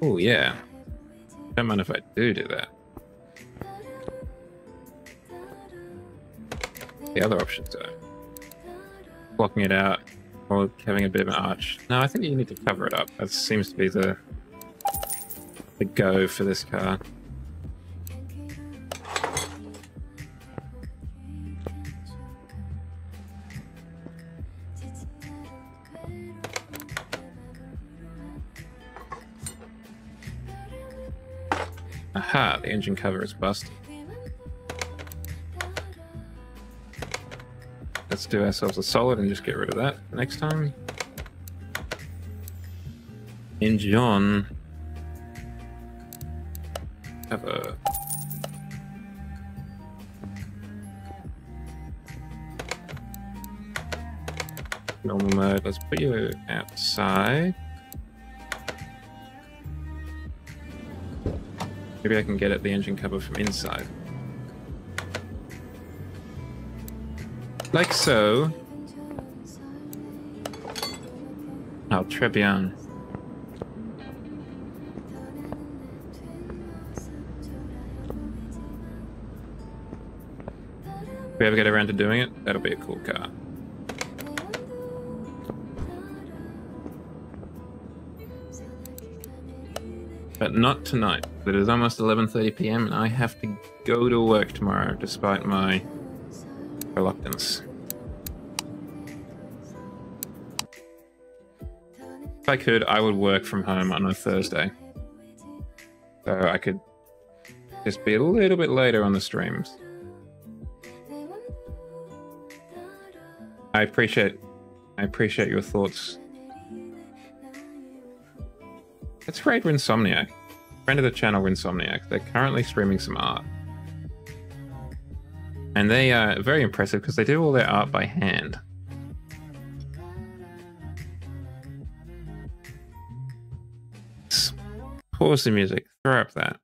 Oh yeah. Don't mind if I do that. The other options are blocking it out or having a bit of an arch. No, I think you need to cover it up. That seems to be the go for this car. Aha, the engine cover is busted. Let's do ourselves a solid and just get rid of that next time. Engine cover. Normal mode, let's put you outside. Maybe I can get at the engine cover from inside. Like so. Oh, très bien. we ever get around to doing it, that'll be a cool car. But not tonight. It is almost 11:30 p.m. and I have to go to work tomorrow, despite my reluctance. If I could, I would work from home on a Thursday. So I could just be a little bit later on the streams. I appreciate your thoughts. Let's raid Rinsomniac. Friend of the channel, Rinsomniac. They're currently streaming some art. And they are very impressive because they do all their art by hand. Pause the music. Throw up that.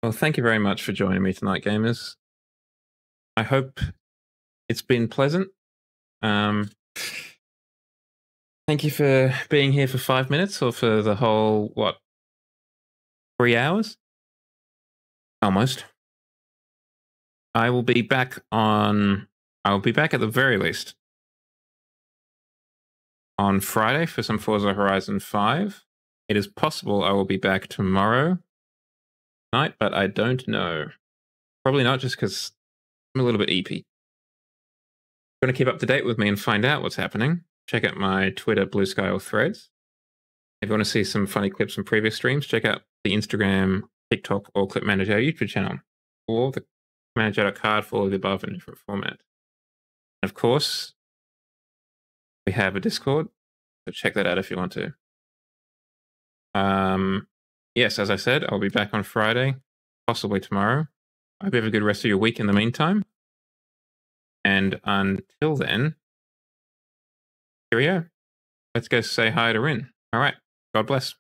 Well, thank you very much for joining me tonight, gamers. I hope it's been pleasant. Thank you for being here for 5 minutes or for the whole, what, 3 hours? Almost. I will be back at the very least on Friday for some Forza Horizon 5. It is possible I will be back tomorrow night, but I don't know. Probably not, just because I'm a little bit eepy. If you want to keep up to date with me and find out what's happening, check out my Twitter, Blue Sky, or Threads. If you want to see some funny clips from previous streams, check out the Instagram, TikTok, or Clip Manager YouTube channel, or the manager.card for all of the above in different format. And of course, we have a Discord, so check that out if you want to. Yes, as I said, I'll be back on Friday, possibly tomorrow. I hope you have a good rest of your week in the meantime. And until then, cheerio. Let's go say hi to Rin. All right. God bless.